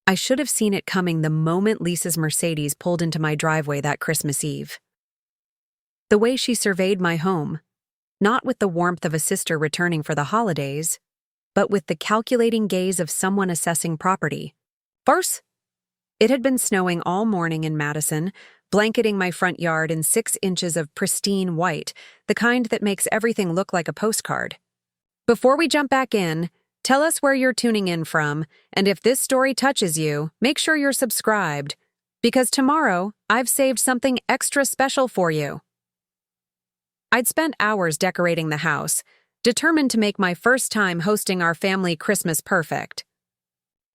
I should have seen it coming the moment Lisa's Mercedes pulled into my driveway that Christmas Eve. The way she surveyed my home, not with the warmth of a sister returning for the holidays, but with the calculating gaze of someone assessing property. First, it had been snowing all morning in Madison, blanketing my front yard in 6 inches of pristine white, the kind that makes everything look like a postcard. Before we jump back in, tell us where you're tuning in from, and if this story touches you, make sure you're subscribed, because tomorrow I've saved something extra special for you. I'd spent hours decorating the house, determined to make my first time hosting our family Christmas perfect.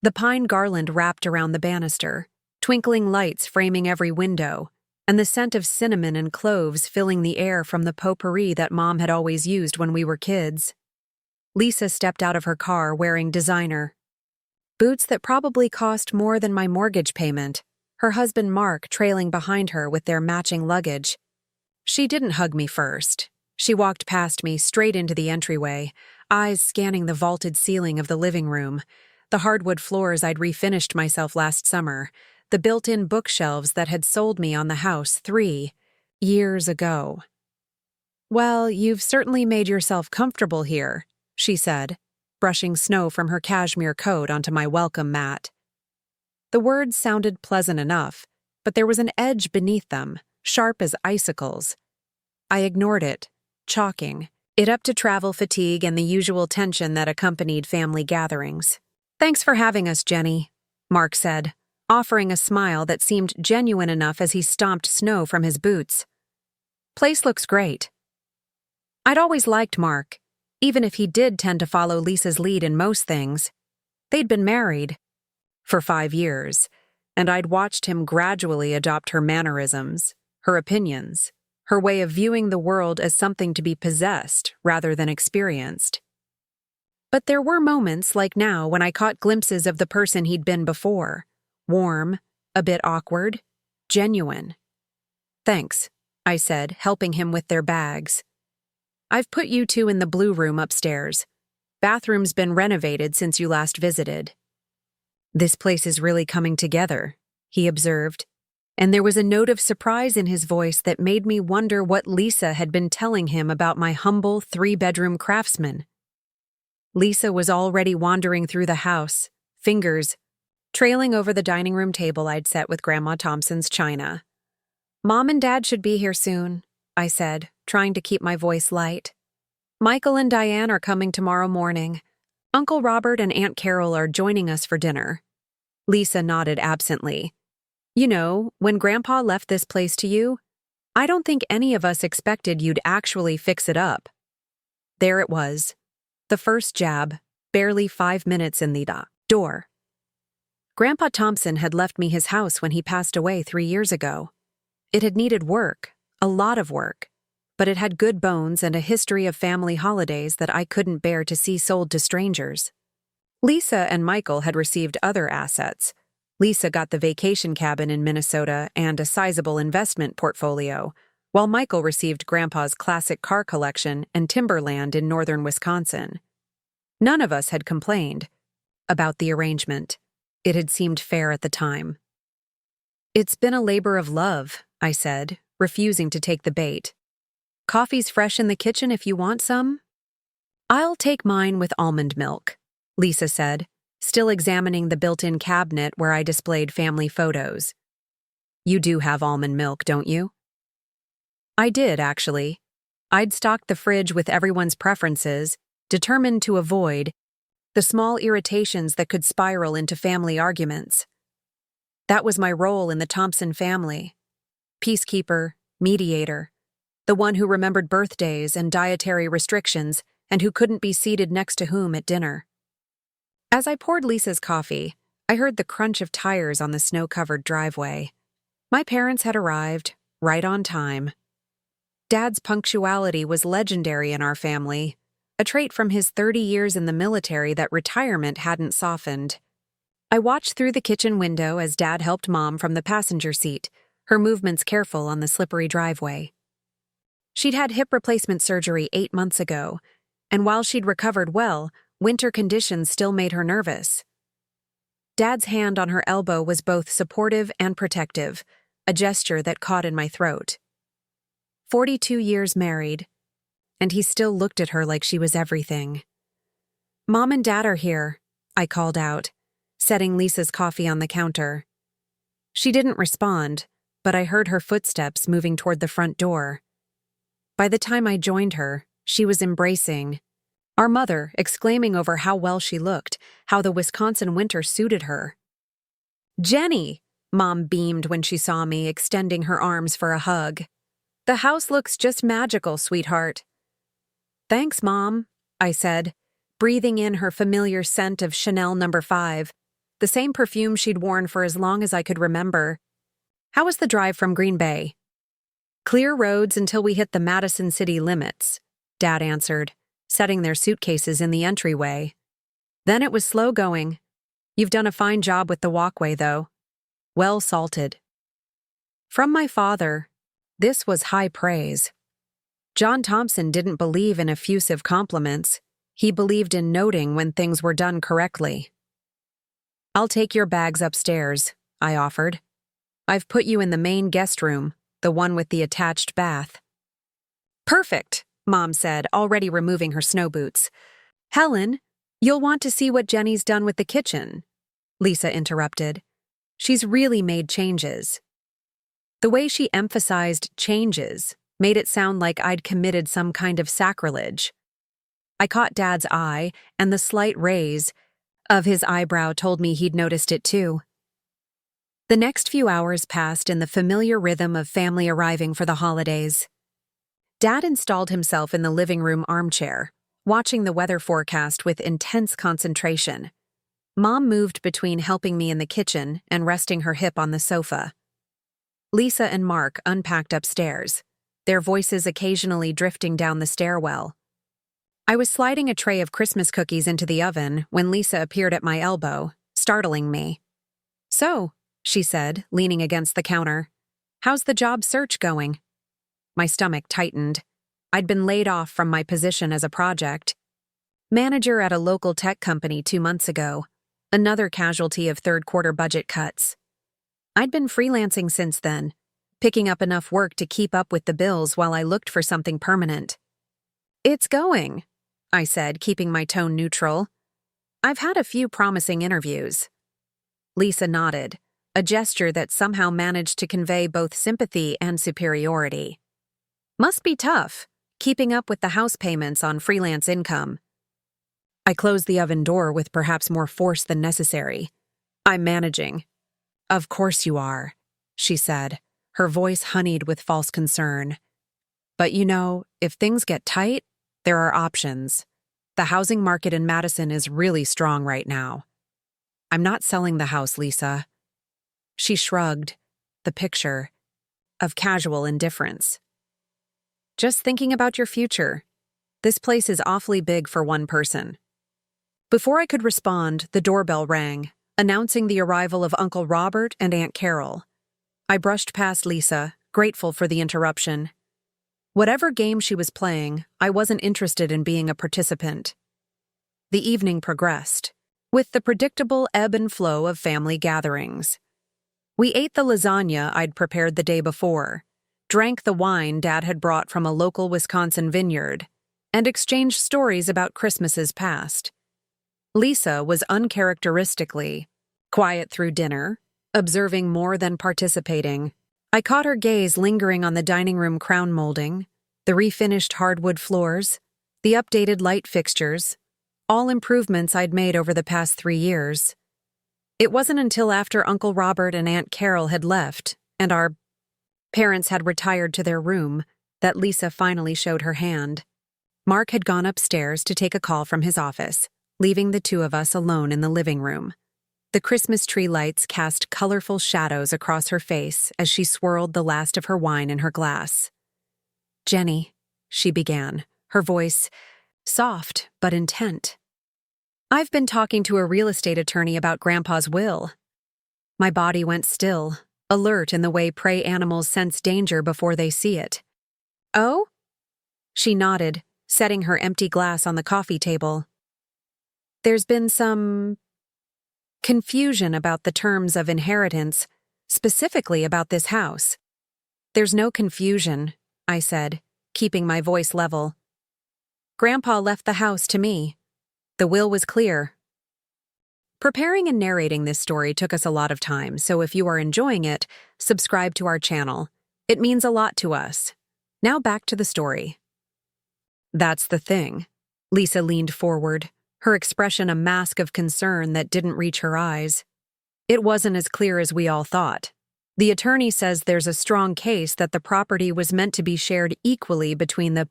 The pine garland wrapped around the banister, twinkling lights framing every window, and the scent of cinnamon and cloves filling the air from the potpourri that Mom had always used when we were kids. Lisa stepped out of her car wearing designer boots that probably cost more than my mortgage payment, her husband Mark trailing behind her with their matching luggage. She didn't hug me first. She walked past me straight into the entryway, eyes scanning the vaulted ceiling of the living room, the hardwood floors I'd refinished myself last summer, the built-in bookshelves that had sold me on the house 3 years ago. "Well, you've certainly made yourself comfortable here," she said, brushing snow from her cashmere coat onto my welcome mat. The words sounded pleasant enough, but there was an edge beneath them, sharp as icicles. I ignored it, chalking it up to travel fatigue and the usual tension that accompanied family gatherings. "Thanks for having us, Jenny," Mark said, offering a smile that seemed genuine enough as he stomped snow from his boots. "Place looks great." I'd always liked Mark, even if he did tend to follow Lisa's lead in most things. They'd been married for 5 years, and I'd watched him gradually adopt her mannerisms, her opinions, her way of viewing the world as something to be possessed rather than experienced. But there were moments like now when I caught glimpses of the person he'd been before, warm, a bit awkward, genuine. "Thanks," I said, helping him with their bags. "I've put you two in the blue room upstairs. Bathroom's been renovated since you last visited." "This place is really coming together," he observed, and there was a note of surprise in his voice that made me wonder what Lisa had been telling him about my humble 3-bedroom craftsman. Lisa was already wandering through the house, fingers trailing over the dining room table I'd set with Grandma Thompson's china. "Mom and Dad should be here soon," I said, trying to keep my voice light. "Michael and Diane are coming tomorrow morning. Uncle Robert and Aunt Carol are joining us for dinner." Lisa nodded absently. "You know, when Grandpa left this place to you, I don't think any of us expected you'd actually fix it up." There it was, the first jab, barely 5 minutes in the door. Grandpa Thompson had left me his house when he passed away 3 years ago. It had needed work, a lot of work, but it had good bones and a history of family holidays that I couldn't bear to see sold to strangers. Lisa and Michael had received other assets. Lisa got the vacation cabin in Minnesota and a sizable investment portfolio, while Michael received Grandpa's classic car collection and timberland in northern Wisconsin. None of us had complained about the arrangement. It had seemed fair at the time. "It's been a labor of love," I said, refusing to take the bait. "Coffee's fresh in the kitchen if you want some." "I'll take mine with almond milk," Lisa said, still examining the built-in cabinet where I displayed family photos. "You do have almond milk, don't you?" I did, actually. I'd stocked the fridge with everyone's preferences, determined to avoid the small irritations that could spiral into family arguments. That was my role in the Thompson family. Peacekeeper, mediator, the one who remembered birthdays and dietary restrictions and who couldn't be seated next to whom at dinner. As I poured Lisa's coffee, I heard the crunch of tires on the snow-covered driveway. My parents had arrived, right on time. Dad's punctuality was legendary in our family, a trait from his 30 years in the military that retirement hadn't softened. I watched through the kitchen window as Dad helped Mom from the passenger seat, her movements careful on the slippery driveway. She'd had hip replacement surgery 8 months ago, and while she'd recovered well, winter conditions still made her nervous. Dad's hand on her elbow was both supportive and protective, a gesture that caught in my throat. 42 years married, and he still looked at her like she was everything. "Mom and Dad are here," I called out, setting Lisa's coffee on the counter. She didn't respond, but I heard her footsteps moving toward the front door. By the time I joined her, she was embracing our mother, exclaiming over how well she looked, how the Wisconsin winter suited her. "Jenny!" Mom beamed when she saw me, extending her arms for a hug. "The house looks just magical, sweetheart." "Thanks, Mom," I said, breathing in her familiar scent of Chanel No. 5, the same perfume she'd worn for as long as I could remember. "How was the drive from Green Bay?" "Clear roads until we hit the Madison city limits," Dad answered, setting their suitcases in the entryway. "Then it was slow going. You've done a fine job with the walkway, though. Well salted." From my father, this was high praise. John Thompson didn't believe in effusive compliments. He believed in noting when things were done correctly. "I'll take your bags upstairs," I offered. "I've put you in the main guest room, the one with the attached bath." "Perfect," Mom said, already removing her snow boots. "Helen, you'll want to see what Jenny's done with the kitchen," Lisa interrupted. "She's really made changes." The way she emphasized changes made it sound like I'd committed some kind of sacrilege. I caught Dad's eye, and the slight raise of his eyebrow told me he'd noticed it too. The next few hours passed in the familiar rhythm of family arriving for the holidays. Dad installed himself in the living room armchair, watching the weather forecast with intense concentration. Mom moved between helping me in the kitchen and resting her hip on the sofa. Lisa and Mark unpacked upstairs, their voices occasionally drifting down the stairwell. I was sliding a tray of Christmas cookies into the oven when Lisa appeared at my elbow, startling me. "So," she said, leaning against the counter, "how's the job search going?" My stomach tightened. I'd been laid off from my position as a project manager at a local tech company 2 months ago, another casualty of third-quarter budget cuts. I'd been freelancing since then, picking up enough work to keep up with the bills while I looked for something permanent. "It's going," I said, keeping my tone neutral. "I've had a few promising interviews." Lisa nodded, a gesture that somehow managed to convey both sympathy and superiority. "Must be tough, keeping up with the house payments on freelance income." I closed the oven door with perhaps more force than necessary. "I'm managing." "Of course you are," she said, her voice honeyed with false concern. "But you know, if things get tight, there are options. The housing market in Madison is really strong right now." "I'm not selling the house, Lisa." She shrugged, the picture of casual indifference. "Just thinking about your future. This place is awfully big for one person." Before I could respond, the doorbell rang, announcing the arrival of Uncle Robert and Aunt Carol. I brushed past Lisa, grateful for the interruption. Whatever game she was playing, I wasn't interested in being a participant. The evening progressed, with the predictable ebb and flow of family gatherings. We ate the lasagna I'd prepared the day before, drank the wine Dad had brought from a local Wisconsin vineyard, and exchanged stories about Christmases past. Lisa was uncharacteristically quiet through dinner, observing more than participating. I caught her gaze lingering on the dining room crown molding, the refinished hardwood floors, the updated light fixtures, all improvements I'd made over the past 3 years. It wasn't until after Uncle Robert and Aunt Carol had left and our parents had retired to their room that Lisa finally showed her hand. Mark had gone upstairs to take a call from his office, leaving the two of us alone in the living room. The Christmas tree lights cast colorful shadows across her face as she swirled the last of her wine in her glass. "Jenny," she began, her voice soft but intent. "I've been talking to a real estate attorney about Grandpa's will." My body went still, alert in the way prey animals sense danger before they see it. "Oh?" She nodded, setting her empty glass on the coffee table. "There's been some confusion about the terms of inheritance, specifically about this house. There's no confusion, I said, keeping my voice level. Grandpa left the house to me. The will was clear. Preparing and narrating this story took us a lot of time, so if you are enjoying it, subscribe to our channel. It means a lot to us. Now back to the story. That's the thing. Lisa leaned forward, her expression a mask of concern that didn't reach her eyes. It wasn't as clear as we all thought. The attorney says there's a strong case that the property was meant to be shared equally between the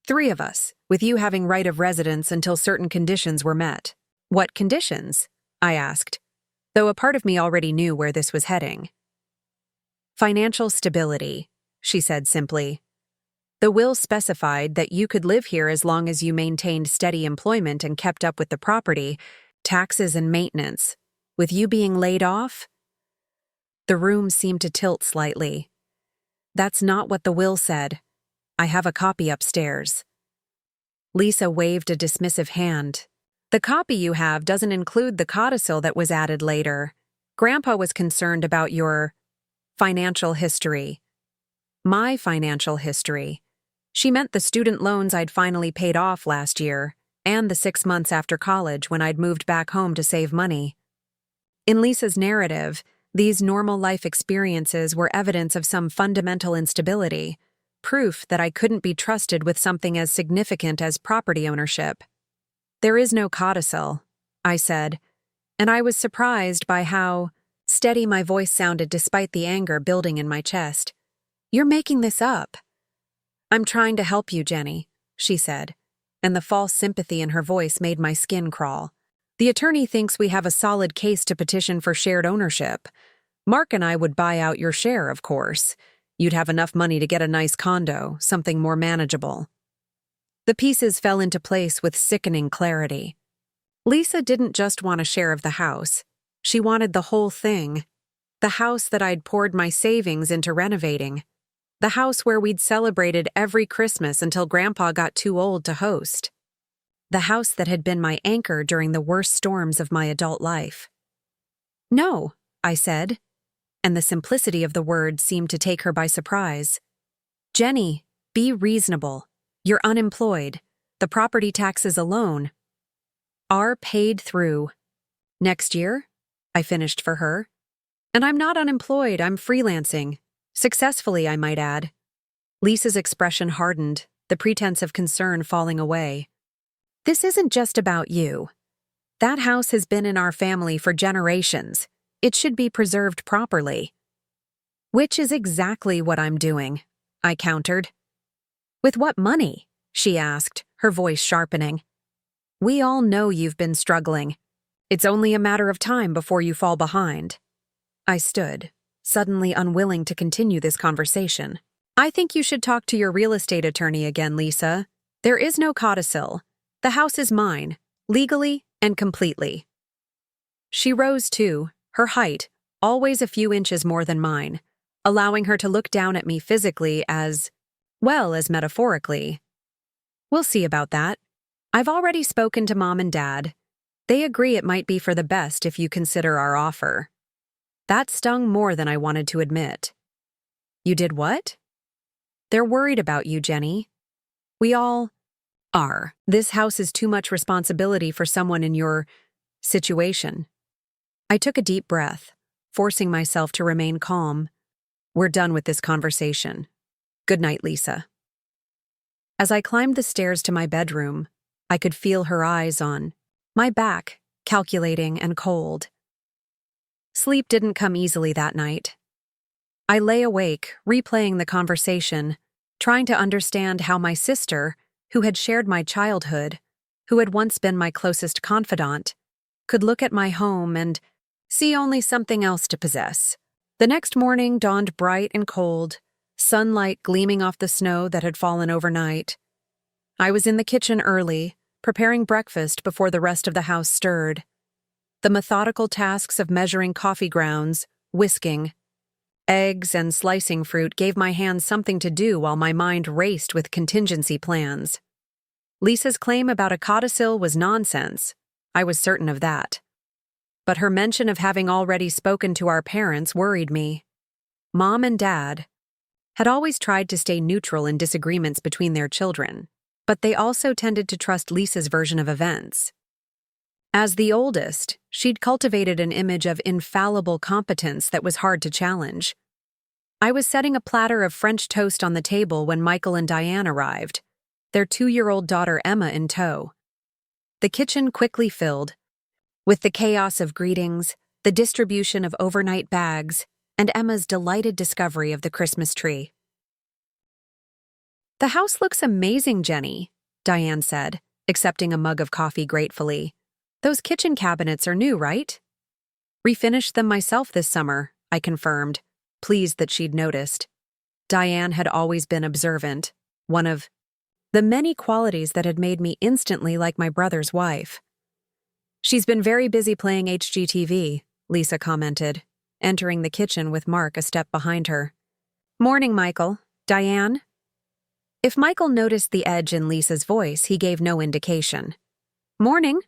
three of us, with you having right of residence until certain conditions were met. What conditions? I asked, though a part of me already knew where this was heading. Financial stability, she said simply. The will specified that you could live here as long as you maintained steady employment and kept up with the property, taxes and maintenance. With you being laid off? The room seemed to tilt slightly. That's not what the will said. I have a copy upstairs. Lisa waved a dismissive hand. The copy you have doesn't include the codicil that was added later. Grandpa was concerned about your financial history. My financial history. She meant the student loans I'd finally paid off last year, and the 6 months after college when I'd moved back home to save money. In Lisa's narrative, these normal life experiences were evidence of some fundamental instability, proof that I couldn't be trusted with something as significant as property ownership. There is no codicil, I said, and I was surprised by how steady my voice sounded despite the anger building in my chest. You're making this up. I'm trying to help you, Jenny, she said, and the false sympathy in her voice made my skin crawl. The attorney thinks we have a solid case to petition for shared ownership. Mark and I would buy out your share, of course. You'd have enough money to get a nice condo, something more manageable. The pieces fell into place with sickening clarity. Lisa didn't just want a share of the house. She wanted the whole thing. The house that I'd poured my savings into renovating. The house where we'd celebrated every Christmas until Grandpa got too old to host. The house that had been my anchor during the worst storms of my adult life. No, I said, and the simplicity of the word seemed to take her by surprise. Jenny, be reasonable. You're unemployed. The property taxes alone are paid through. Next year? I finished for her. And I'm not unemployed, I'm freelancing. Successfully, I might add. Lisa's expression hardened, the pretense of concern falling away. This isn't just about you. That house has been in our family for generations. It should be preserved properly. Which is exactly what I'm doing, I countered. With what money? She asked, her voice sharpening. We all know you've been struggling. It's only a matter of time before you fall behind. I stood, suddenly unwilling to continue this conversation. I think you should talk to your real estate attorney again, Lisa. There is no codicil. The house is mine, legally and completely. She rose too, her height, always a few inches more than mine, allowing her to look down at me physically as well as metaphorically. We'll see about that. I've already spoken to Mom and Dad. They agree it might be for the best if you consider our offer. That stung more than I wanted to admit. You did what? They're worried about you, Jenny. We all are. This house is too much responsibility for someone in your situation. I took a deep breath, forcing myself to remain calm. We're done with this conversation. Good night, Lisa. As I climbed the stairs to my bedroom, I could feel her eyes on my back, calculating and cold. Sleep didn't come easily that night. I lay awake, replaying the conversation, trying to understand how my sister, who had shared my childhood, who had once been my closest confidant, could look at my home and see only something else to possess. The next morning dawned bright and cold, sunlight gleaming off the snow that had fallen overnight. I was in the kitchen early, preparing breakfast before the rest of the house stirred. The methodical tasks of measuring coffee grounds, whisking, eggs, and slicing fruit gave my hands something to do while my mind raced with contingency plans. Lisa's claim about a codicil was nonsense. I was certain of that. but her mention of having already spoken to our parents worried me. Mom and Dad had always tried to stay neutral in disagreements between their children, but they also tended to trust Lisa's version of events. As the oldest, she'd cultivated an image of infallible competence that was hard to challenge. I was setting a platter of French toast on the table when Michael and Diane arrived, their 2-year-old daughter Emma in tow. The kitchen quickly filled, with the chaos of greetings, the distribution of overnight bags, and Emma's delighted discovery of the Christmas tree. "The house looks amazing, Jenny," Diane said, accepting a mug of coffee gratefully. "Those kitchen cabinets are new, right?" "Refinished them myself this summer," I confirmed, pleased that she'd noticed. Diane had always been observant, one of the many qualities that had made me instantly like my brother's wife. "She's been very busy playing HGTV," Lisa commented, entering the kitchen with Mark a step behind her. "Morning, Michael. Diane?" If Michael noticed the edge in Lisa's voice, he gave no indication. "Morning.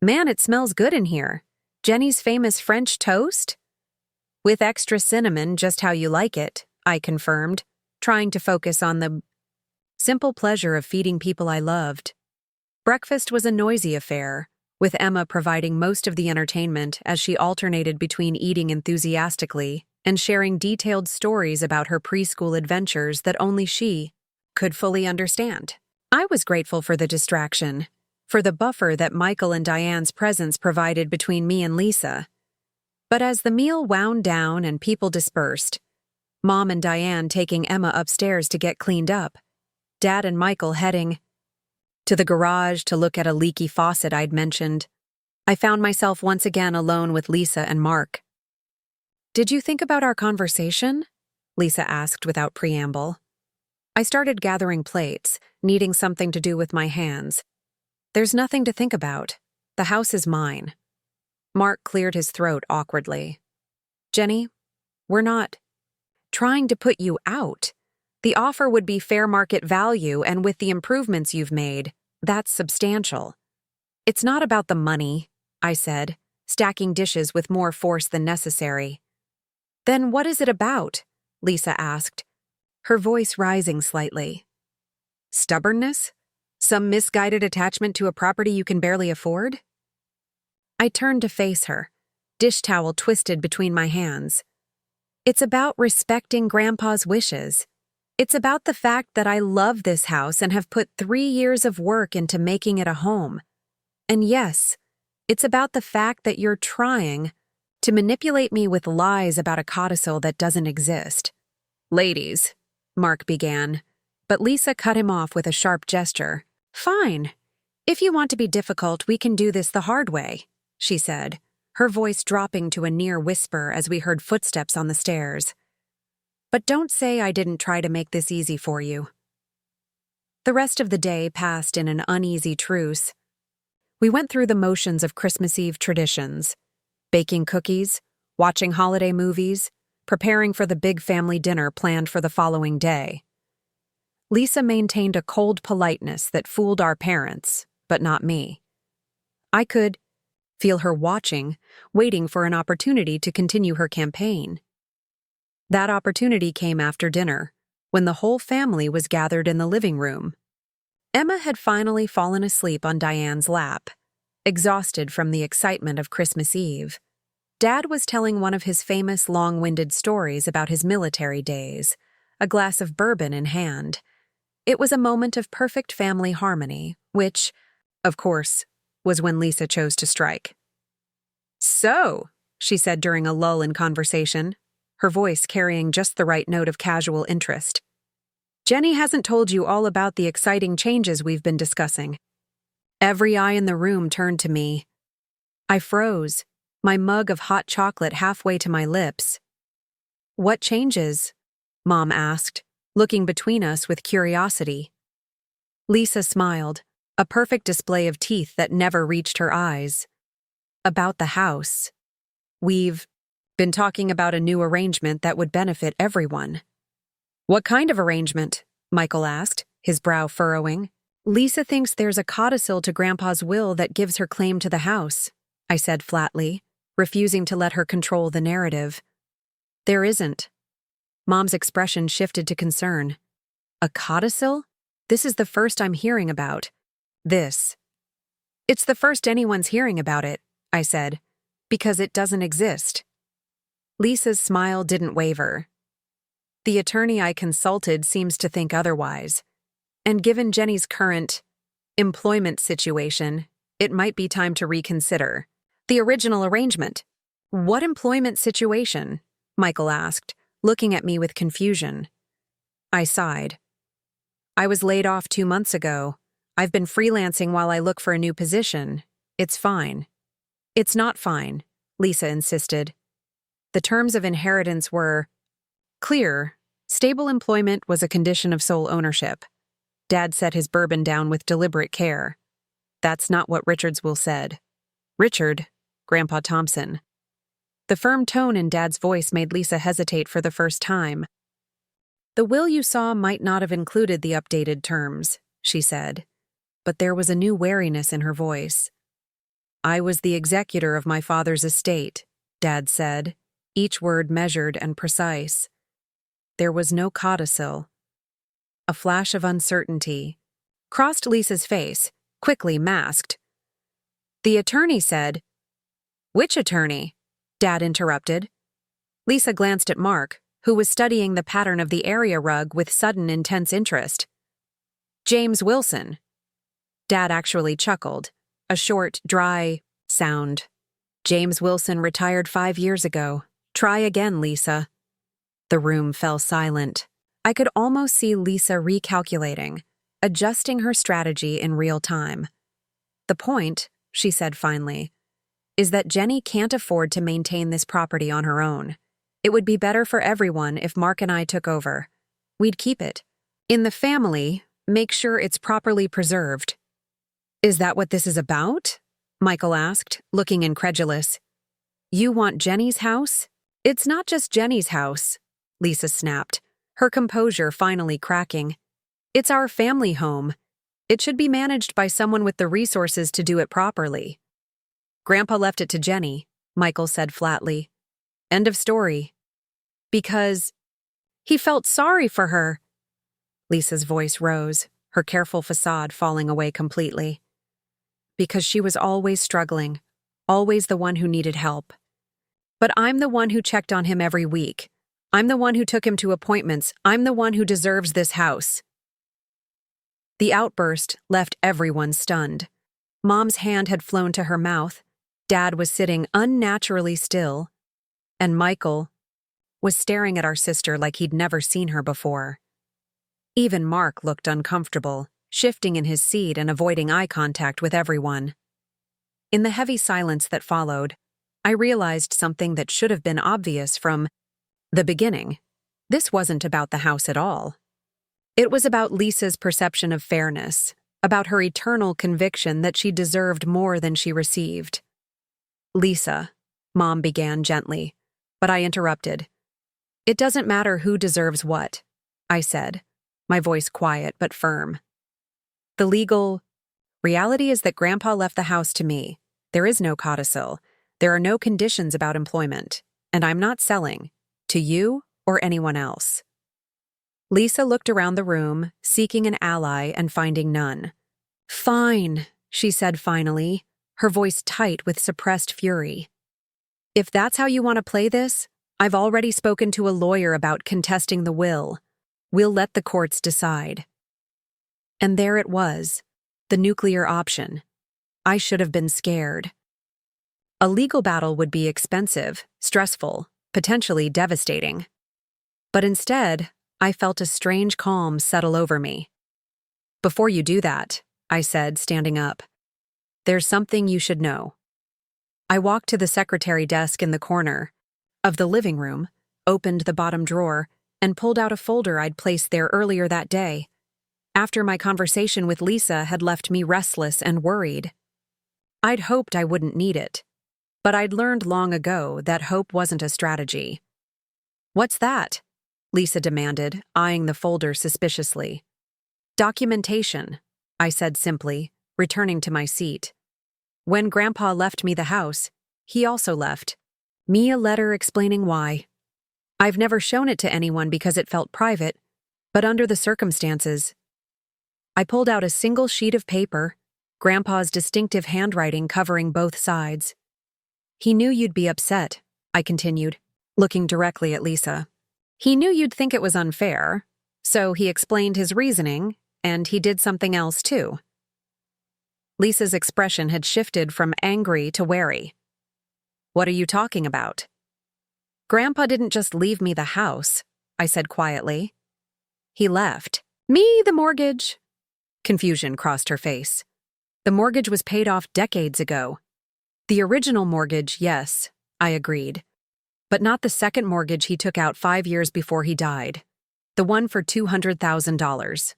Man, it smells good in here. Jenny's famous French toast?" "With extra cinnamon, just how you like it," I confirmed, trying to focus on the simple pleasure of feeding people I loved. Breakfast was a noisy affair, with Emma providing most of the entertainment as she alternated between eating enthusiastically and sharing detailed stories about her preschool adventures that only she could fully understand. I was grateful for the distraction, for the buffer that Michael and Diane's presence provided between me and Lisa. But as the meal wound down and people dispersed, Mom and Diane taking Emma upstairs to get cleaned up, Dad and Michael heading to the garage to look at a leaky faucet I'd mentioned, I found myself once again alone with Lisa and Mark. "Did you think about our conversation?" Lisa asked without preamble. I started gathering plates, needing something to do with my hands. "There's nothing to think about. The house is mine." Mark cleared his throat awkwardly. "Jenny, we're not trying to put you out. The offer would be fair market value, and with the improvements you've made, that's substantial." "It's not about the money," I said, stacking dishes with more force than necessary. "Then what is it about?" Lisa asked, her voice rising slightly. "Stubbornness? Some misguided attachment to a property you can barely afford?" I turned to face her, dish towel twisted between my hands. "It's about respecting Grandpa's wishes. It's about the fact that I love this house and have put 3 years of work into making it a home. And yes, it's about the fact that you're trying to manipulate me with lies about a codicil that doesn't exist." "Ladies," Mark began, but Lisa cut him off with a sharp gesture. "Fine. If you want to be difficult, we can do this the hard way," she said, her voice dropping to a near whisper as we heard footsteps on the stairs. "But don't say I didn't try to make this easy for you." The rest of the day passed in an uneasy truce. We went through the motions of Christmas Eve traditions, baking cookies, watching holiday movies, preparing for the big family dinner planned for the following day. Lisa maintained a cold politeness that fooled our parents, but not me. I could feel her watching, waiting for an opportunity to continue her campaign. That opportunity came after dinner, when the whole family was gathered in the living room. Emma had finally fallen asleep on Diane's lap, exhausted from the excitement of Christmas Eve. Dad was telling one of his famous long-winded stories about his military days, a glass of bourbon in hand. It was a moment of perfect family harmony, which, of course, was when Lisa chose to strike. "So," she said during a lull in conversation, her voice carrying just the right note of casual interest. "Jenny hasn't told you all about the exciting changes we've been discussing." Every eye in the room turned to me. I froze, my mug of hot chocolate halfway to my lips. "What changes?" Mom asked, looking between us with curiosity. Lisa smiled, a perfect display of teeth that never reached her eyes. "About the house. We've been talking about a new arrangement that would benefit everyone." "What kind of arrangement?" Michael asked, his brow furrowing. "Lisa thinks there's a codicil to Grandpa's will that gives her claim to the house," I said flatly, refusing to let her control the narrative. There isn't. Mom's expression shifted to concern. A codicil? This is the first I'm hearing about. This. It's the first anyone's hearing about it, I said, because it doesn't exist. Lisa's smile didn't waver. The attorney I consulted seems to think otherwise. And given Jenny's current employment situation, it might be time to reconsider the original arrangement. What employment situation? Michael asked, looking at me with confusion. I sighed. I was laid off 2 months ago. I've been freelancing while I look for a new position. It's fine. It's not fine, Lisa insisted. The terms of inheritance were clear. Stable employment was a condition of sole ownership. Dad set his bourbon down with deliberate care. That's not what Richard's will said. Richard, Grandpa Thompson. The firm tone in Dad's voice made Lisa hesitate for the first time. The will you saw might not have included the updated terms, she said, but there was a new wariness in her voice. I was the executor of my father's estate, Dad said, each word measured and precise. There was no codicil. A flash of uncertainty crossed Lisa's face, quickly masked. The attorney said, "Which attorney?" Dad interrupted. Lisa glanced at Mark, who was studying the pattern of the area rug with sudden intense interest. James Wilson. Dad actually chuckled, a short, dry sound. James Wilson retired 5 years ago. Try again, Lisa. The room fell silent. I could almost see Lisa recalculating, adjusting her strategy in real time. The point, she said finally, is that Jenny can't afford to maintain this property on her own. It would be better for everyone if Mark and I took over. We'd keep it. In the family, make sure it's properly preserved. Is that what this is about? Michael asked, looking incredulous. You want Jenny's house? It's not just Jenny's house, Lisa snapped, her composure finally cracking. It's our family home. It should be managed by someone with the resources to do it properly. Grandpa left it to Jenny, Michael said flatly. End of story. Because he felt sorry for her. Lisa's voice rose, her careful facade falling away completely. Because she was always struggling, always the one who needed help. But I'm the one who checked on him every week. I'm the one who took him to appointments. I'm the one who deserves this house. The outburst left everyone stunned. Mom's hand had flown to her mouth. Dad was sitting unnaturally still. And Michael was staring at our sister like he'd never seen her before. Even Mark looked uncomfortable, shifting in his seat and avoiding eye contact with everyone. In the heavy silence that followed, I realized something that should have been obvious from the beginning. This wasn't about the house at all. It was about Lisa's perception of fairness, about her eternal conviction that she deserved more than she received. Lisa, Mom began gently, but I interrupted. It doesn't matter who deserves what, I said, my voice quiet but firm. The legal reality is that Grandpa left the house to me. There is no codicil. There are no conditions about employment, and I'm not selling, to you or anyone else. Lisa looked around the room, seeking an ally and finding none. Fine, she said finally, her voice tight with suppressed fury. If that's how you want to play this, I've already spoken to a lawyer about contesting the will. We'll let the courts decide. And there it was, the nuclear option. I should have been scared. A legal battle would be expensive, stressful, potentially devastating. But instead, I felt a strange calm settle over me. Before you do that, I said, standing up, there's something you should know. I walked to the secretary desk in the corner of the living room, opened the bottom drawer, and pulled out a folder I'd placed there earlier that day, after my conversation with Lisa had left me restless and worried. I'd hoped I wouldn't need it, but I'd learned long ago that hope wasn't a strategy. What's that? Lisa demanded, eyeing the folder suspiciously. Documentation, I said simply, returning to my seat. When Grandpa left me the house, He also left me a letter explaining why. I've never shown it to anyone because it felt private, but under the circumstances, I pulled out a single sheet of paper, Grandpa's distinctive handwriting covering both sides. He knew you'd be upset, I continued, looking directly at Lisa. He knew you'd think it was unfair, so he explained his reasoning, and he did something else too. Lisa's expression had shifted from angry to wary. What are you talking about? Grandpa didn't just leave me the house, I said quietly. He left. Me the mortgage. Confusion crossed her face. The mortgage was paid off decades ago. The original mortgage, yes, I agreed. But not the second mortgage he took out 5 years before he died. The one for $200,000.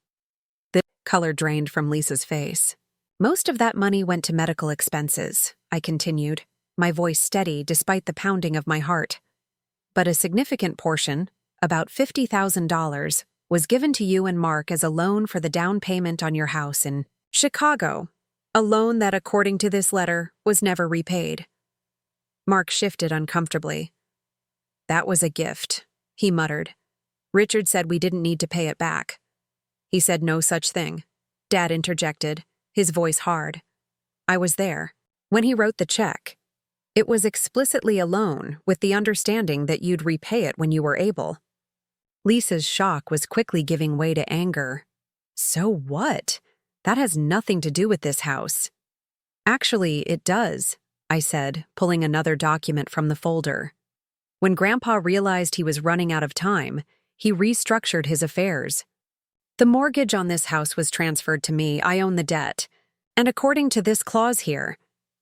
The color drained from Lisa's face. Most of that money went to medical expenses, I continued, my voice steady despite the pounding of my heart. But a significant portion, about $50,000, was given to you and Mark as a loan for the down payment on your house in Chicago, a loan that, according to this letter, was never repaid. Mark shifted uncomfortably. That was a gift, he muttered. Richard said we didn't need to pay it back. He said no such thing. Dad interjected, his voice hard. I was there. When he wrote the check, it was explicitly a loan with the understanding that you'd repay it when you were able. Lisa's shock was quickly giving way to anger. So what? That has nothing to do with this house. Actually, it does, I said, pulling another document from the folder. When Grandpa realized he was running out of time, he restructured his affairs. The mortgage on this house was transferred to me. I own the debt. And according to this clause here,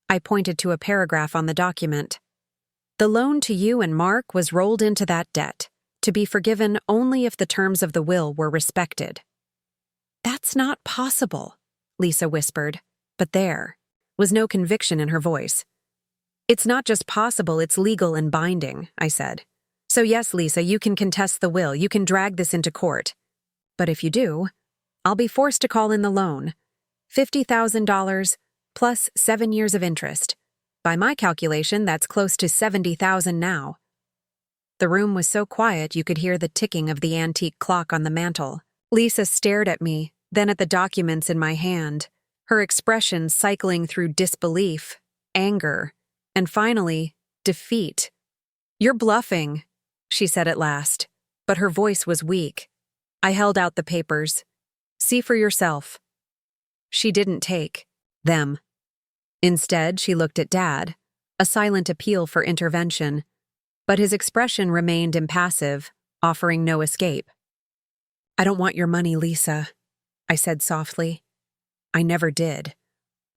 I pointed to a paragraph on the document. The loan to you and Mark was rolled into that debt, to be forgiven only if the terms of the will were respected. That's not possible, Lisa whispered, but there was no conviction in her voice. It's not just possible, it's legal and binding, I said. So yes, Lisa, you can contest the will, you can drag this into court. But if you do, I'll be forced to call in the loan. $50,000 plus 7 years of interest. By my calculation, that's close to $70,000 now. The room was so quiet you could hear the ticking of the antique clock on the mantel. Lisa stared at me, then at the documents in my hand, her expression cycling through disbelief, anger, and finally, defeat. You're bluffing, she said at last, but her voice was weak. I held out the papers. See for yourself. She didn't take them. Instead, she looked at Dad, a silent appeal for intervention, but his expression remained impassive, offering no escape. I don't want your money, Lisa, I said softly. I never did.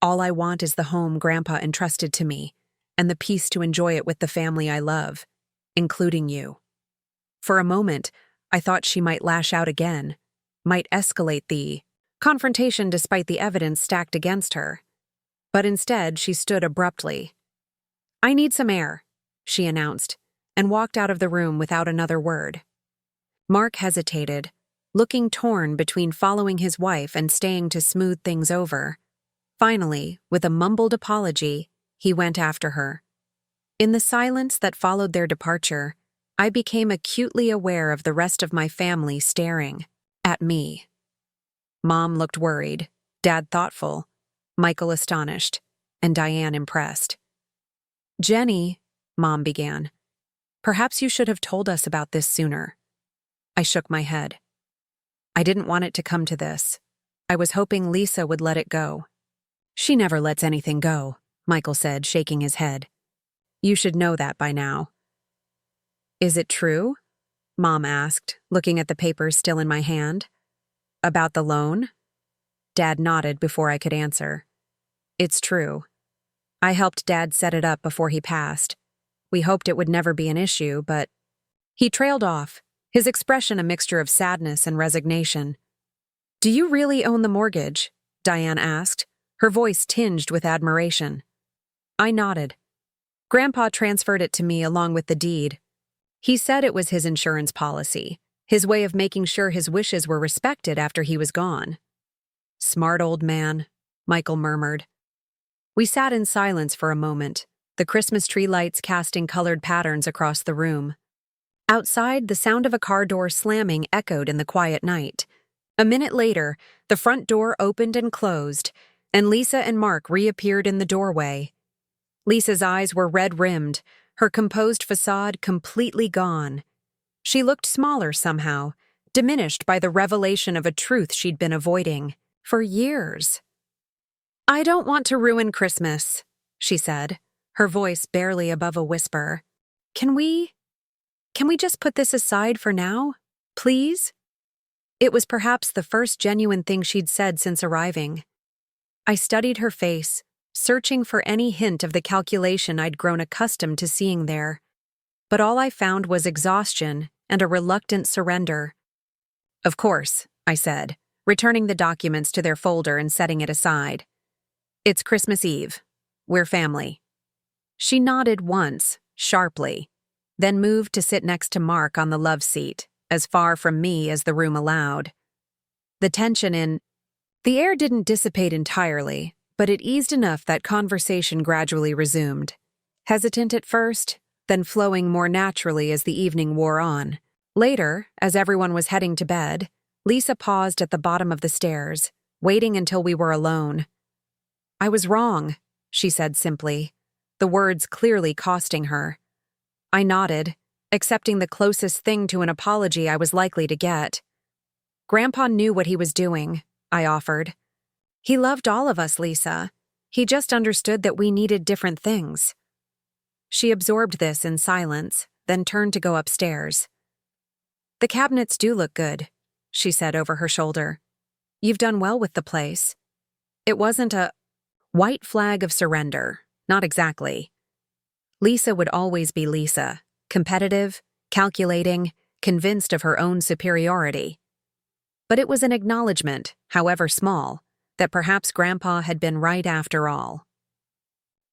All I want is the home Grandpa entrusted to me, and the peace to enjoy it with the family I love, including you. For a moment, I thought she might lash out again, might escalate the confrontation despite the evidence stacked against her. But instead, she stood abruptly. I need some air, she announced, and walked out of the room without another word. Mark hesitated, looking torn between following his wife and staying to smooth things over. Finally, with a mumbled apology, he went after her. In the silence that followed their departure, I became acutely aware of the rest of my family staring at me. Mom looked worried, Dad thoughtful, Michael astonished, and Diane impressed. Jenny, Mom began, perhaps you should have told us about this sooner. I shook my head. I didn't want it to come to this. I was hoping Lisa would let it go. She never lets anything go, Michael said, shaking his head. You should know that by now. Is it true? Mom asked, looking at the papers still in my hand. About the loan? Dad nodded before I could answer. It's true. I helped Dad set it up before he passed. We hoped it would never be an issue, but he trailed off, his expression a mixture of sadness and resignation. Do you really own the mortgage? Diane asked, her voice tinged with admiration. I nodded. Grandpa transferred it to me along with the deed. He said it was his insurance policy, his way of making sure his wishes were respected after he was gone. Smart old man, Michael murmured. We sat in silence for a moment, the Christmas tree lights casting colored patterns across the room. Outside, the sound of a car door slamming echoed in the quiet night. A minute later, the front door opened and closed, and Lisa and Mark reappeared in the doorway. Lisa's eyes were red-rimmed, her composed facade completely gone. She looked smaller somehow, diminished by the revelation of a truth she'd been avoiding for years. "I don't want to ruin Christmas," she said, her voice barely above a whisper. Can we just put this aside for now, please?" It was perhaps the first genuine thing she'd said since arriving. I studied her face, searching for any hint of the calculation I'd grown accustomed to seeing there. But all I found was exhaustion and a reluctant surrender. "Of course," I said, returning the documents to their folder and setting it aside. "It's Christmas Eve. We're family." She nodded once, sharply, then moved to sit next to Mark on the love seat, as far from me as the room allowed. The air didn't dissipate entirely, but it eased enough that conversation gradually resumed. Hesitant at first, then flowing more naturally as the evening wore on. Later, as everyone was heading to bed, Lisa paused at the bottom of the stairs, waiting until we were alone. "I was wrong," she said simply, the words clearly costing her. I nodded, accepting the closest thing to an apology I was likely to get. "Grandpa knew what he was doing," I offered. "He loved all of us, Lisa. He just understood that we needed different things." She absorbed this in silence, then turned to go upstairs. "The cabinets do look good," she said over her shoulder. "You've done well with the place." It wasn't a white flag of surrender, not exactly. Lisa would always be Lisa, competitive, calculating, convinced of her own superiority. But it was an acknowledgement, however small, that perhaps Grandpa had been right after all.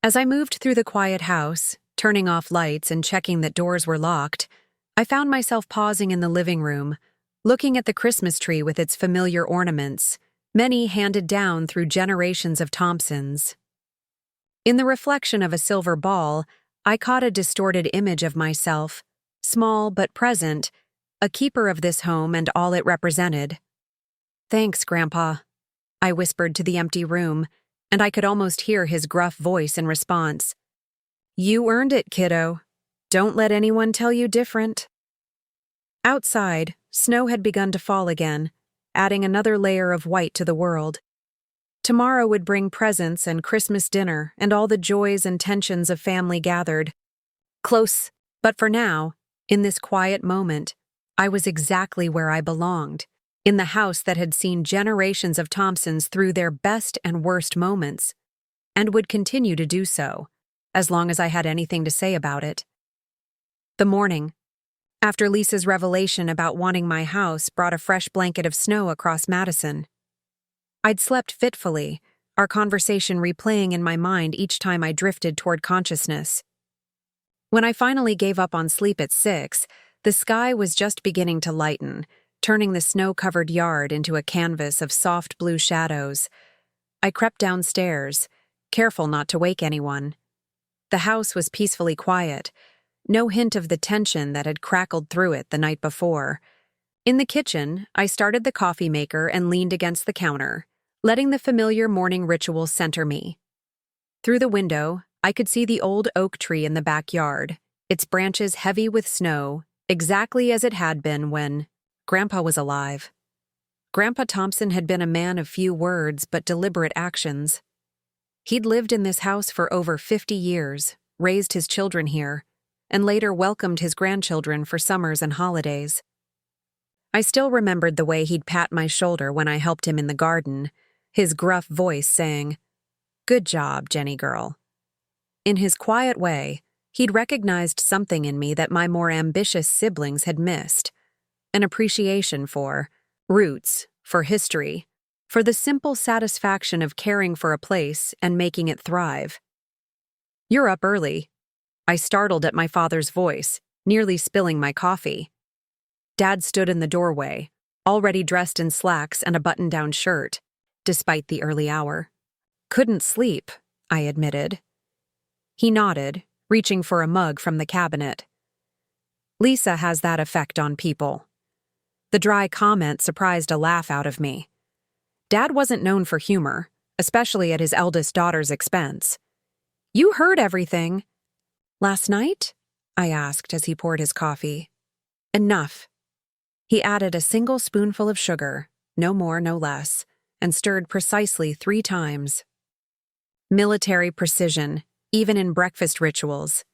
As I moved through the quiet house, turning off lights and checking that doors were locked, I found myself pausing in the living room, looking at the Christmas tree with its familiar ornaments, many handed down through generations of Thompsons. In the reflection of a silver ball, I caught a distorted image of myself, small but present, a keeper of this home and all it represented. "Thanks, Grandpa," I whispered to the empty room, and I could almost hear his gruff voice in response. "You earned it, kiddo. Don't let anyone tell you different." Outside, snow had begun to fall again, adding another layer of white to the world. Tomorrow would bring presents and Christmas dinner and all the joys and tensions of family gathered. Close, but for now, in this quiet moment, I was exactly where I belonged, in the house that had seen generations of Thompsons through their best and worst moments, and would continue to do so, as long as I had anything to say about it. The morning, after Lisa's revelation about wanting my house, brought a fresh blanket of snow across Madison. I'd slept fitfully, our conversation replaying in my mind each time I drifted toward consciousness. When I finally gave up on sleep at 6, the sky was just beginning to lighten, turning the snow-covered yard into a canvas of soft blue shadows. I crept downstairs, careful not to wake anyone. The house was peacefully quiet, no hint of the tension that had crackled through it the night before. In the kitchen, I started the coffee maker and leaned against the counter, letting the familiar morning ritual center me. Through the window, I could see the old oak tree in the backyard, its branches heavy with snow, exactly as it had been when Grandpa was alive. Grandpa Thompson had been a man of few words but deliberate actions. He'd lived in this house for over 50 years, raised his children here, and later welcomed his grandchildren for summers and holidays. I still remembered the way he'd pat my shoulder when I helped him in the garden, his gruff voice saying, "Good job, Jenny girl." In his quiet way, he'd recognized something in me that my more ambitious siblings had missed, an appreciation for roots, for history, for the simple satisfaction of caring for a place and making it thrive. "You're up early." I startled at my father's voice, nearly spilling my coffee. Dad stood in the doorway, already dressed in slacks and a button-down shirt, despite the early hour. "Couldn't sleep," I admitted. He nodded, reaching for a mug from the cabinet. Lisa has that effect on people. The dry comment surprised a laugh out of me. Dad wasn't known for humor, especially at his eldest daughter's expense. You heard everything. Last night? I asked as he poured his coffee. Enough. He added a single spoonful of sugar, no more, no less, and stirred precisely 3 times. Military precision, even in breakfast rituals.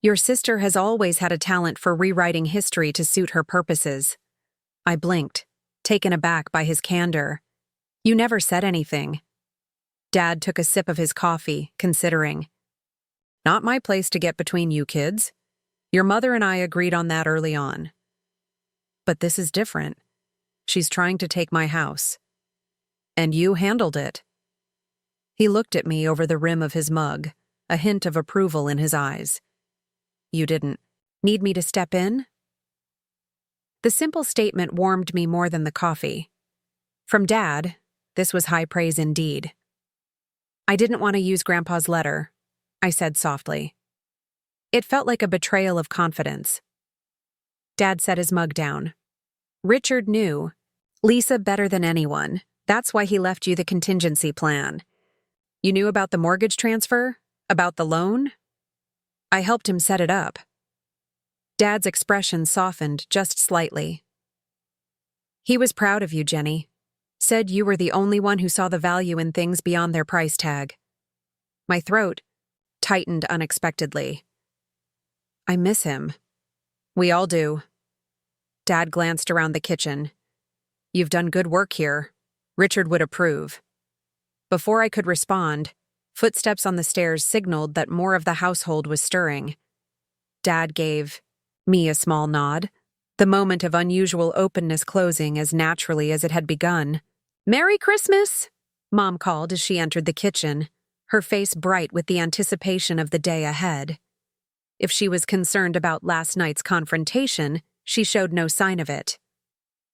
Your sister has always had a talent for rewriting history to suit her purposes. I blinked, taken aback by his candor. You never said anything. Dad took a sip of his coffee, considering. Not my place to get between you kids. Your mother and I agreed on that early on. But this is different. She's trying to take my house. And you handled it. He looked at me over the rim of his mug, a hint of approval in his eyes. You didn't need me to step in? The simple statement warmed me more than the coffee. From Dad, this was high praise indeed. I didn't want to use Grandpa's letter, I said softly. It felt like a betrayal of confidence. Dad set his mug down. Richard knew Lisa better than anyone. That's why he left you the contingency plan. You knew about the mortgage transfer? About the loan? I helped him set it up. Dad's expression softened just slightly. He was proud of you, Jenny. Said you were the only one who saw the value in things beyond their price tag. My throat tightened unexpectedly. I miss him. We all do. Dad glanced around the kitchen. You've done good work here. Richard would approve. Before I could respond, footsteps on the stairs signaled that more of the household was stirring. Dad gave me a small nod, the moment of unusual openness closing as naturally as it had begun. Merry Christmas! Mom called as she entered the kitchen, her face bright with the anticipation of the day ahead. If she was concerned about last night's confrontation, she showed no sign of it.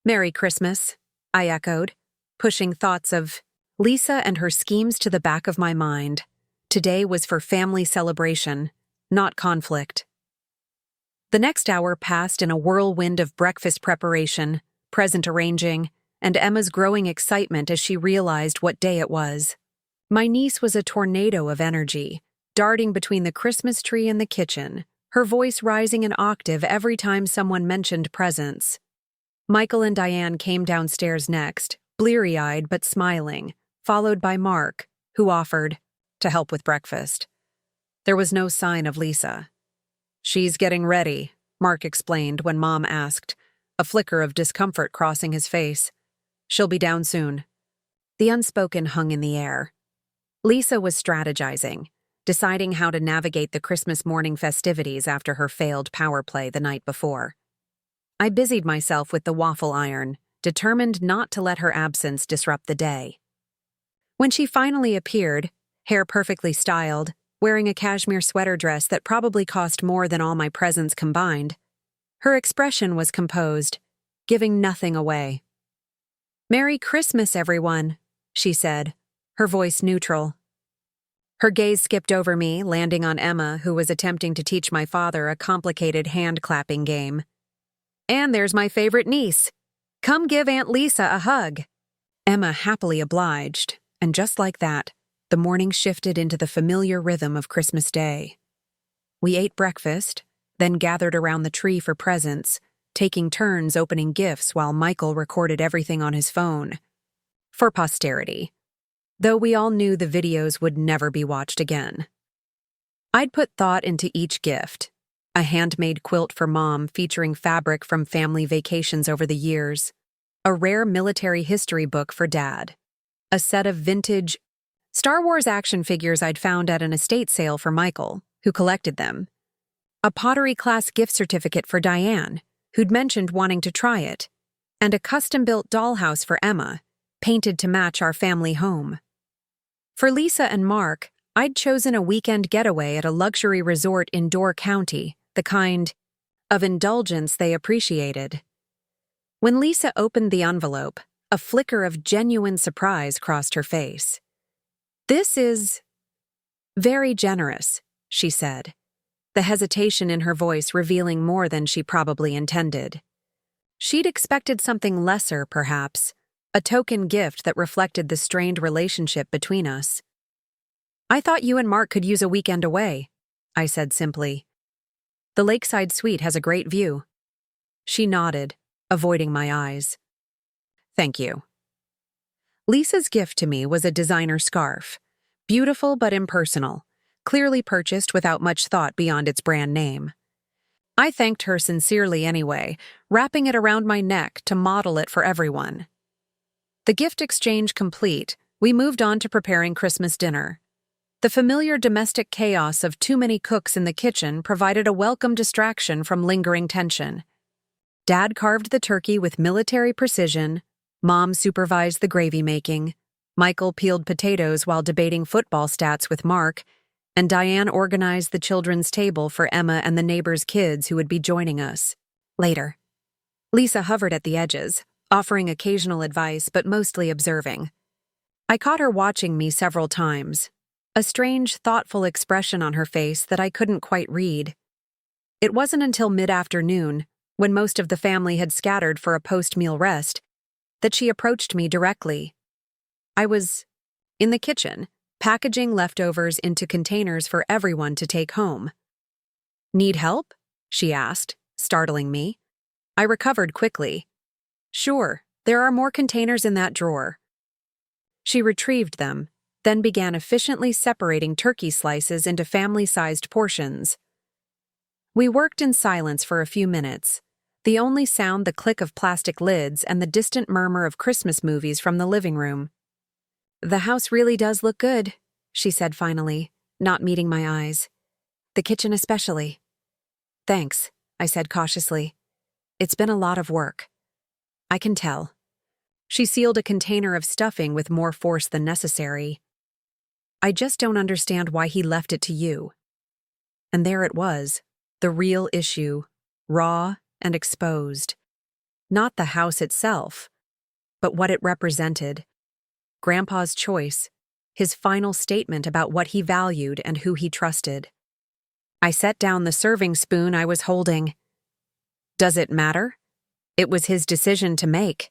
Merry Christmas, I echoed, pushing thoughts of Lisa and her schemes to the back of my mind. Today was for family celebration, not conflict. The next hour passed in a whirlwind of breakfast preparation, present arranging, and Emma's growing excitement as she realized what day it was. My niece was a tornado of energy, darting between the Christmas tree and the kitchen, her voice rising an octave every time someone mentioned presents. Michael and Diane came downstairs next, bleary-eyed but smiling, followed by Mark, who offered to help with breakfast. There was no sign of Lisa. She's getting ready, Mark explained when Mom asked, a flicker of discomfort crossing his face. She'll be down soon. The unspoken hung in the air. Lisa was strategizing, deciding how to navigate the Christmas morning festivities after her failed power play the night before. I busied myself with the waffle iron, determined not to let her absence disrupt the day. When she finally appeared, hair perfectly styled, wearing a cashmere sweater dress that probably cost more than all my presents combined, her expression was composed, giving nothing away. Merry Christmas, everyone, she said, her voice neutral. Her gaze skipped over me, landing on Emma, who was attempting to teach my father a complicated hand-clapping game. And there's my favorite niece. Come give Aunt Lisa a hug. Emma happily obliged, and just like that, the morning shifted into the familiar rhythm of Christmas Day. We ate breakfast, then gathered around the tree for presents, taking turns opening gifts while Michael recorded everything on his phone. For posterity. Though we all knew the videos would never be watched again. I'd put thought into each gift. A handmade quilt for Mom featuring fabric from family vacations over the years. A rare military history book for Dad. A set of vintage Star Wars action figures I'd found at an estate sale for Michael, who collected them. A pottery class gift certificate for Diane, who'd mentioned wanting to try it. And a custom-built dollhouse for Emma, painted to match our family home. For Lisa and Mark, I'd chosen a weekend getaway at a luxury resort in Door County, the kind of indulgence they appreciated. When Lisa opened the envelope, a flicker of genuine surprise crossed her face. This is very generous, she said, the hesitation in her voice revealing more than she probably intended. She'd expected something lesser, perhaps, a token gift that reflected the strained relationship between us. I thought you and Mark could use a weekend away, I said simply. The lakeside suite has a great view. She nodded, avoiding my eyes. Thank you. Lisa's gift to me was a designer scarf, beautiful but impersonal, clearly purchased without much thought beyond its brand name. I thanked her sincerely anyway, wrapping it around my neck to model it for everyone. The gift exchange complete, we moved on to preparing Christmas dinner. The familiar domestic chaos of too many cooks in the kitchen provided a welcome distraction from lingering tension. Dad carved the turkey with military precision, Mom supervised the gravy making, Michael peeled potatoes while debating football stats with Mark, and Diane organized the children's table for Emma and the neighbors' kids who would be joining us. Later. Lisa hovered at the edges, offering occasional advice but mostly observing. I caught her watching me several times, a strange, thoughtful expression on her face that I couldn't quite read. It wasn't until mid-afternoon, when most of the family had scattered for a post-meal rest, that she approached me directly. I was in the kitchen, packaging leftovers into containers for everyone to take home. Need help? She asked, startling me. I recovered quickly. Sure, there are more containers in that drawer. She retrieved them, then began efficiently separating turkey slices into family-sized portions. We worked in silence for a few minutes, the only sound the click of plastic lids and the distant murmur of Christmas movies from the living room. The house really does look good, she said finally, not meeting my eyes. The kitchen especially. Thanks, I said cautiously. It's been a lot of work. I can tell. She sealed a container of stuffing with more force than necessary. I just don't understand why he left it to you. And there it was, the real issue, raw and exposed. Not the house itself, but what it represented. Grandpa's choice, his final statement about what he valued and who he trusted. I set down the serving spoon I was holding. Does it matter? It was his decision to make.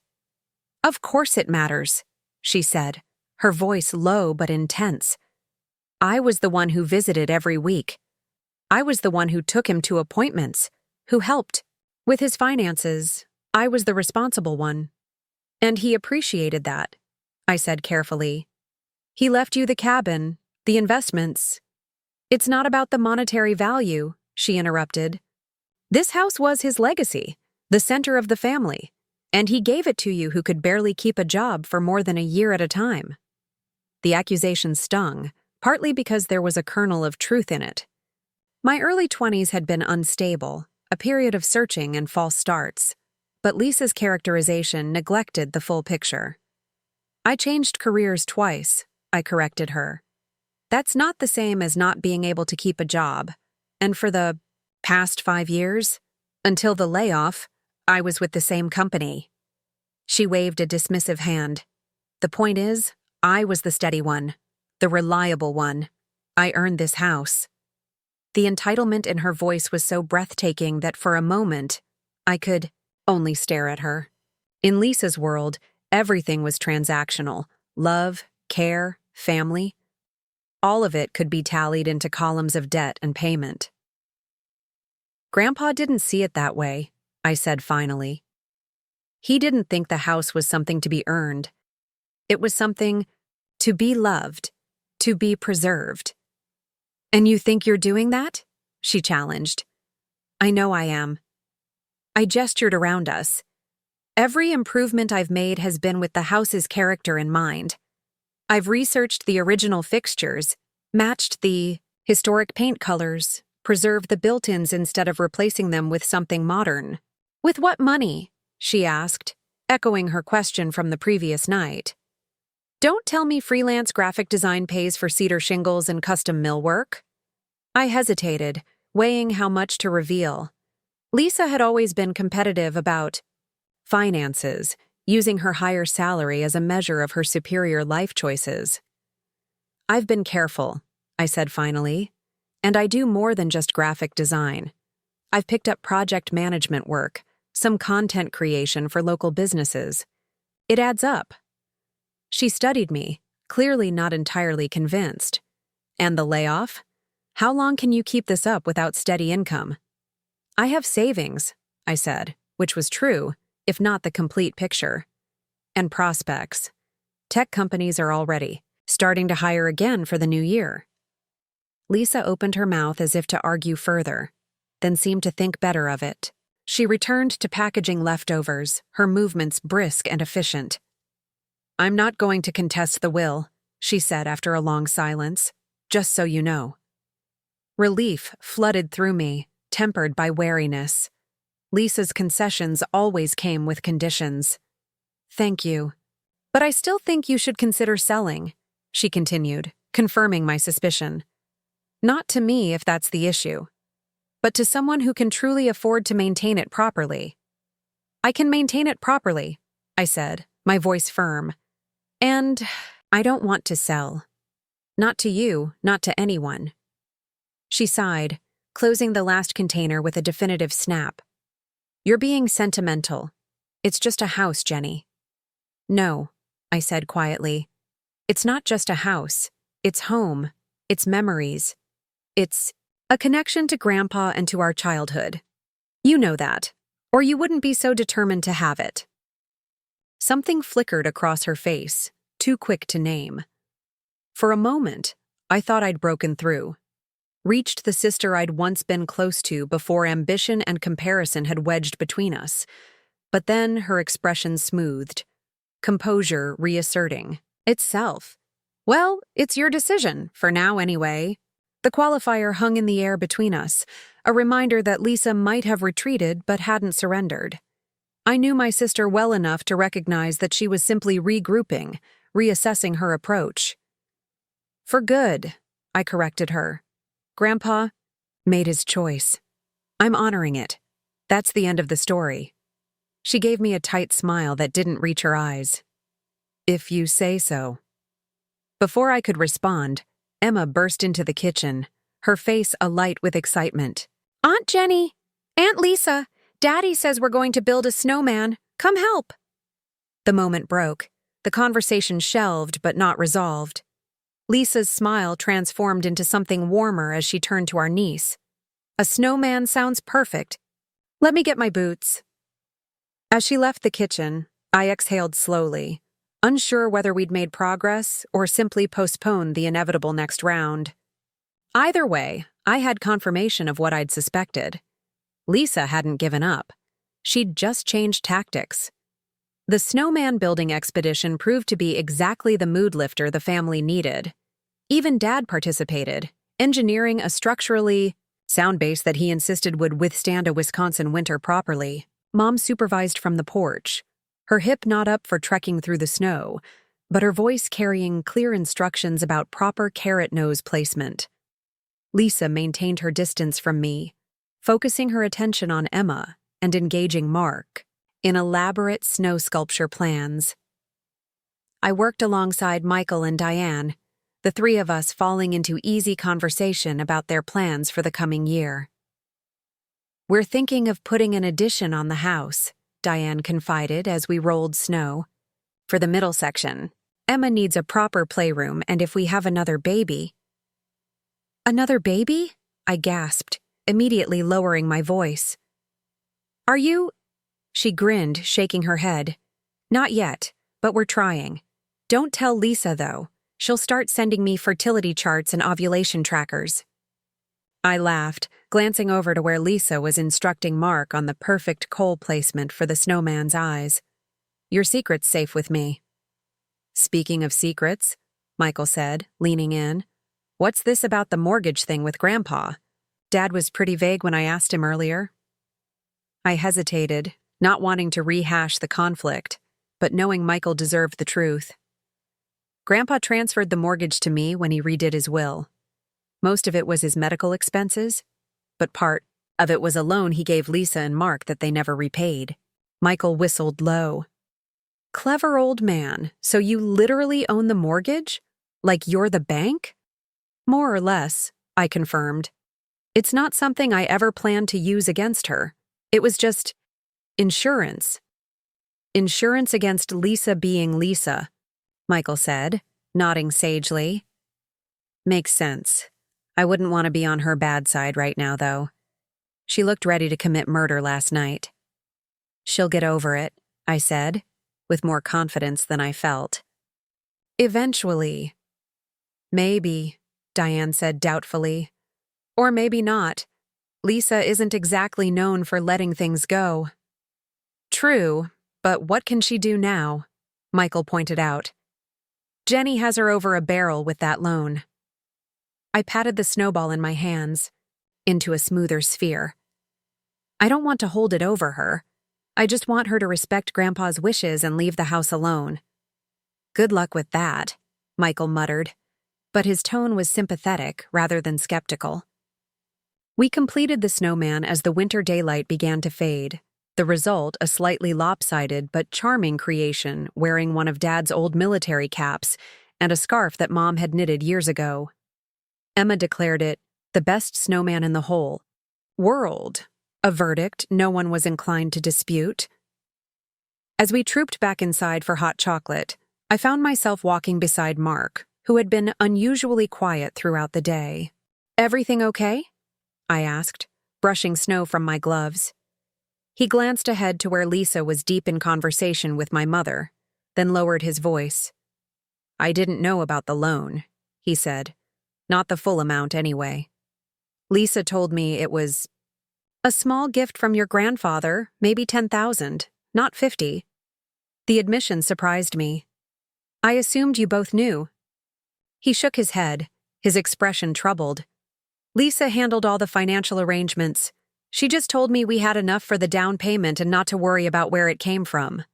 Of course it matters, she said, her voice low but intense. I was the one who visited every week. I was the one who took him to appointments, who helped. With his finances, I was the responsible one. And he appreciated that, I said carefully. He left you the cabin, the investments. It's not about the monetary value, she interrupted. This house was his legacy, the center of the family, and he gave it to you who could barely keep a job for more than a year at a time. The accusation stung, partly because there was a kernel of truth in it. My early 20s had been unstable, a period of searching and false starts, but Lisa's characterization neglected the full picture. I changed careers twice, I corrected her. That's not the same as not being able to keep a job, and for the past 5 years, until the layoff, I was with the same company. She waved a dismissive hand. The point is, I was the steady one, the reliable one. I earned this house. The entitlement in her voice was so breathtaking that for a moment, I could only stare at her. In Lisa's world, everything was transactional. Love, care, family. All of it could be tallied into columns of debt and payment. Grandpa didn't see it that way, I said finally. He didn't think the house was something to be earned. It was something to be loved, to be preserved. And you think you're doing that? She challenged. I know I am. I gestured around us. Every improvement I've made has been with the house's character in mind. I've researched the original fixtures, matched the historic paint colors, preserved the built-ins instead of replacing them with something modern. With what money? She asked, echoing her question from the previous night. Don't tell me freelance graphic design pays for cedar shingles and custom millwork. I hesitated, weighing how much to reveal. Lisa had always been competitive about finances, using her higher salary as a measure of her superior life choices. I've been careful, I said finally, And I do more than just graphic design. I've picked up project management work, some content creation for local businesses. It adds up. She studied me, clearly not entirely convinced. And the layoff? How long can you keep this up without steady income? I have savings, I said, which was true, if not the complete picture. And prospects. Tech companies are already starting to hire again for the new year. Lisa opened her mouth as if to argue further, then seemed to think better of it. She returned to packaging leftovers, her movements brisk and efficient. I'm not going to contest the will, she said after a long silence, just so you know. Relief flooded through me, tempered by wariness. Lisa's concessions always came with conditions. Thank you. But I still think you should consider selling, she continued, confirming my suspicion. Not to me if that's the issue, but to someone who can truly afford to maintain it properly. I can maintain it properly, I said, my voice firm. And I don't want to sell. Not to you, not to anyone. She sighed, closing the last container with a definitive snap. You're being sentimental. It's just a house, Jenny. No, I said quietly. It's not just a house. It's home. It's memories. It's a connection to Grandpa and to our childhood. You know that, or you wouldn't be so determined to have it. Something flickered across her face, too quick to name. For a moment, I thought I'd broken through. Reached the sister I'd once been close to before ambition and comparison had wedged between us. But then her expression smoothed, composure reasserting itself. Well, it's your decision, for now anyway. The qualifier hung in the air between us, a reminder that Lisa might have retreated but hadn't surrendered. I knew my sister well enough to recognize that she was simply regrouping, reassessing her approach. For good, I corrected her. Grandpa made his choice. I'm honoring it. That's the end of the story. She gave me a tight smile that didn't reach her eyes. If you say so. Before I could respond, Emma burst into the kitchen, her face alight with excitement. Aunt Jenny! Aunt Lisa! Daddy says we're going to build a snowman. Come help! The moment broke. The conversation shelved but not resolved. Lisa's smile transformed into something warmer as she turned to our niece. A snowman sounds perfect. Let me get my boots. As she left the kitchen, I exhaled slowly, unsure whether we'd made progress or simply postponed the inevitable next round. Either way, I had confirmation of what I'd suspected. Lisa hadn't given up. She'd just changed tactics. The snowman building expedition proved to be exactly the mood lifter the family needed. Even Dad participated, engineering a structurally sound base that he insisted would withstand a Wisconsin winter properly. Mom supervised from the porch, her hip not up for trekking through the snow, but her voice carrying clear instructions about proper carrot nose placement. Lisa maintained her distance from me, focusing her attention on Emma and engaging Mark in elaborate snow sculpture plans. I worked alongside Michael and Diane, the three of us falling into easy conversation about their plans for the coming year. We're thinking of putting an addition on the house, Diane confided as we rolled snow. For the middle section, Emma needs a proper playroom, and if we have another baby... Another baby? I gasped, immediately lowering my voice. Are you... She grinned, shaking her head. Not yet, but we're trying. Don't tell Lisa, though. She'll start sending me fertility charts and ovulation trackers. I laughed, glancing over to where Lisa was instructing Mark on the perfect coal placement for the snowman's eyes. Your secret's safe with me. Speaking of secrets, Michael said, leaning in. What's this about the mortgage thing with Grandpa? Dad was pretty vague when I asked him earlier. I hesitated, not wanting to rehash the conflict, but knowing Michael deserved the truth. Grandpa transferred the mortgage to me when he redid his will. Most of it was his medical expenses, but part of it was a loan he gave Lisa and Mark that they never repaid. Michael whistled low. Clever old man, so you literally own the mortgage? Like you're the bank? More or less, I confirmed, It's not something I ever planned to use against her. It was just insurance. Insurance against Lisa being Lisa, Michael said, nodding sagely. Makes sense. I wouldn't want to be on her bad side right now, though. She looked ready to commit murder last night. She'll get over it, I said, with more confidence than I felt. Eventually. Maybe, Diane said doubtfully. Or maybe not. Lisa isn't exactly known for letting things go. True, but what can she do now? Michael pointed out. Jenny has her over a barrel with that loan. I patted the snowball in my hands, into a smoother sphere. I don't want to hold it over her. I just want her to respect Grandpa's wishes and leave the house alone. Good luck with that, Michael muttered, but his tone was sympathetic rather than skeptical. We completed the snowman as the winter daylight began to fade. The result, a slightly lopsided but charming creation wearing one of Dad's old military caps and a scarf that Mom had knitted years ago. Emma declared it the best snowman in the whole world, a verdict no one was inclined to dispute. As we trooped back inside for hot chocolate, I found myself walking beside Mark, who had been unusually quiet throughout the day. Everything okay? I asked, brushing snow from my gloves. He glanced ahead to where Lisa was deep in conversation with my mother, then lowered his voice. I didn't know about the loan, he said. Not the full amount, anyway. Lisa told me it was a small gift from your grandfather, maybe 10,000, not 50. The admission surprised me. I assumed you both knew. He shook his head, his expression troubled. Lisa handled all the financial arrangements. She just told me we had enough for the down payment and not to worry about where it came from.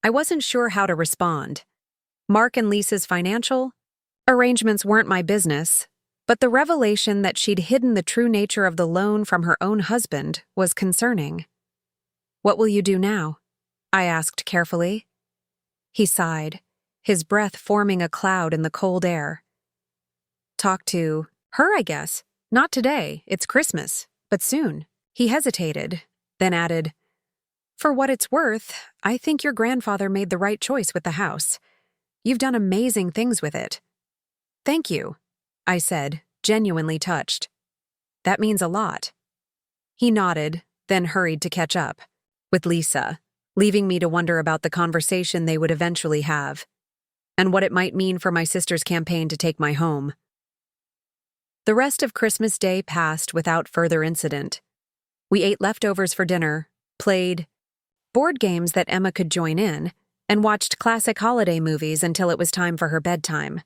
I wasn't sure how to respond. Mark and Lisa's financial arrangements weren't my business, but the revelation that she'd hidden the true nature of the loan from her own husband was concerning. What will you do now? I asked carefully. He sighed, his breath forming a cloud in the cold air. Talk to her, I guess. Not today, it's Christmas, but soon. He hesitated, then added, For what it's worth, I think your grandfather made the right choice with the house. You've done amazing things with it. Thank you, I said, genuinely touched. That means a lot. He nodded, then hurried to catch up with Lisa, leaving me to wonder about the conversation they would eventually have, and what it might mean for my sister's campaign to take my home. The rest of Christmas Day passed without further incident. We ate leftovers for dinner, played board games that Emma could join in, and watched classic holiday movies until it was time for her bedtime.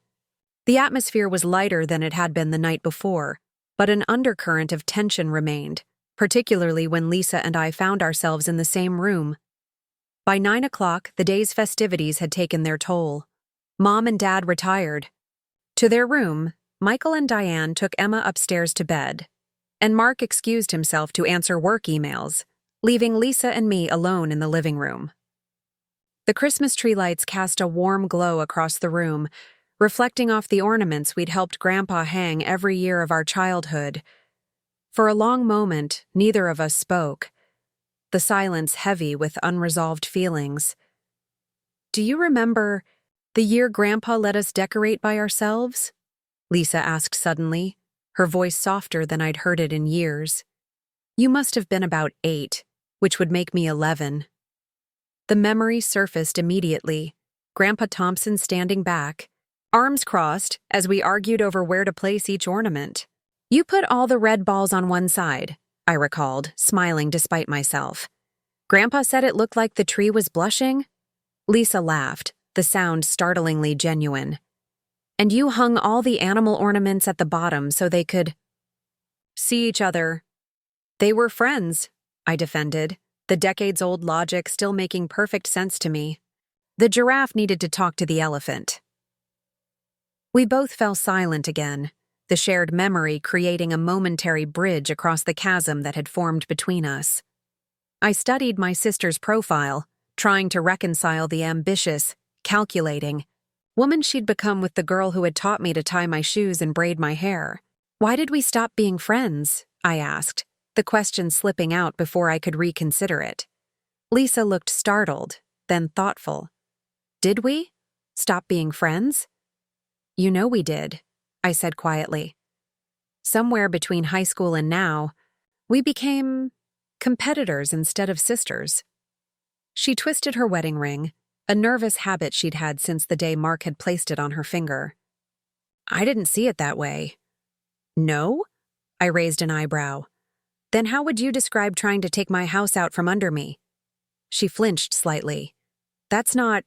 The atmosphere was lighter than it had been the night before, but an undercurrent of tension remained, particularly when Lisa and I found ourselves in the same room. By 9 o'clock, the day's festivities had taken their toll. Mom and Dad retired. To their room, Michael and Diane took Emma upstairs to bed, and Mark excused himself to answer work emails, leaving Lisa and me alone in the living room. The Christmas tree lights cast a warm glow across the room, reflecting off the ornaments we'd helped Grandpa hang every year of our childhood. For a long moment, neither of us spoke, the silence heavy with unresolved feelings. Do you remember the year Grandpa let us decorate by ourselves? Lisa asked suddenly, her voice softer than I'd heard it in years. You must have been about 8, which would make me 11. The memory surfaced immediately, Grandpa Thompson standing back, arms crossed as we argued over where to place each ornament. You put all the red balls on one side, I recalled, smiling despite myself. Grandpa said it looked like the tree was blushing. Lisa laughed, the sound startlingly genuine. And you hung all the animal ornaments at the bottom so they could see each other. They were friends, I defended, the decades-old logic still making perfect sense to me. The giraffe needed to talk to the elephant. We both fell silent again, the shared memory creating a momentary bridge across the chasm that had formed between us. I studied my sister's profile, trying to reconcile the ambitious, calculating woman she'd become with the girl who had taught me to tie my shoes and braid my hair. Why did we stop being friends? I asked, the question slipping out before I could reconsider it. Lisa looked startled, then thoughtful. Did we? Stop being friends? You know we did, I said quietly. Somewhere between high school and now, we became competitors instead of sisters. She twisted her wedding ring, a nervous habit she'd had since the day Mark had placed it on her finger. I didn't see it that way. No? I raised an eyebrow. Then how would you describe trying to take my house out from under me? She flinched slightly. That's not...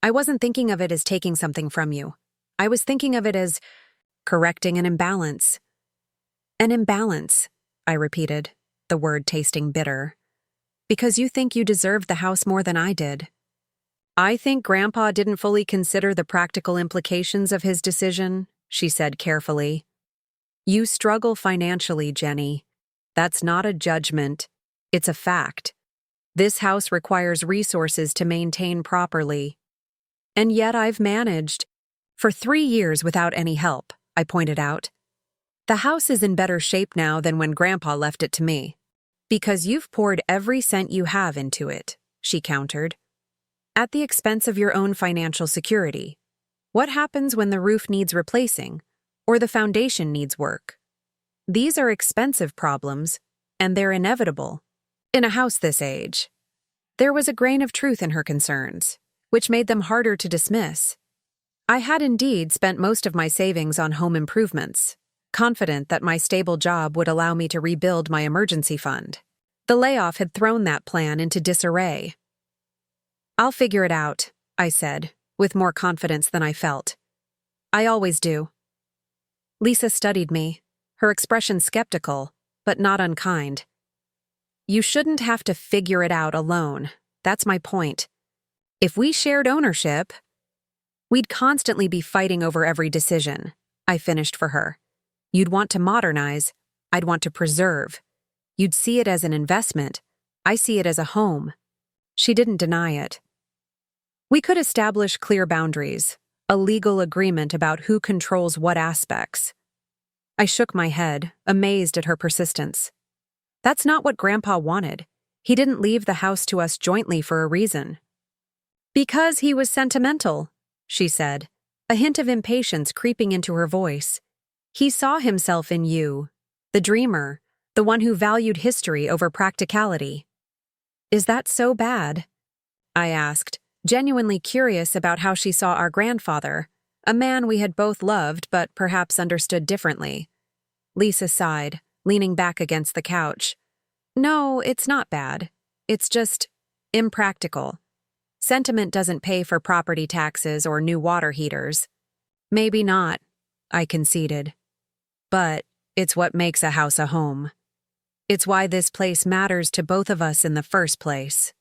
I wasn't thinking of it as taking something from you. I was thinking of it as correcting an imbalance. An imbalance, I repeated, the word tasting bitter. Because you think you deserved the house more than I did. I think Grandpa didn't fully consider the practical implications of his decision, she said carefully. You struggle financially, Jenny. That's not a judgment. It's a fact. This house requires resources to maintain properly. And yet I've managed. For 3 years without any help, I pointed out. The house is in better shape now than when Grandpa left it to me. Because you've poured every cent you have into it, she countered. At the expense of your own financial security. What happens when the roof needs replacing, or the foundation needs work? These are expensive problems, and they're inevitable. In a house this age. There was a grain of truth in her concerns, which made them harder to dismiss. I had indeed spent most of my savings on home improvements, confident that my stable job would allow me to rebuild my emergency fund. The layoff had thrown that plan into disarray. I'll figure it out, I said, with more confidence than I felt. I always do. Lisa studied me, her expression skeptical, but not unkind. You shouldn't have to figure it out alone. That's my point. If we shared ownership, we'd constantly be fighting over every decision, I finished for her. You'd want to modernize, I'd want to preserve. You'd see it as an investment, I see it as a home. She didn't deny it. We could establish clear boundaries, a legal agreement about who controls what aspects. I shook my head, amazed at her persistence. That's not what Grandpa wanted. He didn't leave the house to us jointly for a reason. Because he was sentimental, she said, a hint of impatience creeping into her voice. He saw himself in you, the dreamer, the one who valued history over practicality. Is that so bad? I asked, genuinely curious about how she saw our grandfather, a man we had both loved but perhaps understood differently. Lisa sighed, leaning back against the couch. No, it's not bad. It's just impractical. Sentiment doesn't pay for property taxes or new water heaters. Maybe not, I conceded. But it's what makes a house a home. It's why this place matters to both of us in the first place.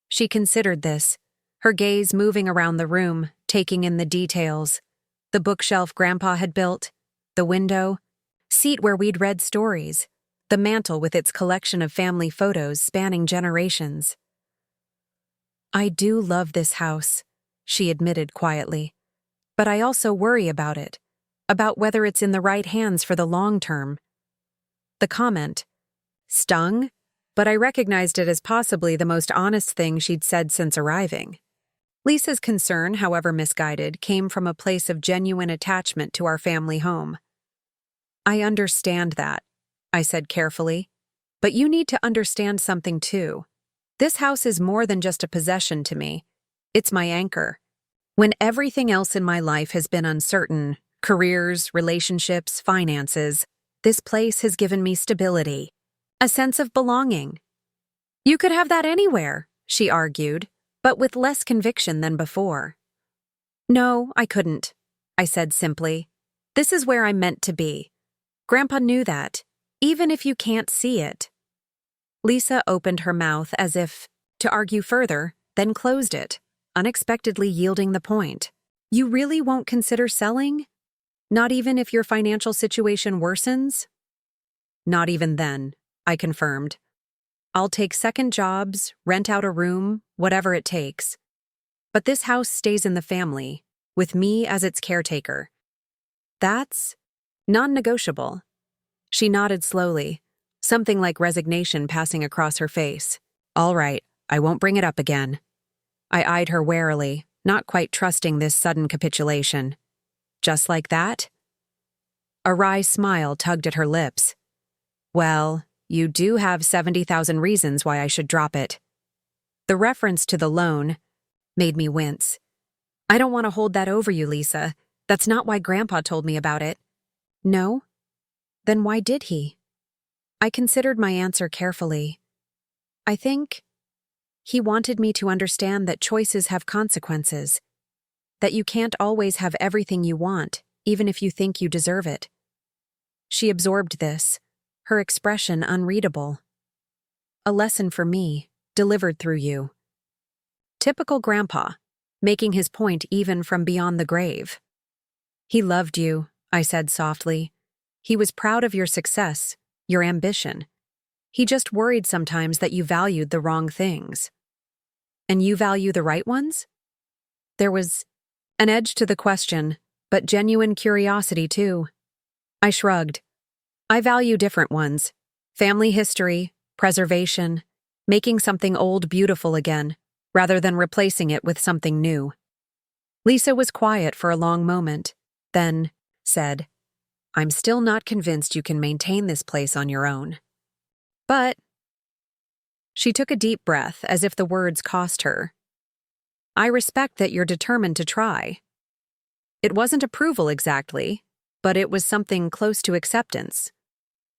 She considered this, her gaze moving around the room, taking in the details. The bookshelf Grandpa had built, the window, seat where we'd read stories, the mantel with its collection of family photos spanning generations. I do love this house, she admitted quietly. But I also worry about it, about whether it's in the right hands for the long term. The comment stung, but I recognized it as possibly the most honest thing she'd said since arriving. Lisa's concern, however misguided, came from a place of genuine attachment to our family home. I understand that, I said carefully, but you need to understand something too. This house is more than just a possession to me. It's my anchor. When everything else in my life has been uncertain, careers, relationships, finances, this place has given me stability, a sense of belonging. You could have that anywhere, she argued, but with less conviction than before. No, I couldn't, I said simply. This is where I'm meant to be. Grandpa knew that, even if you can't see it. Lisa opened her mouth as if to argue further, then closed it, unexpectedly yielding the point. You really won't consider selling? Not even if your financial situation worsens? Not even then, I confirmed. I'll take second jobs, rent out a room, whatever it takes. But this house stays in the family, with me as its caretaker. That's Non-negotiable. She nodded slowly, something like resignation passing across her face. All right, I won't bring it up again. I eyed her warily, not quite trusting this sudden capitulation. Just like that? A wry smile tugged at her lips. Well, you do have 70,000 reasons why I should drop it. The reference to the loan made me wince. I don't want to hold that over you, Lisa. That's not why Grandpa told me about it. No? Then why did he? I considered my answer carefully. I think he wanted me to understand that choices have consequences, that you can't always have everything you want, even if you think you deserve it. She absorbed this, her expression unreadable. A lesson for me, delivered through you. Typical Grandpa, making his point even from beyond the grave. He loved you, I said softly. He was proud of your success, your ambition. He just worried sometimes that you valued the wrong things. And you value the right ones? There was an edge to the question, but genuine curiosity too. I shrugged. I value different ones. Family history, preservation, making something old beautiful again, rather than replacing it with something new. Lisa was quiet for a long moment, then said, I'm still not convinced you can maintain this place on your own. But she took a deep breath as if the words cost her. I respect that you're determined to try. It wasn't approval exactly, but it was something close to acceptance.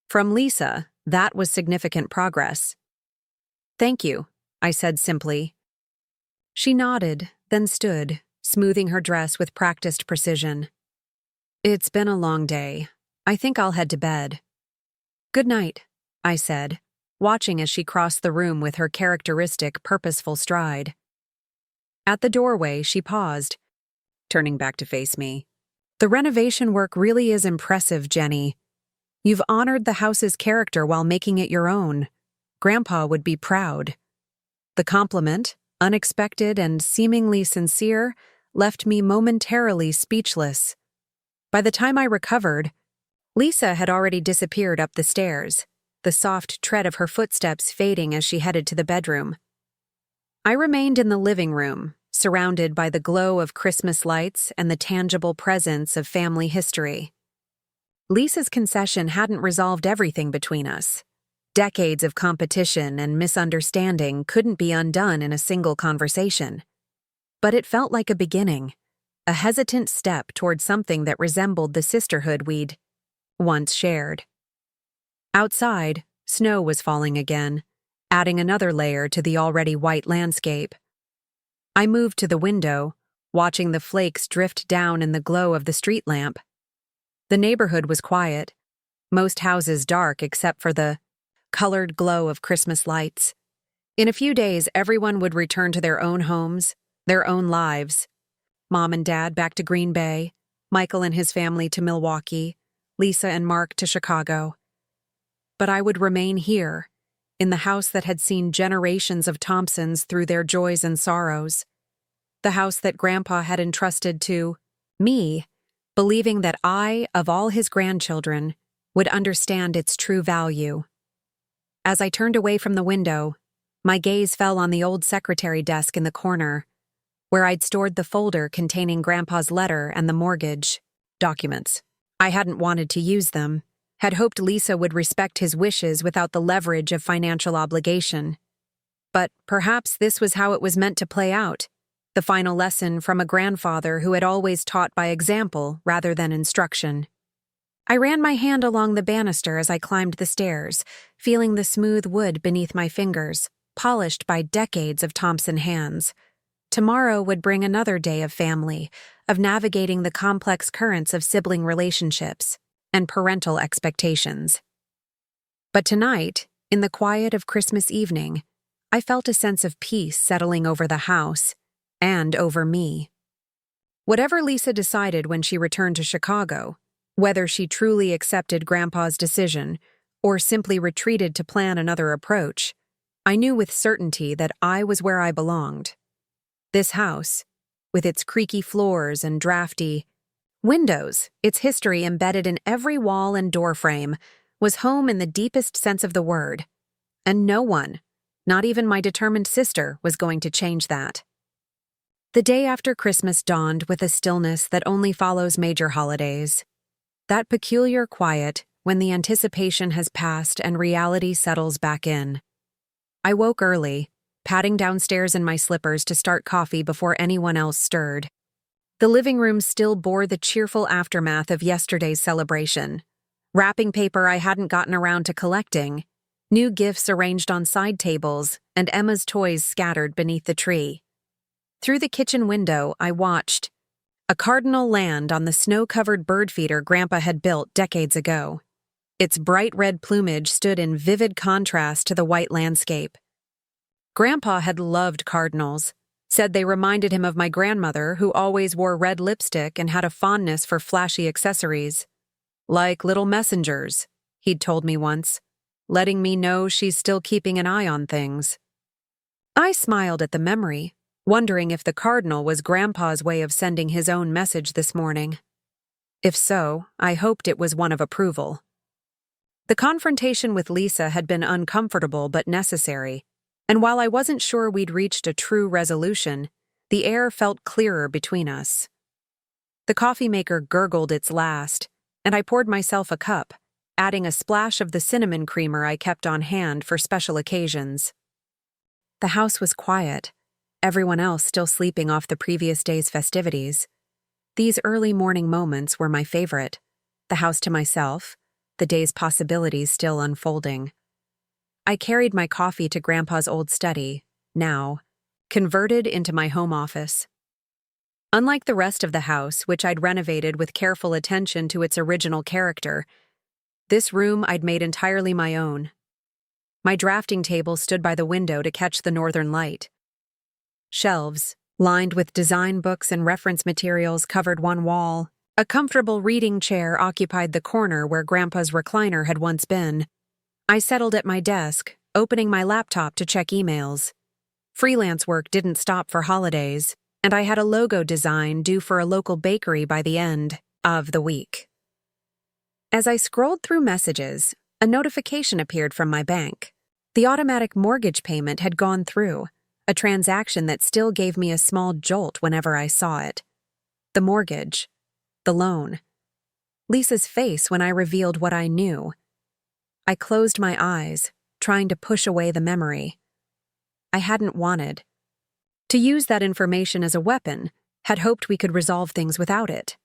From Lisa, that was significant progress. Thank you, I said simply. She nodded, then stood, smoothing her dress with practiced precision. It's been a long day. I think I'll head to bed. Good night, I said, watching as she crossed the room with her characteristic, purposeful stride. At the doorway, she paused, turning back to face me. The renovation work really is impressive, Jenny. You've honored the house's character while making it your own. Grandpa would be proud. The compliment, unexpected and seemingly sincere, left me momentarily speechless. By the time I recovered, Lisa had already disappeared up the stairs, the soft tread of her footsteps fading as she headed to the bedroom. I remained in the living room, surrounded by the glow of Christmas lights and the tangible presence of family history. Lisa's concession hadn't resolved everything between us. Decades of competition and misunderstanding couldn't be undone in a single conversation. But it felt like a beginning, a hesitant step toward something that resembled the sisterhood we'd once shared. Outside, snow was falling again, adding another layer to the already white landscape. I moved to the window, watching the flakes drift down in the glow of the street lamp. The neighborhood was quiet, most houses dark except for the colored glow of Christmas lights. In a few days, everyone would return to their own homes, their own lives. Mom and Dad back to Green Bay, Michael and his family to Milwaukee, Lisa and Mark to Chicago. But I would remain here, in the house that had seen generations of Thompsons through their joys and sorrows. The house that Grandpa had entrusted to me, believing that I, of all his grandchildren, would understand its true value. As I turned away from the window, my gaze fell on the old secretary desk in the corner, where I'd stored the folder containing Grandpa's letter and the mortgage documents. I hadn't wanted to use them, had hoped Lisa would respect his wishes without the leverage of financial obligation. But perhaps this was how it was meant to play out, the final lesson from a grandfather who had always taught by example rather than instruction. I ran my hand along the banister as I climbed the stairs, feeling the smooth wood beneath my fingers, polished by decades of Thompson hands. Tomorrow would bring another day of family, of navigating the complex currents of sibling relationships and parental expectations. But tonight, in the quiet of Christmas evening, I felt a sense of peace settling over the house and over me. Whatever Lisa decided when she returned to Chicago, whether she truly accepted Grandpa's decision or simply retreated to plan another approach, I knew with certainty that I was where I belonged. This house, with its creaky floors and drafty, Windows, its history embedded in every wall and door frame, was home in the deepest sense of the word. And no one, not even my determined sister, was going to change that. The day after Christmas dawned with a stillness that only follows major holidays. That peculiar quiet when the anticipation has passed and reality settles back in. I woke early, padding downstairs in my slippers to start coffee before anyone else stirred. The living room still bore the cheerful aftermath of yesterday's celebration. Wrapping paper I hadn't gotten around to collecting, new gifts arranged on side tables, and Emma's toys scattered beneath the tree. Through the kitchen window, I watched. A cardinal land on the snow-covered bird feeder Grandpa had built decades ago. Its bright red plumage stood in vivid contrast to the white landscape. Grandpa had loved cardinals, said they reminded him of my grandmother who always wore red lipstick and had a fondness for flashy accessories. Like little messengers, he'd told me once, letting me know she's still keeping an eye on things. I smiled at the memory, wondering if the cardinal was Grandpa's way of sending his own message this morning. If so, I hoped it was one of approval. The confrontation with Lisa had been uncomfortable but necessary, and while I wasn't sure we'd reached a true resolution, the air felt clearer between us. The coffee maker gurgled its last, and I poured myself a cup, adding a splash of the cinnamon creamer I kept on hand for special occasions. The house was quiet, everyone else still sleeping off the previous day's festivities. These early morning moments were my favorite, the house to myself, the day's possibilities still unfolding. I carried my coffee to Grandpa's old study, now converted into my home office. Unlike the rest of the house, which I'd renovated with careful attention to its original character, this room I'd made entirely my own. My drafting table stood by the window to catch the northern light. Shelves, lined with design books and reference materials, covered one wall. A comfortable reading chair occupied the corner where Grandpa's recliner had once been. I settled at my desk, opening my laptop to check emails. Freelance work didn't stop for holidays, and I had a logo design due for a local bakery by the end of the week. As I scrolled through messages, a notification appeared from my bank. The automatic mortgage payment had gone through, a transaction that still gave me a small jolt whenever I saw it. The mortgage. The loan. Lisa's face when I revealed what I knew. I closed my eyes, trying to push away the memory. I hadn't wanted to use that information as a weapon, had hoped we could resolve things without it.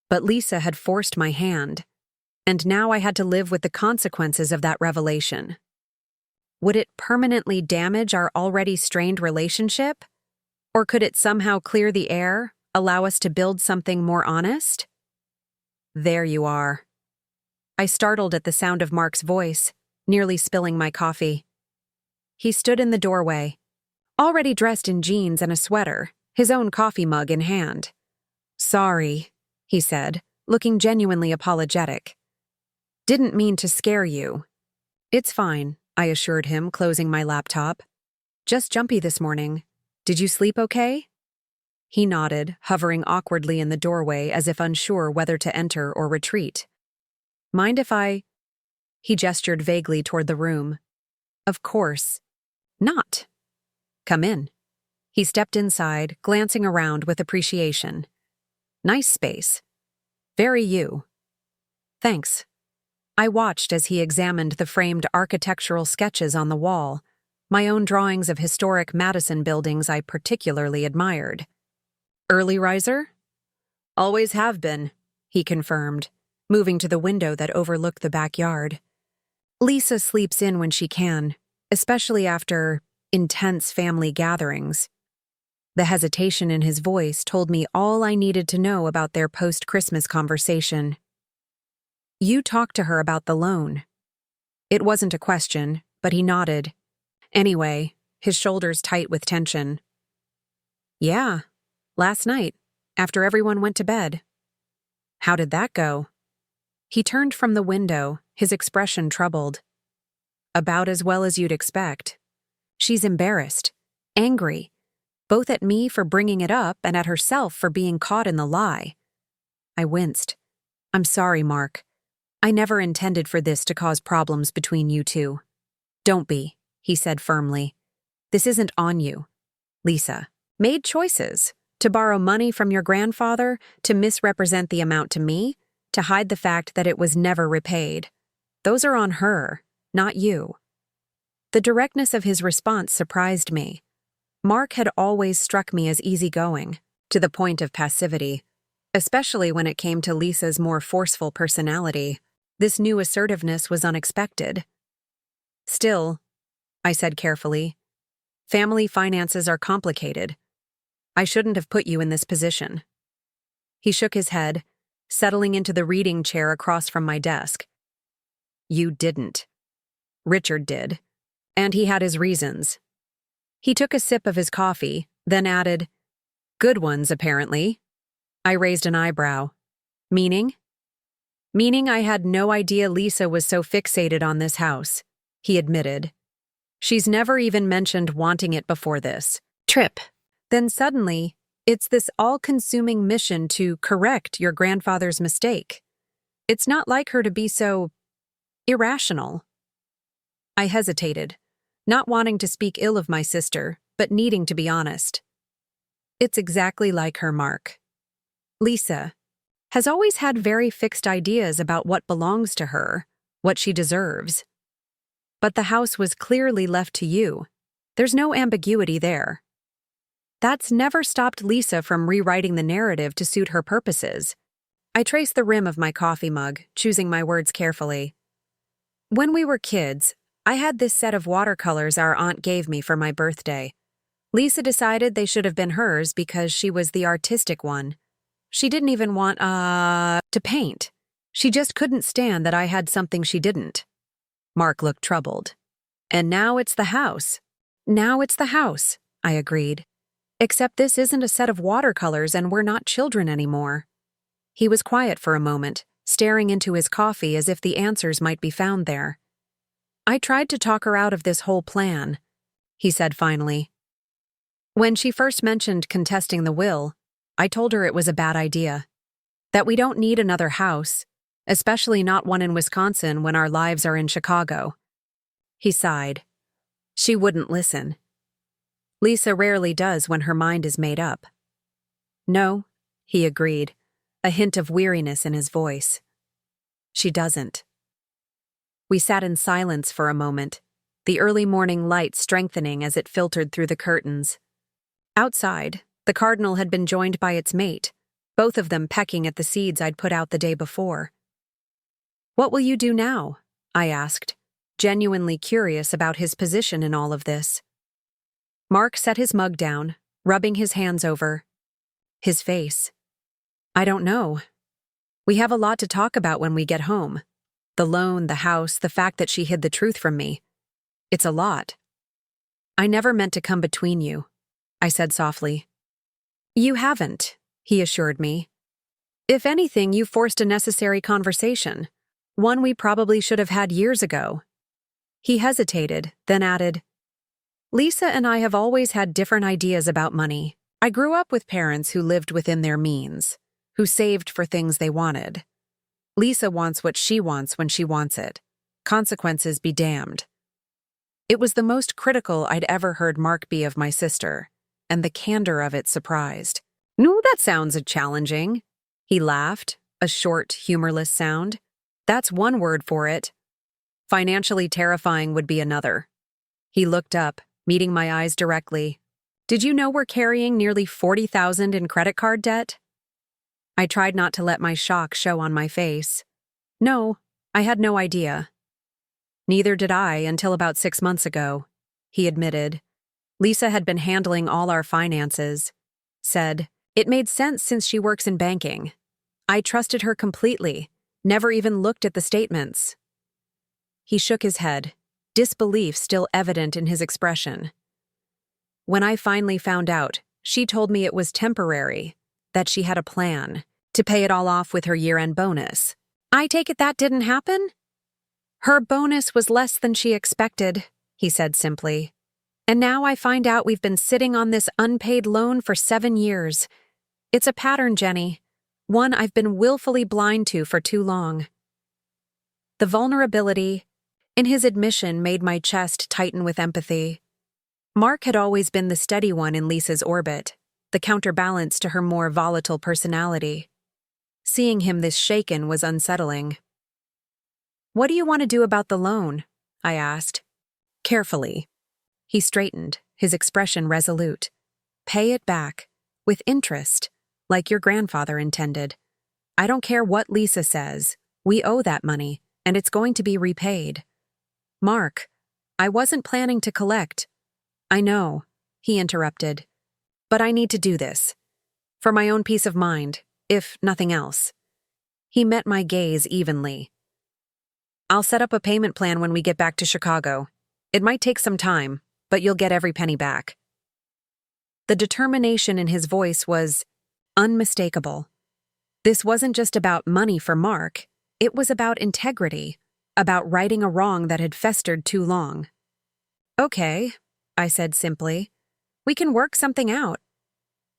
But Lisa had forced my hand, and now I had to live with the consequences of that revelation. Would it permanently damage our already strained relationship? Or could it somehow clear the air, allow us to build something more honest? There you are. I startled at the sound of Mark's voice, nearly spilling my coffee. He stood in the doorway, already dressed in jeans and a sweater, his own coffee mug in hand. "Sorry," he said, looking genuinely apologetic. "Didn't mean to scare you." "It's fine," I assured him, closing my laptop. "Just jumpy this morning. Did you sleep okay?" He nodded, hovering awkwardly in the doorway as if unsure whether to enter or retreat. "Mind if I—" He gestured vaguely toward the room. "Of course. Not. Come in." He stepped inside, glancing around with appreciation. "Nice space. Very you." "Thanks." I watched as he examined the framed architectural sketches on the wall, my own drawings of historic Madison buildings I particularly admired. "Early riser?" "Always have been," he confirmed, moving to the window that overlooked the backyard. "Lisa sleeps in when she can, especially after intense family gatherings." The hesitation in his voice told me all I needed to know about their post-Christmas conversation. "You talked to her about the loan." It wasn't a question, but he nodded. Anyway, his shoulders tight with tension. "Yeah. Last night, after everyone went to bed." "How did that go?" He turned from the window, his expression troubled. "About as well as you'd expect. She's embarrassed, angry, both at me for bringing it up and at herself for being caught in the lie. I winced. I'm sorry, Mark. I never intended for this to cause problems between you two. Don't be, he said firmly. This isn't on you. Lisa made choices to borrow money from your grandfather, to misrepresent the amount to me, to hide the fact that it was never repaid. Those are on her, not you. The directness of his response surprised me. Mark had always struck me as easygoing, to the point of passivity, especially when it came to Lisa's more forceful personality. This new assertiveness was unexpected. Still, I said carefully, family finances are complicated. I shouldn't have put you in this position. He shook his head, settling into the reading chair across from my desk. You didn't. Richard did, and he had his reasons. He took a sip of his coffee, then added, good ones, apparently. I raised an eyebrow. Meaning? Meaning I had no idea Lisa was so fixated on this house, he admitted. She's never even mentioned wanting it before this trip. Then suddenly, it's this all-consuming mission to correct your grandfather's mistake. It's not like her to be so irrational. I hesitated, not wanting to speak ill of my sister, but needing to be honest. It's exactly like her, Mark. Lisa has always had very fixed ideas about what belongs to her, what she deserves. But the house was clearly left to you. There's no ambiguity there. That's never stopped Lisa from rewriting the narrative to suit her purposes. I traced the rim of my coffee mug, choosing my words carefully. When we were kids, I had this set of watercolors our aunt gave me for my birthday. Lisa decided they should have been hers because she was the artistic one. She didn't even want, to paint. She just couldn't stand that I had something she didn't. Mark looked troubled. And now it's the house. Now it's the house, I agreed. Except this isn't a set of watercolors and we're not children anymore. He was quiet for a moment, staring into his coffee as if the answers might be found there. I tried to talk her out of this whole plan, he said finally. When she first mentioned contesting the will, I told her it was a bad idea. That we don't need another house, especially not one in Wisconsin when our lives are in Chicago. He sighed. She wouldn't listen. Lisa rarely does when her mind is made up. No, he agreed, a hint of weariness in his voice. She doesn't. We sat in silence for a moment, the early morning light strengthening as it filtered through the curtains. Outside, the cardinal had been joined by its mate, both of them pecking at the seeds I'd put out the day before. What will you do now? I asked, genuinely curious about his position in all of this. Mark set his mug down, rubbing his hands over his face. I don't know. We have a lot to talk about when we get home. The loan, the house, the fact that she hid the truth from me. It's a lot. I never meant to come between you, I said softly. You haven't, he assured me. If anything, you forced a necessary conversation, one we probably should have had years ago. He hesitated, then added, Lisa and I have always had different ideas about money. I grew up with parents who lived within their means, who saved for things they wanted. Lisa wants what she wants when she wants it. Consequences be damned. It was the most critical I'd ever heard Mark be of my sister, and the candor of it surprised. No, that sounds challenging. He laughed, a short, humorless sound. That's one word for it. Financially terrifying would be another. He looked up, meeting my eyes directly. Did you know we're carrying nearly $40,000 in credit card debt? I tried not to let my shock show on my face. No, I had no idea. Neither did I until about 6 months ago, he admitted. Lisa had been handling all our finances. Said, it made sense since she works in banking. I trusted her completely, never even looked at the statements. He shook his head, disbelief still evident in his expression. When I finally found out, she told me it was temporary, that she had a plan to pay it all off with her year-end bonus. I take it that didn't happen? Her bonus was less than she expected, he said simply. And now I find out we've been sitting on this unpaid loan for 7 years. It's a pattern, Jenny. one I've been willfully blind to for too long. The vulnerability in his admission made my chest tighten with empathy. Mark had always been the steady one in Lisa's orbit, the counterbalance to her more volatile personality. Seeing him this shaken was unsettling. "What do you want to do about the loan?" I asked. Carefully. He straightened, his expression resolute. "Pay it back, with interest, like your grandfather intended. I don't care what Lisa says. We owe that money, and it's going to be repaid." "Mark, I wasn't planning to collect." "I know," he interrupted. "But I need to do this. For my own peace of mind, if nothing else." He met my gaze evenly. "I'll set up a payment plan when we get back to Chicago. It might take some time, but you'll get every penny back." The determination in his voice was unmistakable. This wasn't just about money for Mark, it was about integrity, about righting a wrong that had festered too long. "Okay," I said simply. "We can work something out."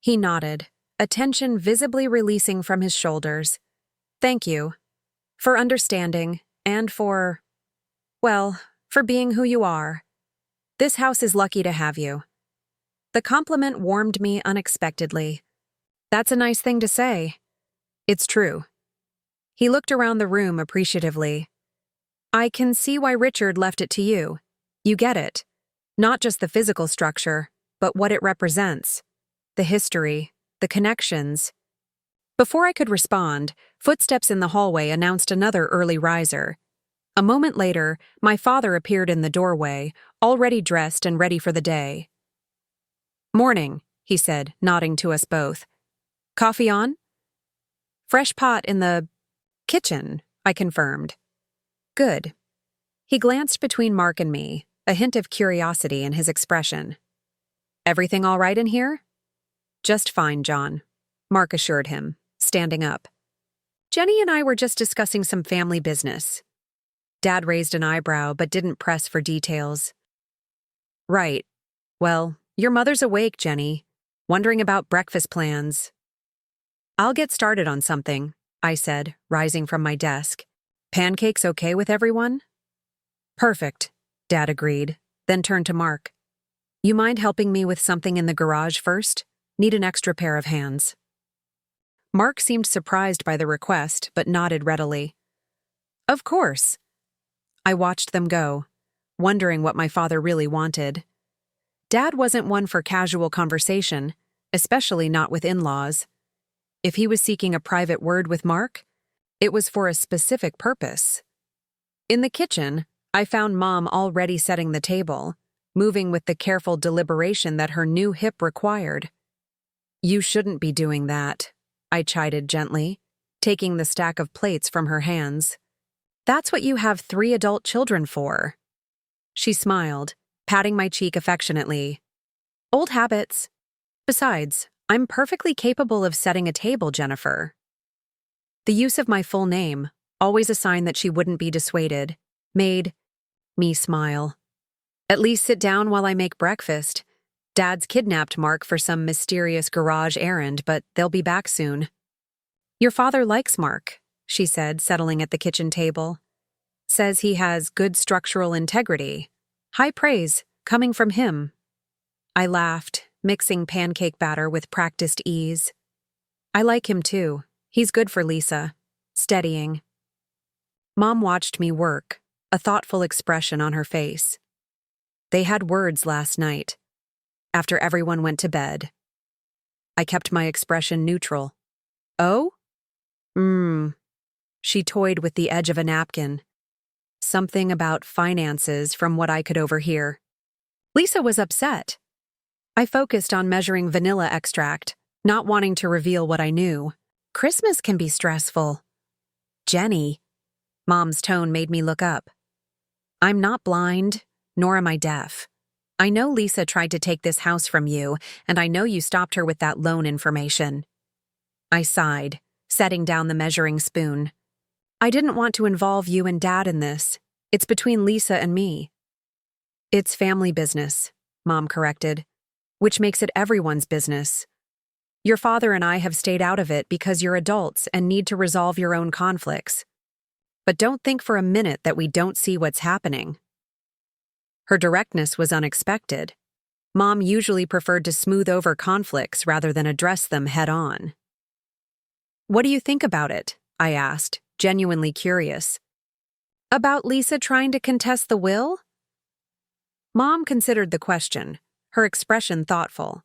He nodded, a tension visibly releasing from his shoulders. "Thank you. For understanding, and for being who you are. This house is lucky to have you." The compliment warmed me unexpectedly. "That's a nice thing to say." "It's true." He looked around the room appreciatively. "I can see why Richard left it to you. You get it. Not just the physical structure, but what it represents. The history, the connections." Before I could respond, footsteps in the hallway announced another early riser. A moment later, my father appeared in the doorway, already dressed and ready for the day. "Morning," he said, nodding to us both. "Coffee on?" "Fresh pot in the kitchen," I confirmed. "Good." He glanced between Mark and me, a hint of curiosity in his expression. "Everything all right in here?" "Just fine, John," Mark assured him, standing up. "Jenny and I were just discussing some family business." Dad raised an eyebrow but didn't press for details. "Right. Well, your mother's awake, Jenny, wondering about breakfast plans." "I'll get started on something," I said, rising from my desk. "Pancakes okay with everyone?" "Perfect," Dad agreed, then turned to Mark. "You mind helping me with something in the garage first? Need an extra pair of hands." Mark seemed surprised by the request, but nodded readily. "Of course." I watched them go, wondering what my father really wanted. Dad wasn't one for casual conversation, especially not with in-laws. If he was seeking a private word with Mark, it was for a specific purpose. In the kitchen, I found Mom already setting the table, moving with the careful deliberation that her new hip required. "You shouldn't be doing that," I chided gently, taking the stack of plates from her hands. "That's what you have 3 adult children for." She smiled, patting my cheek affectionately. "Old habits. Besides, I'm perfectly capable of setting a table, Jennifer." The use of my full name, always a sign that she wouldn't be dissuaded, made me smile. "At least sit down while I make breakfast. Dad's kidnapped Mark for some mysterious garage errand, but they'll be back soon." "Your father likes Mark," she said, settling at the kitchen table. "Says he has good structural integrity. High praise, coming from him." I laughed, mixing pancake batter with practiced ease. "I like him too. He's good for Lisa. Steadying." Mom watched me work, a thoughtful expression on her face. "They had words last night, after everyone went to bed." I kept my expression neutral. "Oh? She toyed with the edge of a napkin. Something about finances from what I could overhear. Lisa was upset. I focused on measuring vanilla extract, not wanting to reveal what I knew. "Christmas can be stressful." "Jenny," Mom's tone made me look up. "I'm not blind, nor am I deaf. I know Lisa tried to take this house from you, and I know you stopped her with that loan information." I sighed, setting down the measuring spoon. "I didn't want to involve you and Dad in this. It's between Lisa and me." "It's family business," Mom corrected, "which makes it everyone's business." Your father and I have stayed out of it because you're adults and need to resolve your own conflicts. But don't think for a minute that we don't see what's happening." Her directness was unexpected. Mom usually preferred to smooth over conflicts rather than address them head-on. "What do you think about it?" I asked, genuinely curious. "About Lisa trying to contest the will?" Mom considered the question, her expression thoughtful.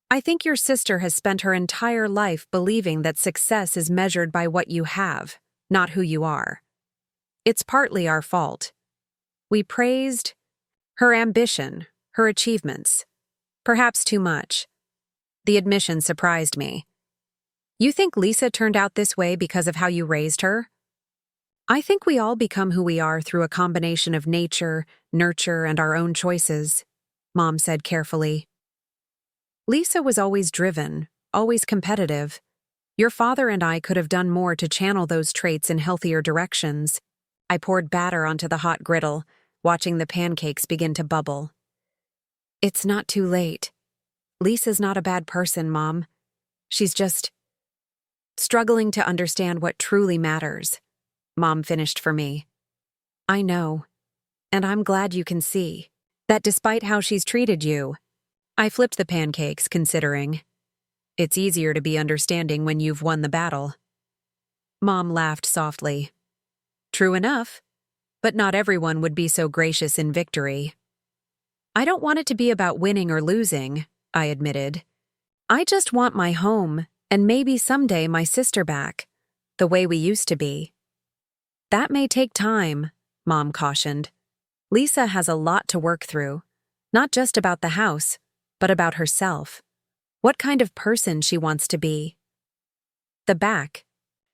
"I think your sister has spent her entire life believing that success is measured by what you have, not who you are. It's partly our fault. We praised her ambition, her achievements. Perhaps too much." The admission surprised me. "You think Lisa turned out this way because of how you raised her?" "I think we all become who we are through a combination of nature, nurture, and our own choices," Mom said carefully. "Lisa was always driven, always competitive. Your father and I could have done more to channel those traits in healthier directions." I poured batter onto the hot griddle, watching the pancakes begin to bubble. "It's not too late. Lisa's not a bad person, Mom. She's just struggling to understand what truly matters," Mom finished for me. "I know, and I'm glad you can see that despite how she's treated you." I flipped the pancakes, considering. "It's easier to be understanding when you've won the battle." Mom laughed softly. "True enough, but not everyone would be so gracious in victory." "I don't want it to be about winning or losing," I admitted. "I just want my home, and maybe someday my sister back, the way we used to be." "That may take time," Mom cautioned. "Lisa has a lot to work through, not just about the house, but about herself. What kind of person she wants to be." The back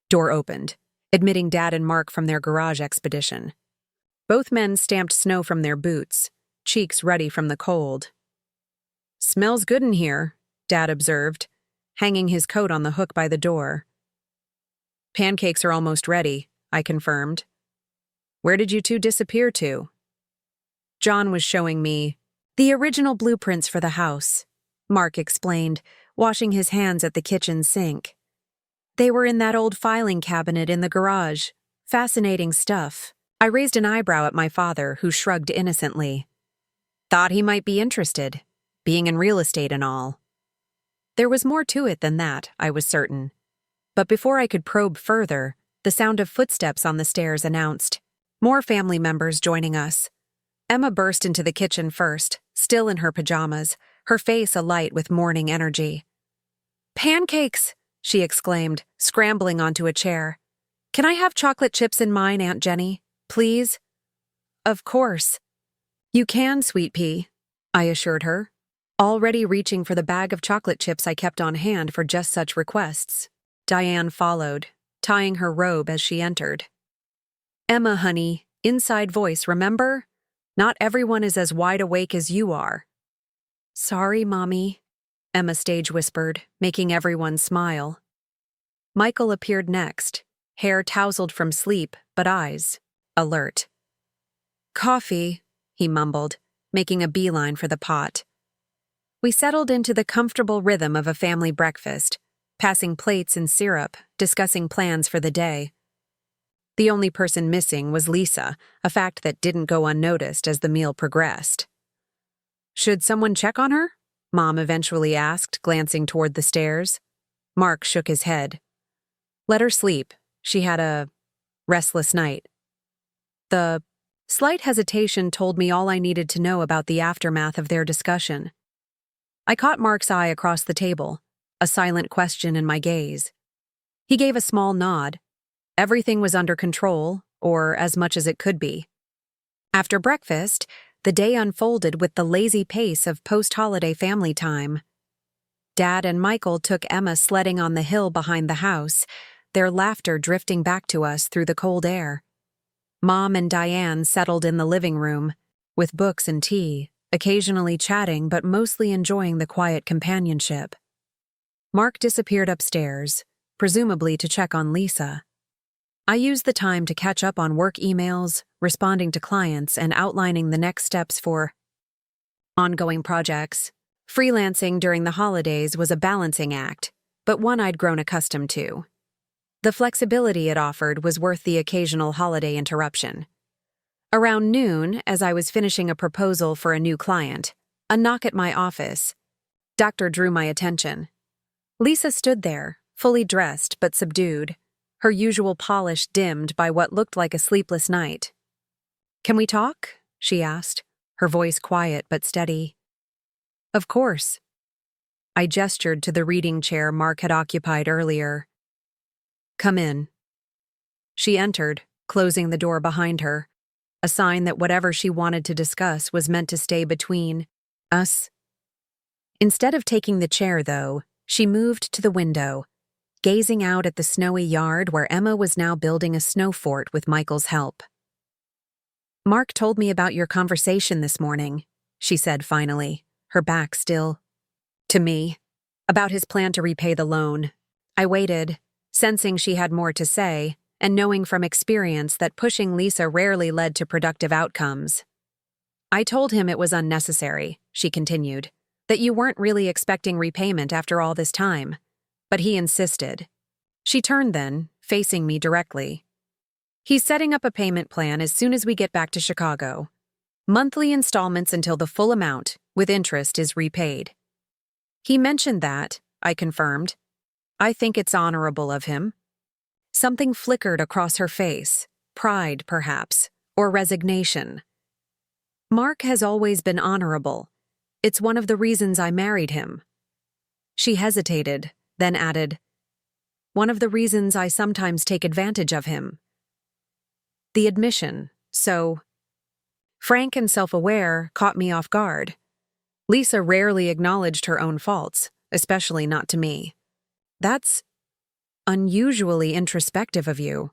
door opened, admitting Dad and Mark from their garage expedition. Both men stamped snow from their boots, cheeks ruddy from the cold. "Smells good in here," Dad observed, hanging his coat on the hook by the door. "Pancakes are almost ready," I confirmed. "Where did you two disappear to?" John was showing me the original blueprints for the house, Mark explained, washing his hands at the kitchen sink. "They were in that old filing cabinet in the garage. Fascinating stuff." I raised an eyebrow at my father, who shrugged innocently. Thought he might be interested, being in real estate and all. There was more to it than that, I was certain. But before I could probe further, the sound of footsteps on the stairs announced more family members joining us. Emma burst into the kitchen first, still in her pajamas, her face alight with morning energy. "Pancakes!" she exclaimed, scrambling onto a chair. "Can I have chocolate chips in mine, Aunt Jenny? Please?" "Of course." "You can, sweet pea," I assured her, already reaching for the bag of chocolate chips I kept on hand for just such requests. Diane followed, tying her robe as she entered. "Emma, honey, inside voice, remember? Not everyone is as wide awake as you are." "Sorry, Mommy," Emma stage whispered, making everyone smile. Michael appeared next, hair tousled from sleep, but eyes alert. "Coffee," he mumbled, making a beeline for the pot. We settled into the comfortable rhythm of a family breakfast, passing plates and syrup, discussing plans for the day. The only person missing was Lisa, a fact that didn't go unnoticed as the meal progressed. "Should someone check on her?" Mom eventually asked, glancing toward the stairs. Mark shook his head. "Let her sleep. She had a restless night." The slight hesitation told me all I needed to know about the aftermath of their discussion. I caught Mark's eye across the table, a silent question in my gaze. He gave a small nod. Everything was under control, or as much as it could be. After breakfast, the day unfolded with the lazy pace of post-holiday family time. Dad and Michael took Emma sledding on the hill behind the house, their laughter drifting back to us through the cold air. Mom and Diane settled in the living room, with books and tea, occasionally chatting but mostly enjoying the quiet companionship. Mark disappeared upstairs, presumably to check on Lisa. I used the time to catch up on work emails, responding to clients, and outlining the next steps for ongoing projects. Freelancing during the holidays was a balancing act, but one I'd grown accustomed to. The flexibility it offered was worth the occasional holiday interruption. Around noon, as I was finishing a proposal for a new client, a knock at my office. Doctor drew my attention. Lisa stood there, fully dressed but subdued, her usual polish dimmed by what looked like a sleepless night. "Can we talk?" she asked, her voice quiet but steady. "Of course." I gestured to the reading chair Mark had occupied earlier. "Come in." She entered, closing the door behind her, a sign that whatever she wanted to discuss was meant to stay between us. Instead of taking the chair, though, she moved to the window, gazing out at the snowy yard where Emma was now building a snow fort with Michael's help. "Mark told me about your conversation this morning," she said finally, her back still to me, about his plan to repay the loan. I waited, sensing she had more to say, and knowing from experience that pushing Lisa rarely led to productive outcomes. "I told him it was unnecessary," she continued, "that you weren't really expecting repayment after all this time. But he insisted." She turned then, facing me directly. "He's setting up a payment plan as soon as we get back to Chicago. Monthly installments until the full amount, with interest, is repaid." "He mentioned that," I confirmed. "I think it's honorable of him." Something flickered across her face, pride, perhaps, or resignation. "Mark has always been honorable. It's one of the reasons I married him." She hesitated, then added, "One of the reasons I sometimes take advantage of him." The admission, so frank and self-aware, caught me off guard. Lisa rarely acknowledged her own faults, especially not to me. "That's unusually introspective of you,"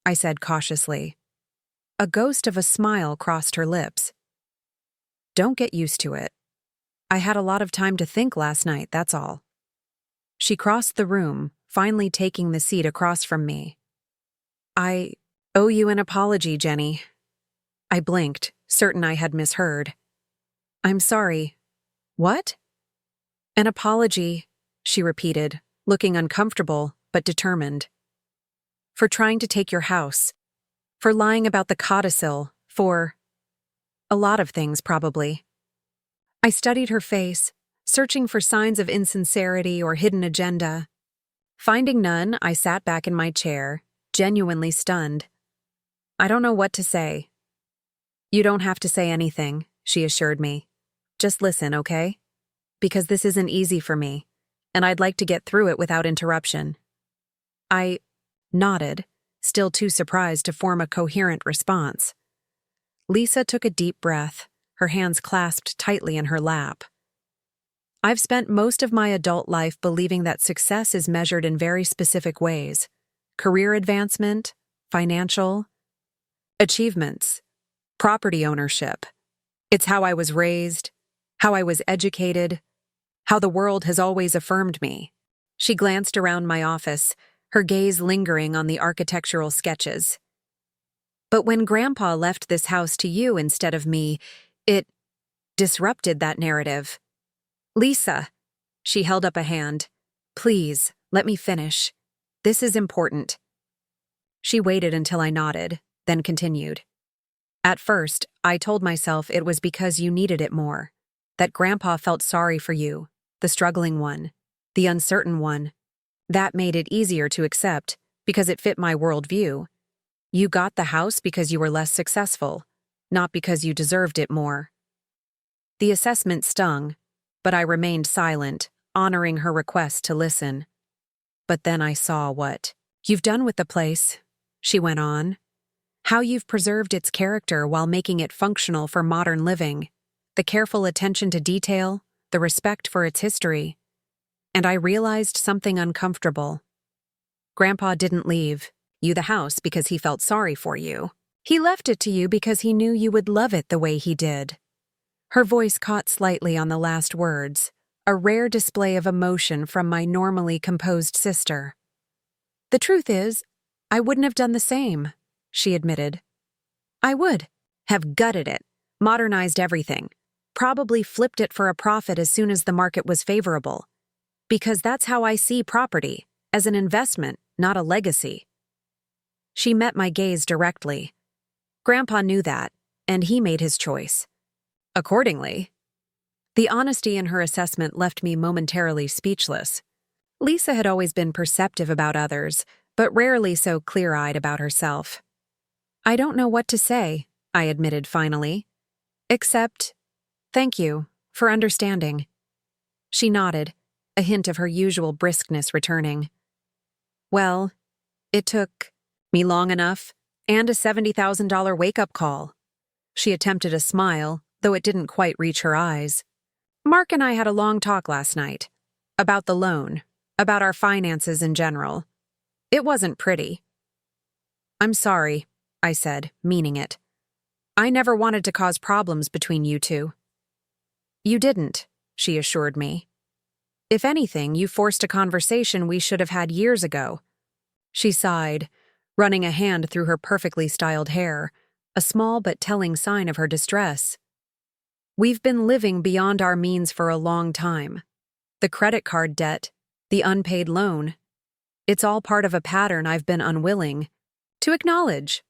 I said cautiously. A ghost of a smile crossed her lips. "Don't get used to it. I had a lot of time to think last night, that's all." She crossed the room, finally taking the seat across from me. "I owe you an apology, Jenny." I blinked, certain I had misheard. "I'm sorry." "What?" "An apology," she repeated, looking uncomfortable but determined. "For trying to take your house. For lying about the codicil. For a lot of things, probably." I studied her face, searching for signs of insincerity or hidden agenda. Finding none, I sat back in my chair, genuinely stunned. "I don't know what to say." "You don't have to say anything," she assured me. "Just listen, okay? Because this isn't easy for me, and I'd like to get through it without interruption." I nodded, still too surprised to form a coherent response. Lisa took a deep breath, her hands clasped tightly in her lap. "I've spent most of my adult life believing that success is measured in very specific ways: career advancement, financial achievements, property ownership. It's how I was raised, how I was educated, how the world has always affirmed me." She glanced around my office, her gaze lingering on the architectural sketches. "But when Grandpa left this house to you instead of me, it disrupted that narrative." "Lisa," she held up a hand, "please, let me finish. This is important." She waited until I nodded, then continued. "At first, I told myself it was because you needed it more, that Grandpa felt sorry for you, the struggling one, the uncertain one. That made it easier to accept, because it fit my worldview. You got the house because you were less successful, not because you deserved it more." The assessment stung, but I remained silent, honoring her request to listen. But then I saw what you've done with the place, she went on. How you've preserved its character while making it functional for modern living, the careful attention to detail, the respect for its history. And I realized something uncomfortable. Grandpa didn't leave you the house because he felt sorry for you. He left it to you because he knew you would love it the way he did. Her voice caught slightly on the last words, a rare display of emotion from my normally composed sister. "The truth is, I wouldn't have done the same," she admitted. "I would have gutted it, modernized everything, probably flipped it for a profit as soon as the market was favorable. Because that's how I see property, as an investment, not a legacy. She met my gaze directly. Grandpa knew that, and he made his choice. Accordingly, the honesty in her assessment left me momentarily speechless. Lisa had always been perceptive about others, but rarely so clear-eyed about herself. I don't know what to say, I admitted finally. Except, thank you for understanding. She nodded, a hint of her usual briskness returning. Well, it took me long enough, and a $70,000 wake-up call. She attempted a smile, though it didn't quite reach her eyes. Mark and I had a long talk last night. About the loan, about our finances in general. It wasn't pretty. I'm sorry, I said, meaning it. I never wanted to cause problems between you two. You didn't, she assured me. If anything, you forced a conversation we should have had years ago. She sighed, running a hand through her perfectly styled hair, a small but telling sign of her distress. We've been living beyond our means for a long time. The credit card debt, the unpaid loan. It's all part of a pattern I've been unwilling to acknowledge.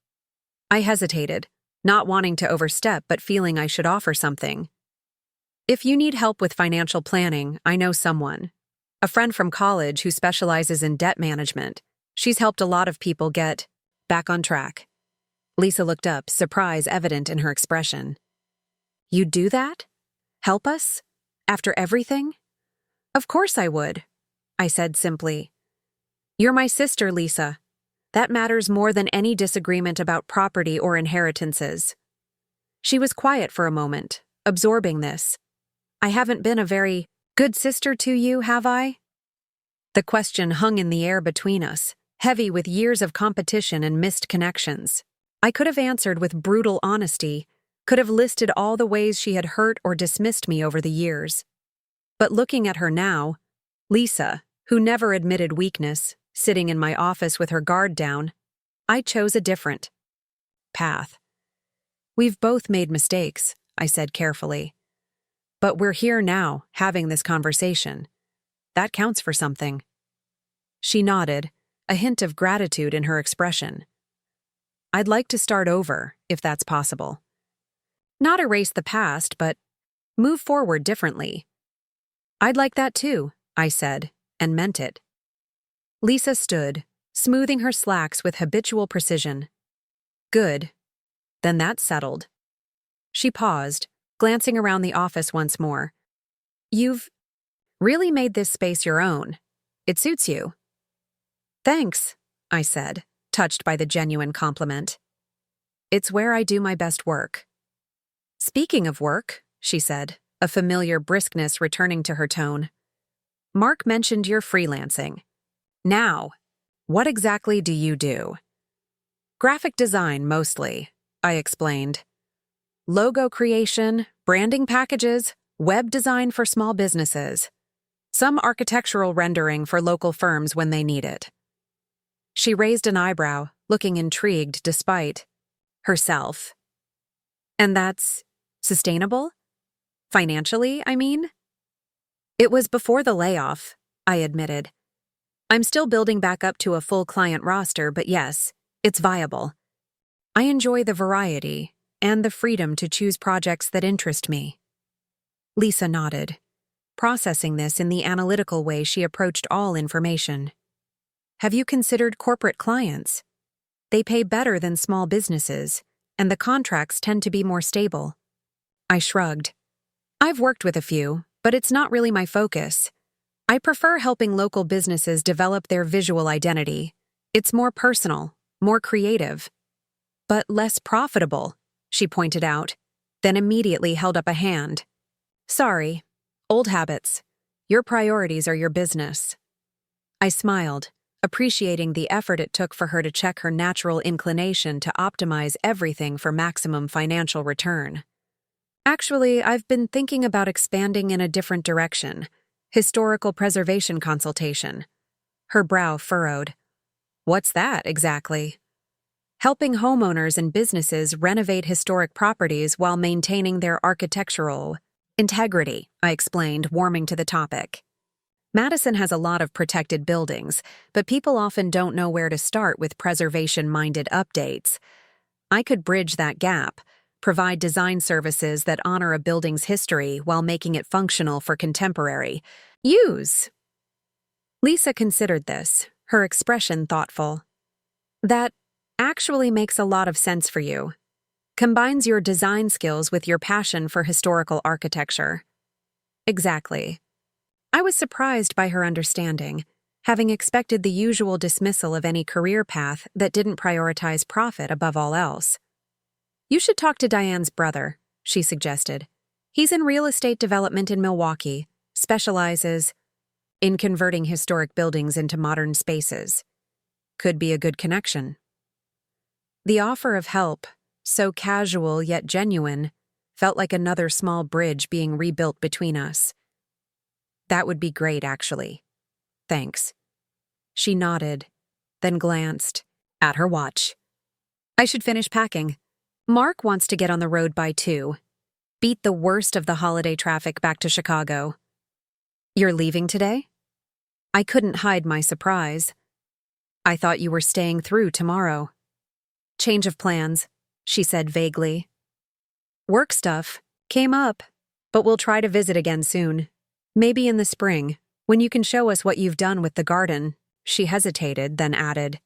I hesitated, not wanting to overstep but feeling I should offer something. If you need help with financial planning, I know someone. A friend from college who specializes in debt management. She's helped a lot of people get back on track. Lisa looked up, surprise evident in her expression. You'd do that? Help us? After everything? Of course I would, I said simply. You're my sister, Lisa. That matters more than any disagreement about property or inheritances. She was quiet for a moment, absorbing this. I haven't been a very good sister to you, have I? The question hung in the air between us, heavy with years of competition and missed connections. I could have answered with brutal honesty, could have listed all the ways she had hurt or dismissed me over the years. But looking at her now, Lisa, who never admitted weakness, sitting in my office with her guard down, I chose a different path. We've both made mistakes, I said carefully. But we're here now, having this conversation. That counts for something. She nodded, a hint of gratitude in her expression. I'd like to start over, if that's possible. Not erase the past, but move forward differently. I'd like that too, I said, and meant it. Lisa stood, smoothing her slacks with habitual precision. Good. Then that's settled. She paused, glancing around the office once more. You've really made this space your own. It suits you. Thanks, I said, touched by the genuine compliment. It's where I do my best work. Speaking of work, she said, a familiar briskness returning to her tone. Mark mentioned you're freelancing. Now, what exactly do you do? Graphic design, mostly, I explained. Logo creation, branding packages, web design for small businesses. Some architectural rendering for local firms when they need it. She raised an eyebrow, looking intrigued despite herself. And that's sustainable? Financially, I mean? It was before the layoff, I admitted. I'm still building back up to a full client roster, but yes, it's viable. I enjoy the variety and the freedom to choose projects that interest me. Lisa nodded, processing this in the analytical way she approached all information. Have you considered corporate clients? They pay better than small businesses, and the contracts tend to be more stable. I shrugged. I've worked with a few, but it's not really my focus. I prefer helping local businesses develop their visual identity. It's more personal, more creative, but less profitable, she pointed out, then immediately held up a hand. Sorry, old habits. Your priorities are your business. I smiled, appreciating the effort it took for her to check her natural inclination to optimize everything for maximum financial return. Actually, I've been thinking about expanding in a different direction. Historical preservation consultation. Her brow furrowed. What's that, exactly? Helping homeowners and businesses renovate historic properties while maintaining their architectural Integrity, I explained, warming to the topic. Madison has a lot of protected buildings, but people often don't know where to start with preservation-minded updates. I could bridge that gap, provide design services that honor a building's history while making it functional for contemporary use. Lisa considered this, her expression thoughtful. That actually makes a lot of sense for you. Combines your design skills with your passion for historical architecture. Exactly. I was surprised by her understanding, having expected the usual dismissal of any career path that didn't prioritize profit above all else. You should talk to Diane's brother, she suggested. He's in real estate development in Milwaukee, specializes in converting historic buildings into modern spaces. Could be a good connection. The offer of help, so casual yet genuine, felt like another small bridge being rebuilt between us. That would be great, actually. Thanks. She nodded, then glanced at her watch. I should finish packing. Mark wants to get on the road by 2. Beat the worst of the holiday traffic back to Chicago. You're leaving today? I couldn't hide my surprise. I thought you were staying through tomorrow. Change of plans, she said vaguely. Work stuff came up, but we'll try to visit again soon. Maybe in the spring, when you can show us what you've done with the garden. She hesitated, then added,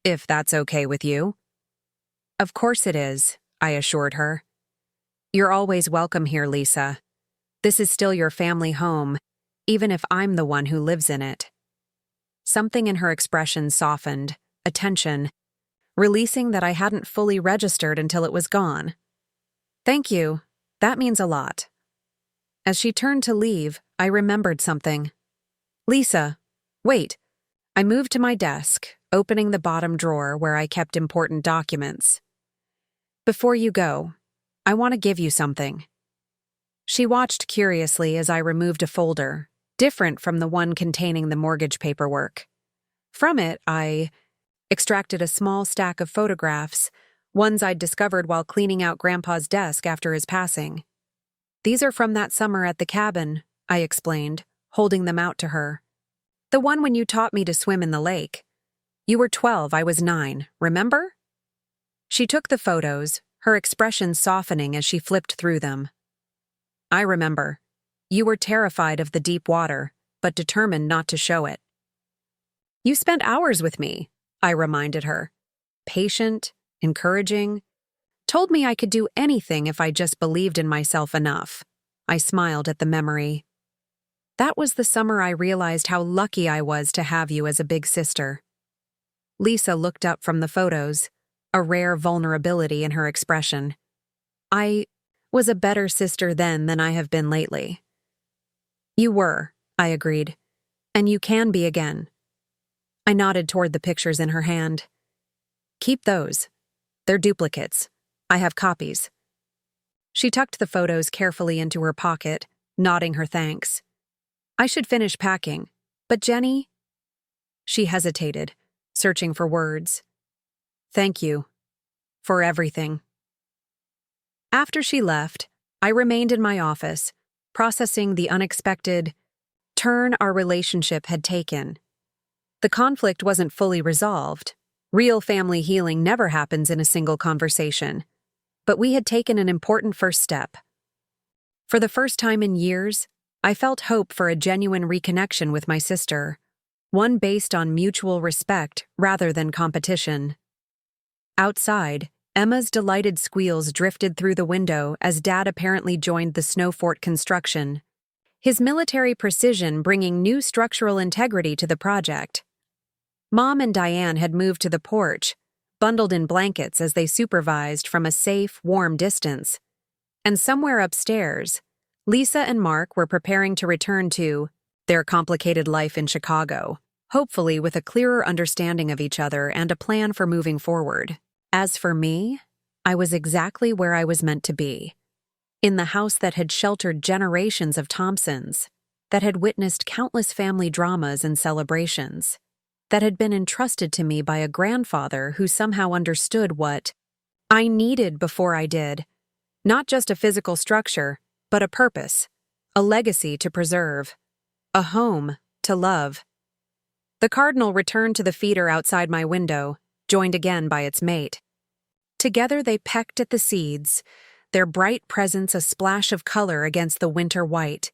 if that's okay with you. Of course it is, I assured her. You're always welcome here, Lisa. This is still your family home, even if I'm the one who lives in it. Something in her expression softened, a tension, releasing that I hadn't fully registered until it was gone. Thank you. That means a lot. As she turned to leave, I remembered something. Lisa, wait. I moved to my desk, opening the bottom drawer where I kept important documents. Before you go, I want to give you something. She watched curiously as I removed a folder, different from the one containing the mortgage paperwork. From it, I extracted a small stack of photographs, ones I'd discovered while cleaning out Grandpa's desk after his passing. These are from that summer at the cabin, I explained, holding them out to her. The one when you taught me to swim in the lake. You were 12, I was 9, remember? She took the photos, her expression softening as she flipped through them. I remember. You were terrified of the deep water, but determined not to show it. You spent hours with me, I reminded her. Patient, encouraging, told me I could do anything if I just believed in myself enough. I smiled at the memory. That was the summer I realized how lucky I was to have you as a big sister. Lisa looked up from the photos, a rare vulnerability in her expression. I was a better sister then than I have been lately. You were, I agreed, and you can be again. I nodded toward the pictures in her hand. Keep those. They're duplicates. I have copies. She tucked the photos carefully into her pocket, nodding her thanks. I should finish packing, but Jenny? She hesitated, searching for words. Thank you. For everything. After she left, I remained in my office, processing the unexpected turn our relationship had taken. The conflict wasn't fully resolved. Real family healing never happens in a single conversation. But we had taken an important first step. For the first time in years, I felt hope for a genuine reconnection with my sister, one based on mutual respect rather than competition. Outside, Emma's delighted squeals drifted through the window as Dad apparently joined the snow fort construction, his military precision bringing new structural integrity to the project. Mom and Diane had moved to the porch, bundled in blankets as they supervised from a safe, warm distance. And somewhere upstairs, Lisa and Mark were preparing to return to their complicated life in Chicago, hopefully with a clearer understanding of each other and a plan for moving forward. As for me, I was exactly where I was meant to be. In the house that had sheltered generations of Thompsons, that had witnessed countless family dramas and celebrations, that had been entrusted to me by a grandfather who somehow understood what I needed before I did. Not just a physical structure, but a purpose, a legacy to preserve, a home to love. The cardinal returned to the feeder outside my window, joined again by its mate. Together they pecked at the seeds, their bright presence a splash of color against the winter white.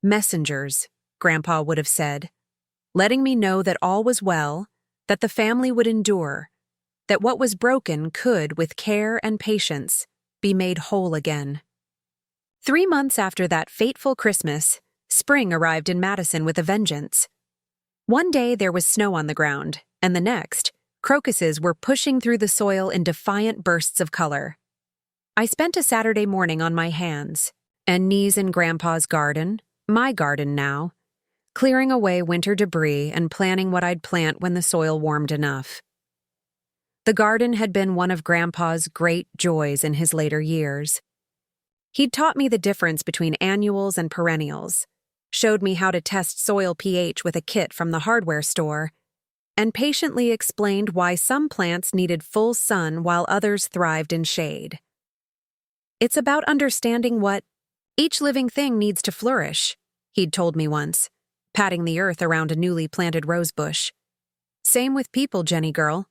Messengers, Grandpa would have said, letting me know that all was well, that the family would endure, that what was broken could, with care and patience, be made whole again. 3 months after that fateful Christmas, spring arrived in Madison with a vengeance. One day there was snow on the ground, and the next, crocuses were pushing through the soil in defiant bursts of color. I spent a Saturday morning on my hands and knees in Grandpa's garden, my garden now, clearing away winter debris and planning what I'd plant when the soil warmed enough. The garden had been one of Grandpa's great joys in his later years. He'd taught me the difference between annuals and perennials, showed me how to test soil pH with a kit from the hardware store, and patiently explained why some plants needed full sun while others thrived in shade. It's about understanding what each living thing needs to flourish, he'd told me once, patting the earth around a newly planted rose bush. Same with people, Jenny girl.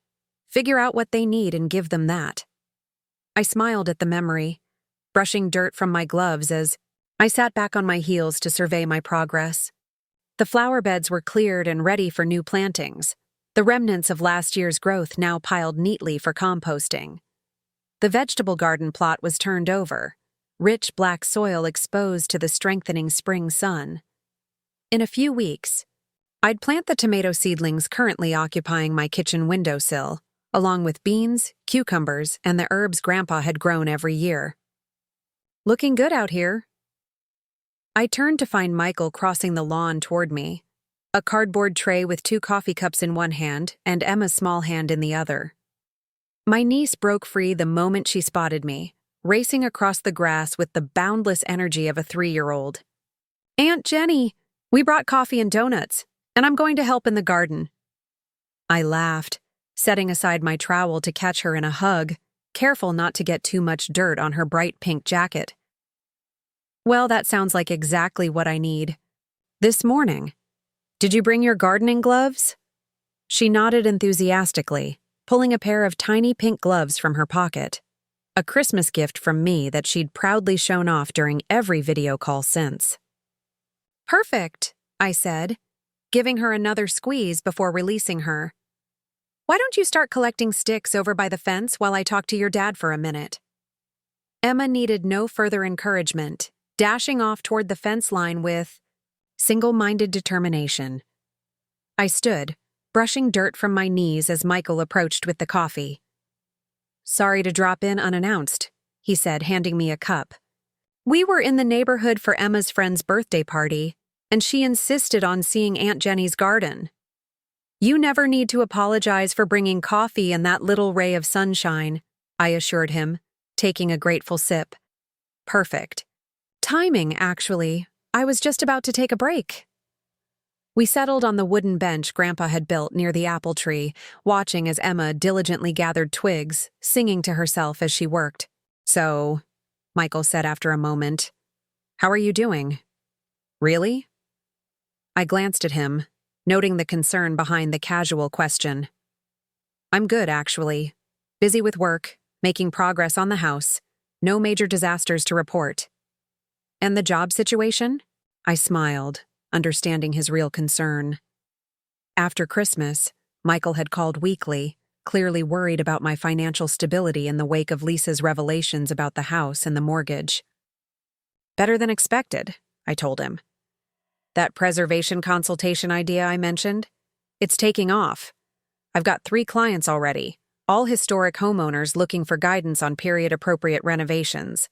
Figure out what they need and give them that. I smiled at the memory, brushing dirt from my gloves as I sat back on my heels to survey my progress. The flower beds were cleared and ready for new plantings, the remnants of last year's growth now piled neatly for composting. The vegetable garden plot was turned over, rich black soil exposed to the strengthening spring sun. In a few weeks, I'd plant the tomato seedlings currently occupying my kitchen windowsill, along with beans, cucumbers, and the herbs Grandpa had grown every year. Looking good out here. I turned to find Michael crossing the lawn toward me, a cardboard tray with 2 coffee cups in one hand and Emma's small hand in the other. My niece broke free the moment she spotted me, racing across the grass with the boundless energy of a 3-year-old. Aunt Jenny, we brought coffee and donuts, and I'm going to help in the garden. I laughed, setting aside my trowel to catch her in a hug, careful not to get too much dirt on her bright pink jacket. Well, that sounds like exactly what I need. This morning. Did you bring your gardening gloves? She nodded enthusiastically, pulling a pair of tiny pink gloves from her pocket, a Christmas gift from me that she'd proudly shown off during every video call since. Perfect, I said, giving her another squeeze before releasing her. Why don't you start collecting sticks over by the fence while I talk to your dad for a minute? Emma needed no further encouragement, dashing off toward the fence line with single-minded determination. I stood, brushing dirt from my knees as Michael approached with the coffee. Sorry to drop in unannounced, he said, handing me a cup. We were in the neighborhood for Emma's friend's birthday party, and she insisted on seeing Aunt Jenny's garden. You never need to apologize for bringing coffee and that little ray of sunshine, I assured him, taking a grateful sip. Perfect. Timing, actually. I was just about to take a break. We settled on the wooden bench Grandpa had built near the apple tree, watching as Emma diligently gathered twigs, singing to herself as she worked. So, Michael said after a moment, how are you doing? Really? I glanced at him, noting the concern behind the casual question. I'm good, actually. Busy with work, making progress on the house, no major disasters to report. And the job situation? I smiled, understanding his real concern. After Christmas, Michael had called weekly, clearly worried about my financial stability in the wake of Lisa's revelations about the house and the mortgage. Better than expected, I told him. That preservation consultation idea I mentioned? It's taking off. I've got 3 clients already, all historic homeowners looking for guidance on period-appropriate renovations.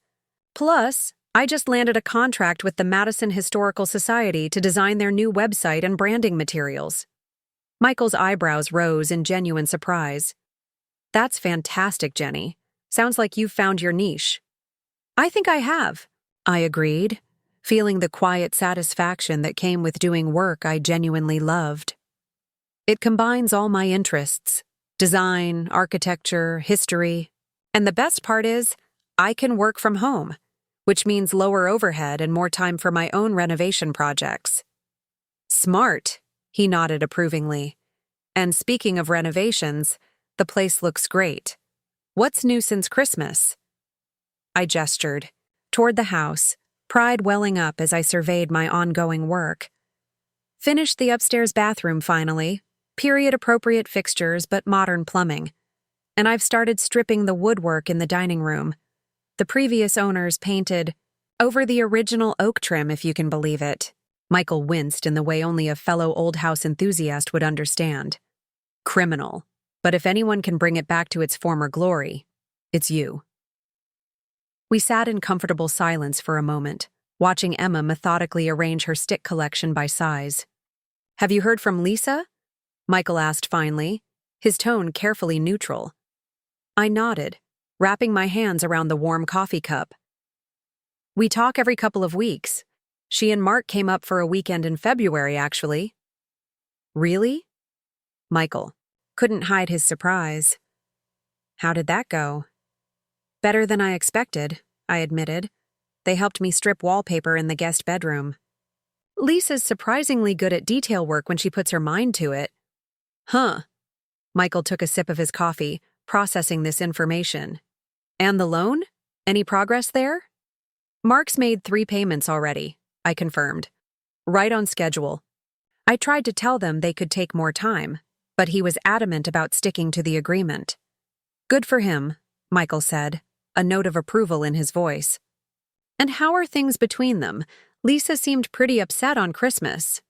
Plus, I just landed a contract with the Madison Historical Society to design their new website and branding materials. Michael's eyebrows rose in genuine surprise. That's fantastic, Jenny. Sounds like you've found your niche. I think I have, I agreed, feeling the quiet satisfaction that came with doing work I genuinely loved. It combines all my interests: design, architecture, history, and the best part is, I can work from home, which means lower overhead and more time for my own renovation projects. Smart, he nodded approvingly. And speaking of renovations, the place looks great. What's new since Christmas? I gestured toward the house, pride welling up as I surveyed my ongoing work. Finished the upstairs bathroom finally, period-appropriate fixtures but modern plumbing. And I've started stripping the woodwork in the dining room. The previous owners painted over the original oak trim, if you can believe it. Michael winced in the way only a fellow old house enthusiast would understand. Criminal. But if anyone can bring it back to its former glory, it's you. We sat in comfortable silence for a moment, watching Emma methodically arrange her stick collection by size. Have you heard from Lisa? Michael asked finally, his tone carefully neutral. I nodded, wrapping my hands around the warm coffee cup. We talk every couple of weeks. She and Mark came up for a weekend in February, actually. Really? Michael couldn't hide his surprise. How did that go? Better than I expected, I admitted. They helped me strip wallpaper in the guest bedroom. Lisa's surprisingly good at detail work when she puts her mind to it. Huh. Michael took a sip of his coffee, processing this information. And the loan? Any progress there? Mark's made 3 payments already, I confirmed. Right on schedule. I tried to tell them they could take more time, but he was adamant about sticking to the agreement. Good for him, Michael said, a note of approval in his voice. And how are things between them? Lisa seemed pretty upset on Christmas.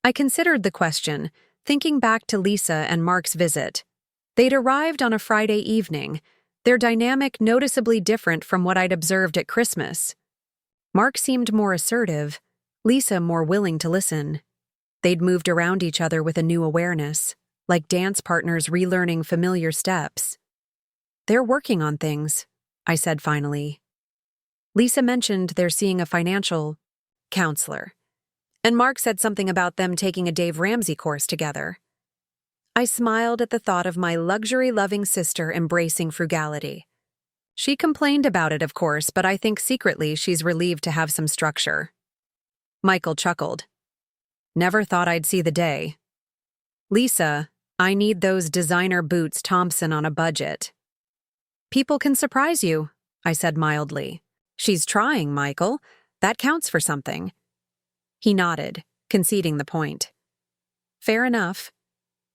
I considered the question, thinking back to Lisa and Mark's visit. They'd arrived on a Friday evening, their dynamic noticeably different from what I'd observed at Christmas. Mark seemed more assertive, Lisa more willing to listen. They'd moved around each other with a new awareness, like dance partners relearning familiar steps. They're working on things, I said finally. Lisa mentioned they're seeing a financial counselor, and Mark said something about them taking a Dave Ramsey course together. I smiled at the thought of my luxury-loving sister embracing frugality. She complained about it, of course, but I think secretly she's relieved to have some structure. Michael chuckled. Never thought I'd see the day. Lisa, I need those designer boots Thompson on a budget. People can surprise you, I said mildly. She's trying, Michael. That counts for something. He nodded, conceding the point. Fair enough.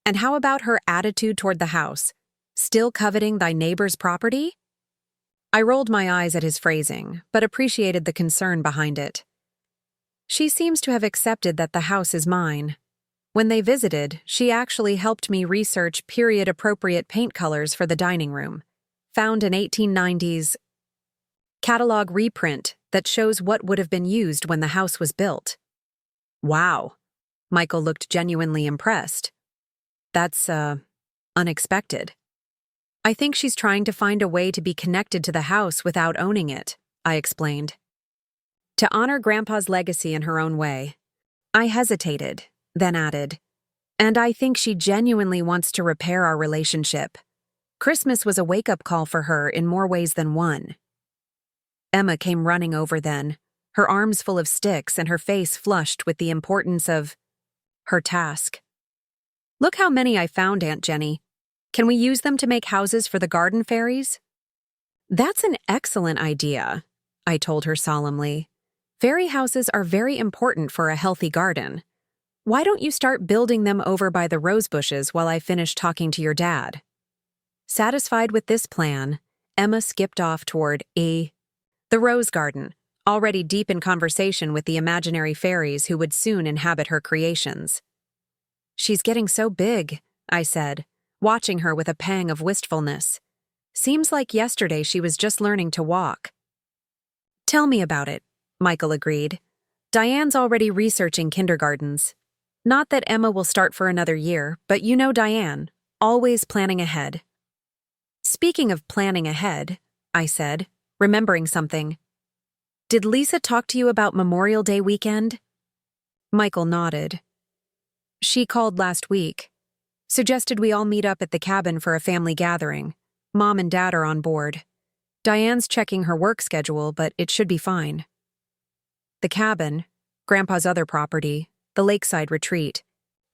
And how about her attitude toward the house? Still coveting thy neighbor's property? I rolled my eyes at his phrasing, but appreciated the concern behind it. She seems to have accepted that the house is mine. When they visited, she actually helped me research period-appropriate paint colors for the dining room. Found an 1890s catalog reprint that shows what would have been used when the house was built. Wow. Michael looked genuinely impressed. That's, unexpected. I think she's trying to find a way to be connected to the house without owning it, I explained. To honor Grandpa's legacy in her own way. I hesitated, then added, and I think she genuinely wants to repair our relationship. Christmas was a wake-up call for her in more ways than one. Emma came running over then, her arms full of sticks and her face flushed with the importance of her task. Look how many I found, Aunt Jenny. Can we use them to make houses for the garden fairies? That's an excellent idea, I told her solemnly. Fairy houses are very important for a healthy garden. Why don't you start building them over by the rose bushes while I finish talking to your dad? Satisfied with this plan, Emma skipped off toward the rose garden, already deep in conversation with the imaginary fairies who would soon inhabit her creations. She's getting so big, I said, watching her with a pang of wistfulness. Seems like yesterday she was just learning to walk. Tell me about it, Michael agreed. Diane's already researching kindergartens. Not that Emma will start for another year, but you know Diane, always planning ahead. Speaking of planning ahead, I said, remembering something. Did Lisa talk to you about Memorial Day weekend? Michael nodded. She called last week. Suggested we all meet up at the cabin for a family gathering. Mom and Dad are on board. Diane's checking her work schedule, but it should be fine. The cabin, Grandpa's other property, the lakeside retreat,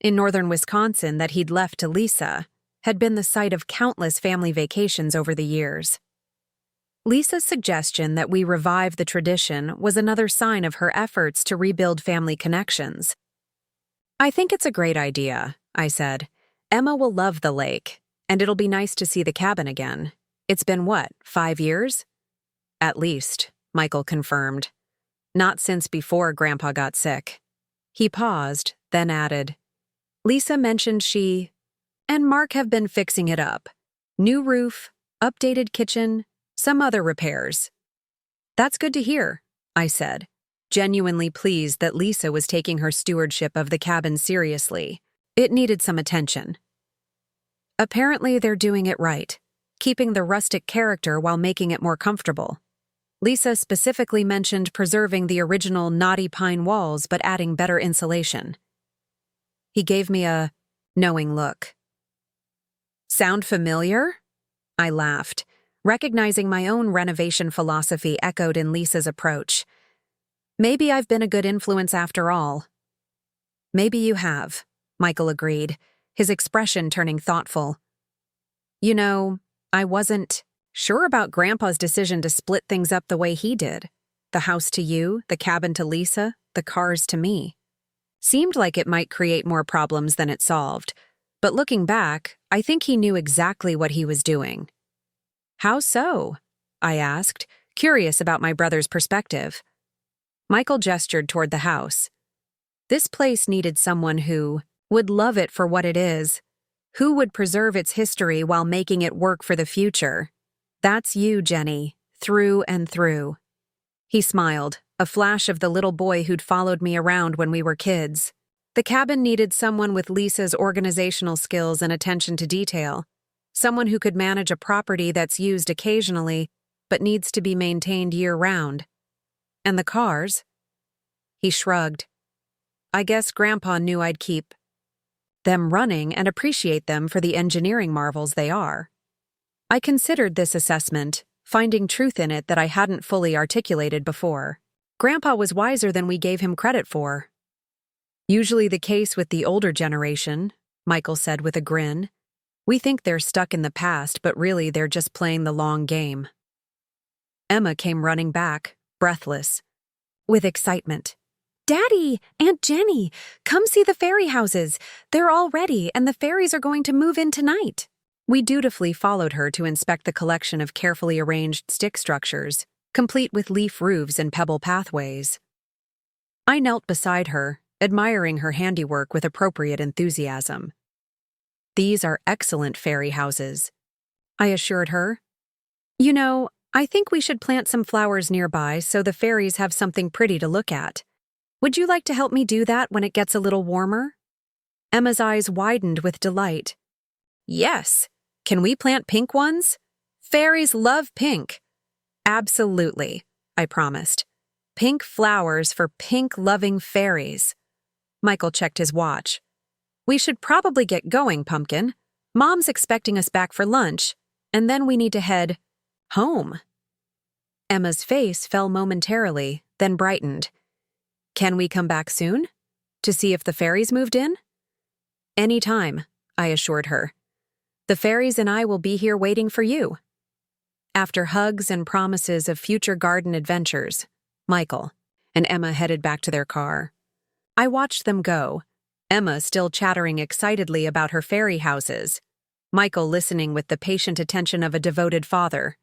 in northern Wisconsin that he'd left to Lisa, had been the site of countless family vacations over the years. Lisa's suggestion that we revive the tradition was another sign of her efforts to rebuild family connections. "I think it's a great idea," I said. "Emma will love the lake, and it'll be nice to see the cabin again. It's been, 5 years?" "At least," Michael confirmed. "Not since before Grandpa got sick." He paused, then added, "Lisa mentioned she and Mark have been fixing it up. New roof, updated kitchen, some other repairs." "That's good to hear," I said, genuinely pleased that Lisa was taking her stewardship of the cabin seriously. It needed some attention. Apparently they're doing it right, keeping the rustic character while making it more comfortable. Lisa specifically mentioned preserving the original knotty pine walls but adding better insulation. He gave me a knowing look. "Sound familiar?" I laughed, recognizing my own renovation philosophy echoed in Lisa's approach. "Maybe I've been a good influence after all." "Maybe you have," Michael agreed, his expression turning thoughtful. "You know, I wasn't sure about Grandpa's decision to split things up the way he did. The house to you, the cabin to Lisa, the cars to me. Seemed like it might create more problems than it solved, but looking back, I think he knew exactly what he was doing." "How so?" I asked, curious about my brother's perspective. Michael gestured toward the house. "This place needed someone who would love it for what it is, who would preserve its history while making it work for the future. That's you, Jenny, through and through." He smiled, a flash of the little boy who'd followed me around when we were kids. The cabin needed someone with Lisa's organizational skills and attention to detail, someone who could manage a property that's used occasionally but needs to be maintained year-round. "And the cars?" He shrugged. "I guess Grandpa knew I'd keep them running and appreciate them for the engineering marvels they are." I considered this assessment, finding truth in it that I hadn't fully articulated before. Grandpa was wiser than we gave him credit for. "Usually the case with the older generation," Michael said with a grin. "We think they're stuck in the past, but really they're just playing the long game." Emma came running back, breathless, with excitement. "Daddy, Aunt Jenny, come see the fairy houses. They're all ready, and the fairies are going to move in tonight." We dutifully followed her to inspect the collection of carefully arranged stick structures, complete with leaf roofs and pebble pathways. I knelt beside her, admiring her handiwork with appropriate enthusiasm. "These are excellent fairy houses," I assured her. "You know, I think we should plant some flowers nearby so the fairies have something pretty to look at. Would you like to help me do that when it gets a little warmer?" Emma's eyes widened with delight. "Yes. Can we plant pink ones? Fairies love pink." "Absolutely," I promised. "Pink flowers for pink-loving fairies." Michael checked his watch. "We should probably get going, Pumpkin. Mom's expecting us back for lunch, and then we need to head home." Emma's face fell momentarily, then brightened. "Can we come back soon? To see if the fairies moved in?" "Anytime," I assured her. "The fairies and I will be here waiting for you." After hugs and promises of future garden adventures, Michael and Emma headed back to their car. I watched them go, Emma still chattering excitedly about her fairy houses, Michael listening with the patient attention of a devoted father.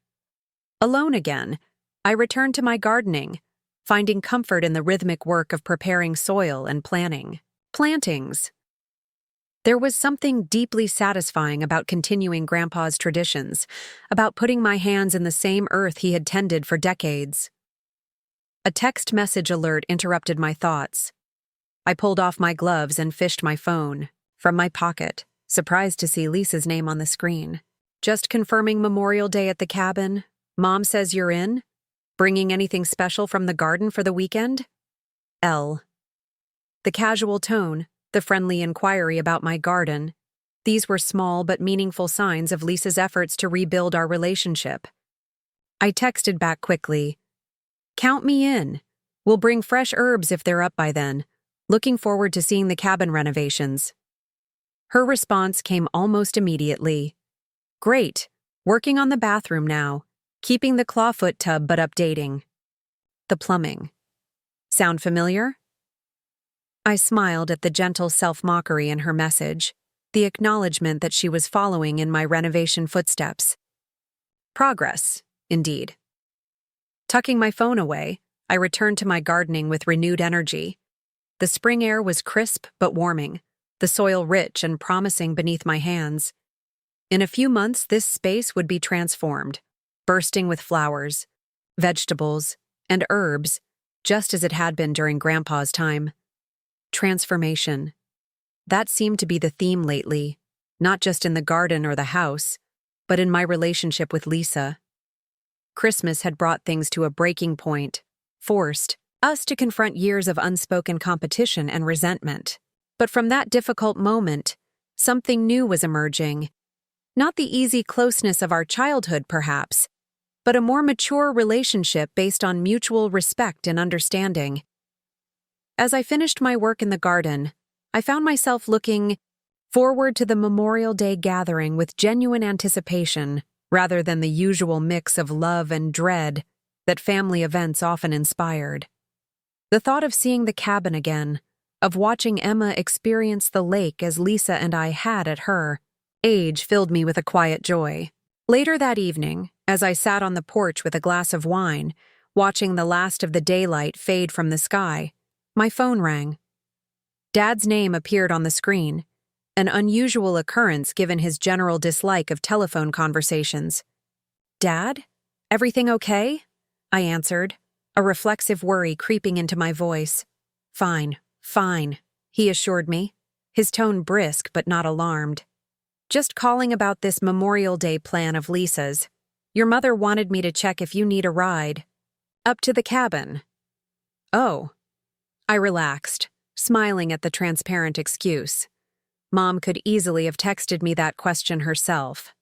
Alone again, I returned to my gardening, finding comfort in the rhythmic work of preparing soil and planting plantings. There was something deeply satisfying about continuing Grandpa's traditions, about putting my hands in the same earth he had tended for decades. A text message alert interrupted my thoughts. I pulled off my gloves and fished my phone from my pocket, surprised to see Lisa's name on the screen. "Just confirming Memorial Day at the cabin. Mom says you're in? Bringing anything special from the garden for the weekend? L." The casual tone, the friendly inquiry about my garden, these were small but meaningful signs of Lisa's efforts to rebuild our relationship. I texted back quickly, "Count me in. We'll bring fresh herbs if they're up by then. Looking forward to seeing the cabin renovations." Her response came almost immediately. "Great. Working on the bathroom now. Keeping the clawfoot tub but updating. The plumbing. Sound familiar?" I smiled at the gentle self-mockery in her message, the acknowledgement that she was following in my renovation footsteps. Progress, indeed. Tucking my phone away, I returned to my gardening with renewed energy. The spring air was crisp but warming, the soil rich and promising beneath my hands. In a few months, this space would be transformed, bursting with flowers, vegetables, and herbs, just as it had been during Grandpa's time. Transformation. That seemed to be the theme lately, not just in the garden or the house, but in my relationship with Lisa. Christmas had brought things to a breaking point, forced us to confront years of unspoken competition and resentment. But from that difficult moment, something new was emerging. Not the easy closeness of our childhood, perhaps, but a more mature relationship based on mutual respect and understanding. As I finished my work in the garden, I found myself looking forward to the Memorial Day gathering with genuine anticipation rather than the usual mix of love and dread that family events often inspired. The thought of seeing the cabin again, of watching Emma experience the lake as Lisa and I had at her age, filled me with a quiet joy. Later that evening, as I sat on the porch with a glass of wine, watching the last of the daylight fade from the sky, my phone rang. Dad's name appeared on the screen, an unusual occurrence given his general dislike of telephone conversations. "Dad? Everything okay?" I answered, a reflexive worry creeping into my voice. "Fine, fine," he assured me, his tone brisk but not alarmed. "Just calling about this Memorial Day plan of Lisa's. Your mother wanted me to check if you need a ride. Up to the cabin." "Oh." I relaxed, smiling at the transparent excuse. Mom could easily have texted me that question herself.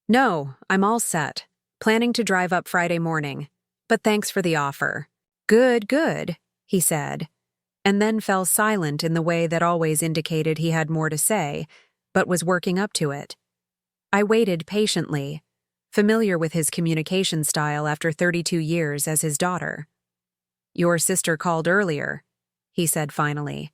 "No, I'm all set. Planning to drive up Friday morning. But thanks for the offer." "Good, good," he said, and then fell silent in the way that always indicated he had more to say, but was working up to it. I waited patiently, familiar with his communication style after 32 years as his daughter. "Your sister called earlier," he said finally.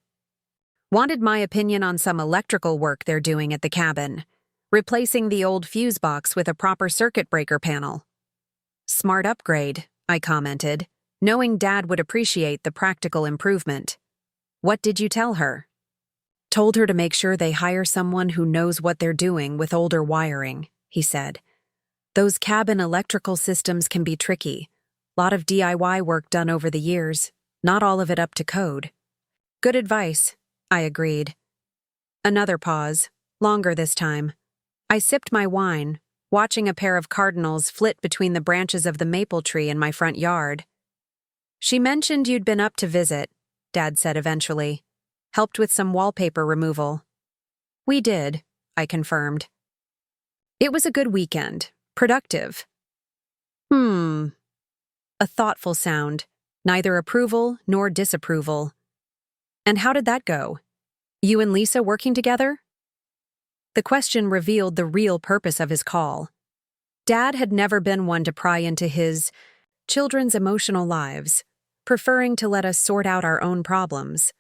"Wanted my opinion on some electrical work they're doing at the cabin, replacing the old fuse box with a proper circuit breaker panel." "Smart upgrade," I commented, knowing Dad would appreciate the practical improvement. "What did you tell her?" "Told her to make sure they hire someone who knows what they're doing with older wiring," he said. "Those cabin electrical systems can be tricky. Lot of DIY work done over the years, not all of it up to code." "Good advice," I agreed. Another pause, longer this time. I sipped my wine, watching a pair of cardinals flit between the branches of the maple tree in my front yard. "She mentioned you'd been up to visit," Dad said eventually. "Helped with some wallpaper removal." "We did," I confirmed. "It was a good weekend. Productive." A thoughtful sound, neither approval nor disapproval. "And how did that go? You and Lisa working together?" The question revealed the real purpose of his call. Dad had never been one to pry into his children's emotional lives, preferring to let us sort out our own problems.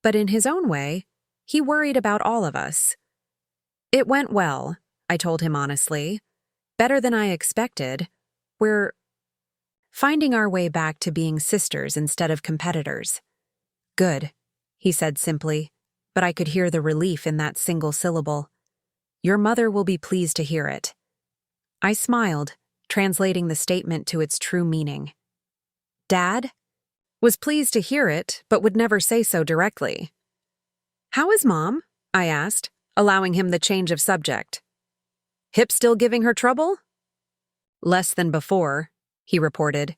But in his own way, he worried about all of us. "It went well," I told him honestly. "Better than I expected. We're finding our way back to being sisters instead of competitors." "Good," he said simply, but I could hear the relief in that single syllable. "Your mother will be pleased to hear it." I smiled, translating the statement to its true meaning. Dad was pleased to hear it, but would never say so directly. "How is Mom?" I asked, allowing him the change of subject. "Hip still giving her trouble?" "Less than before," he reported.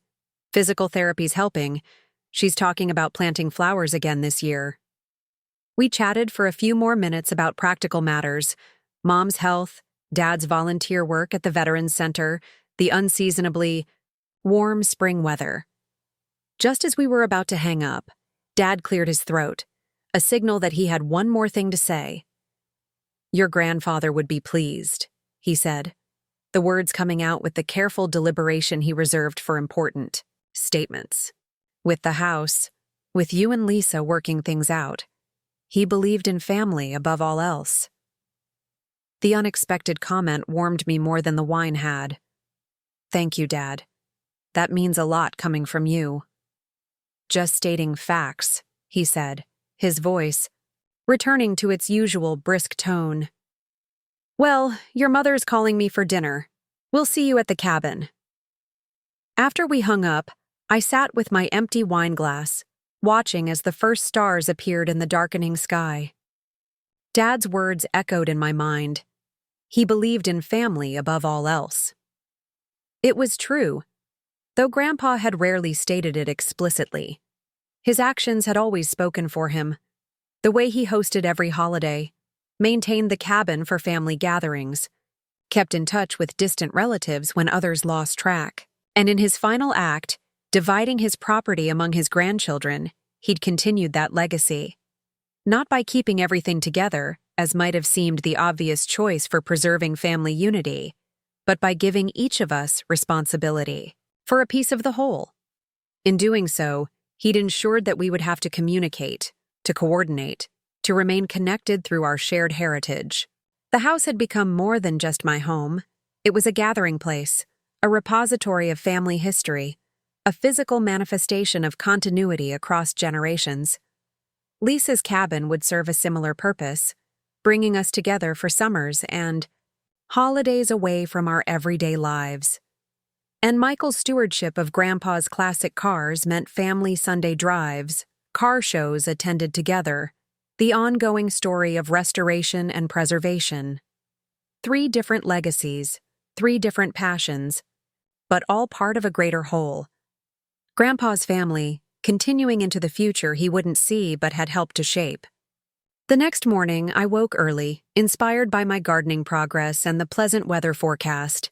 "Physical therapy's helping. She's talking about planting flowers again this year." We chatted for a few more minutes about practical matters, Mom's health, Dad's volunteer work at the Veterans Center, the unseasonably warm spring weather. Just as we were about to hang up, Dad cleared his throat, a signal that he had one more thing to say. "Your grandfather would be pleased," he said, the words coming out with the careful deliberation he reserved for important statements. With the house, with you and Lisa working things out, he believed in family above all else. The unexpected comment warmed me more than the wine had. "Thank you, Dad. That means a lot coming from you." "Just stating facts," he said, his voice returning to its usual brisk tone. "Well, your mother's calling me for dinner. We'll see you at the cabin." After we hung up, I sat with my empty wine glass, watching as the first stars appeared in the darkening sky. Dad's words echoed in my mind. He believed in family above all else. It was true, though Grandpa had rarely stated it explicitly. His actions had always spoken for him. The way he hosted every holiday, maintained the cabin for family gatherings, kept in touch with distant relatives when others lost track, and in his final act, dividing his property among his grandchildren, he'd continued that legacy. Not by keeping everything together, as might have seemed the obvious choice for preserving family unity, but by giving each of us responsibility for a piece of the whole. In doing so, he'd ensured that we would have to communicate, to coordinate, to remain connected through our shared heritage. The house had become more than just my home. It was a gathering place, a repository of family history, a physical manifestation of continuity across generations. Lisa's cabin would serve a similar purpose, bringing us together for summers and holidays away from our everyday lives. And Michael's stewardship of Grandpa's classic cars meant family Sunday drives, car shows attended together, the ongoing story of restoration and preservation. 3 different legacies, 3 different passions, but all part of a greater whole. Grandpa's family, continuing into the future he wouldn't see but had helped to shape. The next morning, I woke early, inspired by my gardening progress and the pleasant weather forecast.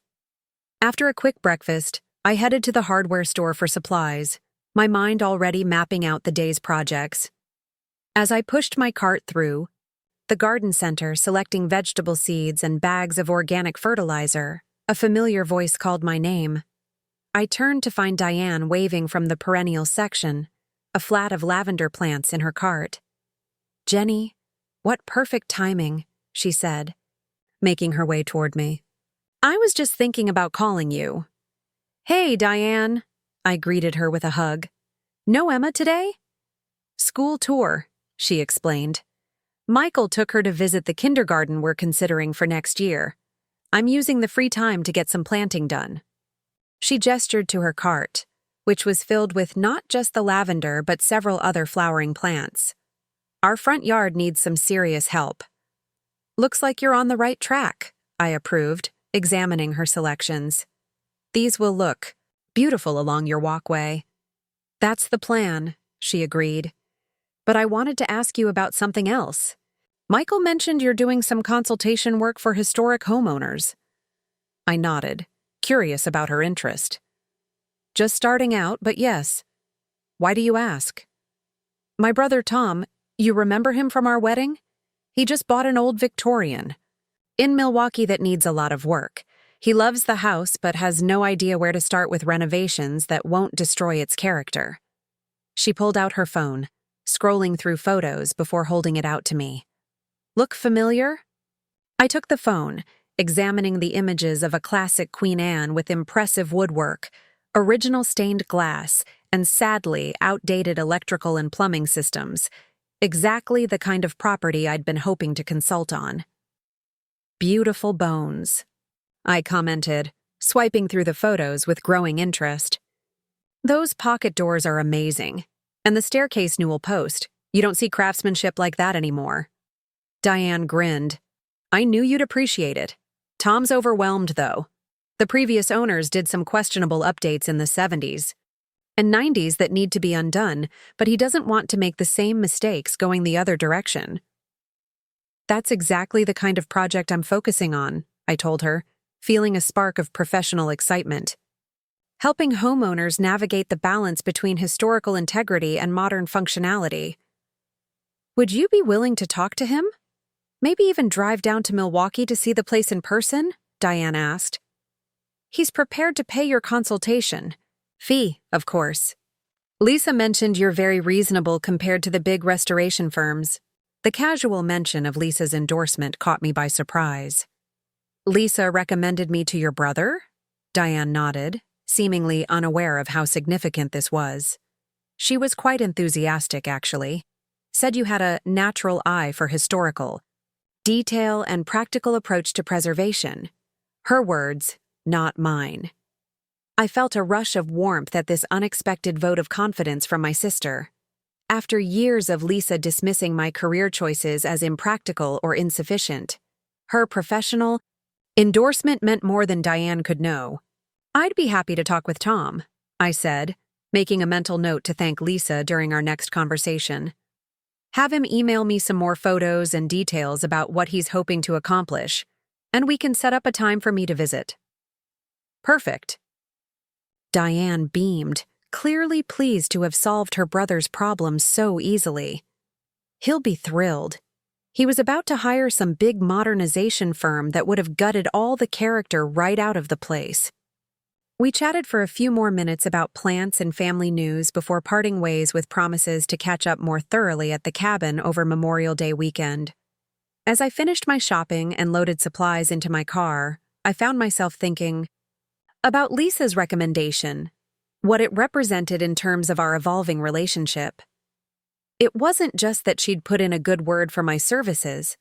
After a quick breakfast, I headed to the hardware store for supplies, my mind already mapping out the day's projects. As I pushed my cart through the garden center selecting vegetable seeds and bags of organic fertilizer, a familiar voice called my name. I turned to find Diane waving from the perennial section, a flat of lavender plants in her cart. "Jenny, what perfect timing," she said, making her way toward me. "I was just thinking about calling you." "Hey, Diane," I greeted her with a hug. "No Emma today?" "School tour," she explained. "Michael took her to visit the kindergarten we're considering for next year. I'm using the free time to get some planting done." She gestured to her cart, which was filled with not just the lavender but several other flowering plants. "Our front yard needs some serious help." "Looks like you're on the right track," I approved, examining her selections. "These will look beautiful along your walkway." "That's the plan," she agreed. "But I wanted to ask you about something else. Michael mentioned you're doing some consultation work for historic homeowners." I nodded, curious about her interest. "Just starting out, but yes. Why do you ask?" "My brother Tom, you remember him from our wedding? He just bought an old Victorian in Milwaukee that needs a lot of work. He loves the house but has no idea where to start with renovations that won't destroy its character." She pulled out her phone, scrolling through photos before holding it out to me. "Look familiar?" I took the phone, examining the images of a classic Queen Anne with impressive woodwork, original stained glass, and sadly outdated electrical and plumbing systems. Exactly the kind of property I'd been hoping to consult on. "Beautiful bones," I commented, swiping through the photos with growing interest. "Those pocket doors are amazing. And the staircase newel post. You don't see craftsmanship like that anymore." Diane grinned. "I knew you'd appreciate it. Tom's overwhelmed, though. The previous owners did some questionable updates in the 70s and 90s that need to be undone, but he doesn't want to make the same mistakes going the other direction." "That's exactly the kind of project I'm focusing on," I told her, feeling a spark of professional excitement. Helping homeowners navigate the balance between historical integrity and modern functionality. Would you be willing to talk to him? Maybe even drive down to Milwaukee to see the place in person? Diane asked. He's prepared to pay your consultation. Fee, of course. Lisa mentioned you're very reasonable compared to the big restoration firms. The casual mention of Lisa's endorsement caught me by surprise. Lisa recommended me to your brother? Diane nodded, seemingly unaware of how significant this was. She was quite enthusiastic, actually. Said you had a natural eye for historical, detail and practical approach to preservation. Her words, not mine. I felt a rush of warmth at this unexpected vote of confidence from my sister. After years of Lisa dismissing my career choices as impractical or insufficient, her professional endorsement meant more than Diane could know. I'd be happy to talk with Tom, I said, making a mental note to thank Lisa during our next conversation. Have him email me some more photos and details about what he's hoping to accomplish, and we can set up a time for me to visit. Perfect. Diane beamed, clearly pleased to have solved her brother's problem so easily. He'll be thrilled. He was about to hire some big modernization firm that would have gutted all the character right out of the place. We chatted for a few more minutes about plants and family news before parting ways with promises to catch up more thoroughly at the cabin over Memorial Day weekend. As I finished my shopping and loaded supplies into my car, I found myself thinking about Lisa's recommendation, what it represented in terms of our evolving relationship. It wasn't just that she'd put in a good word for my services.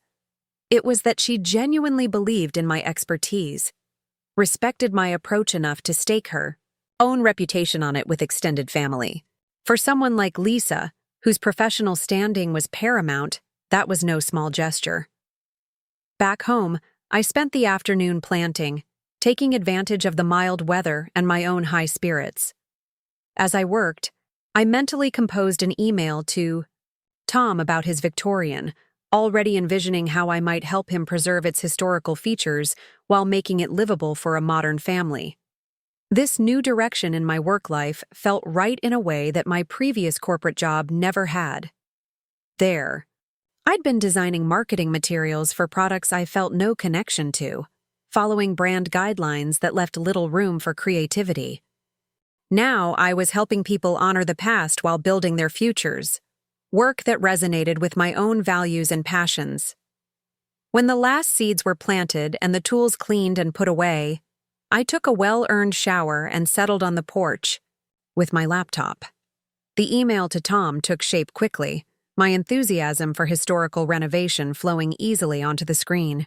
It was that she genuinely believed in my expertise, respected my approach enough to stake her own reputation on it with extended family. For someone like Lisa, whose professional standing was paramount, that was no small gesture. Back home, I spent the afternoon planting, taking advantage of the mild weather and my own high spirits. As I worked, I mentally composed an email to Tom about his Victorian, already envisioning how I might help him preserve its historical features while making it livable for a modern family. This new direction in my work life felt right in a way that my previous corporate job never had. There, I'd been designing marketing materials for products I felt no connection to, following brand guidelines that left little room for creativity. Now I was helping people honor the past while building their futures, work that resonated with my own values and passions. When the last seeds were planted and the tools cleaned and put away, I took a well-earned shower and settled on the porch with my laptop. The email to Tom took shape quickly, my enthusiasm for historical renovation flowing easily onto the screen.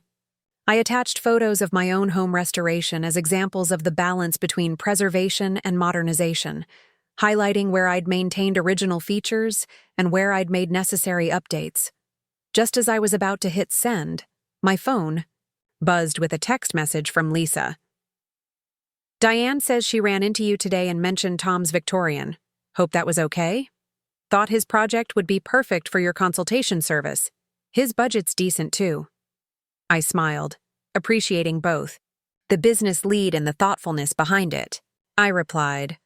I attached photos of my own home restoration as examples of the balance between preservation and modernization, highlighting where I'd maintained original features and where I'd made necessary updates. Just as I was about to hit send, my phone buzzed with a text message from Lisa. Diane says she ran into you today and mentioned Tom's Victorian. Hope that was okay? Thought his project would be perfect for your consultation service. His budget's decent too. I smiled, appreciating both the business lead and the thoughtfulness behind it. I replied,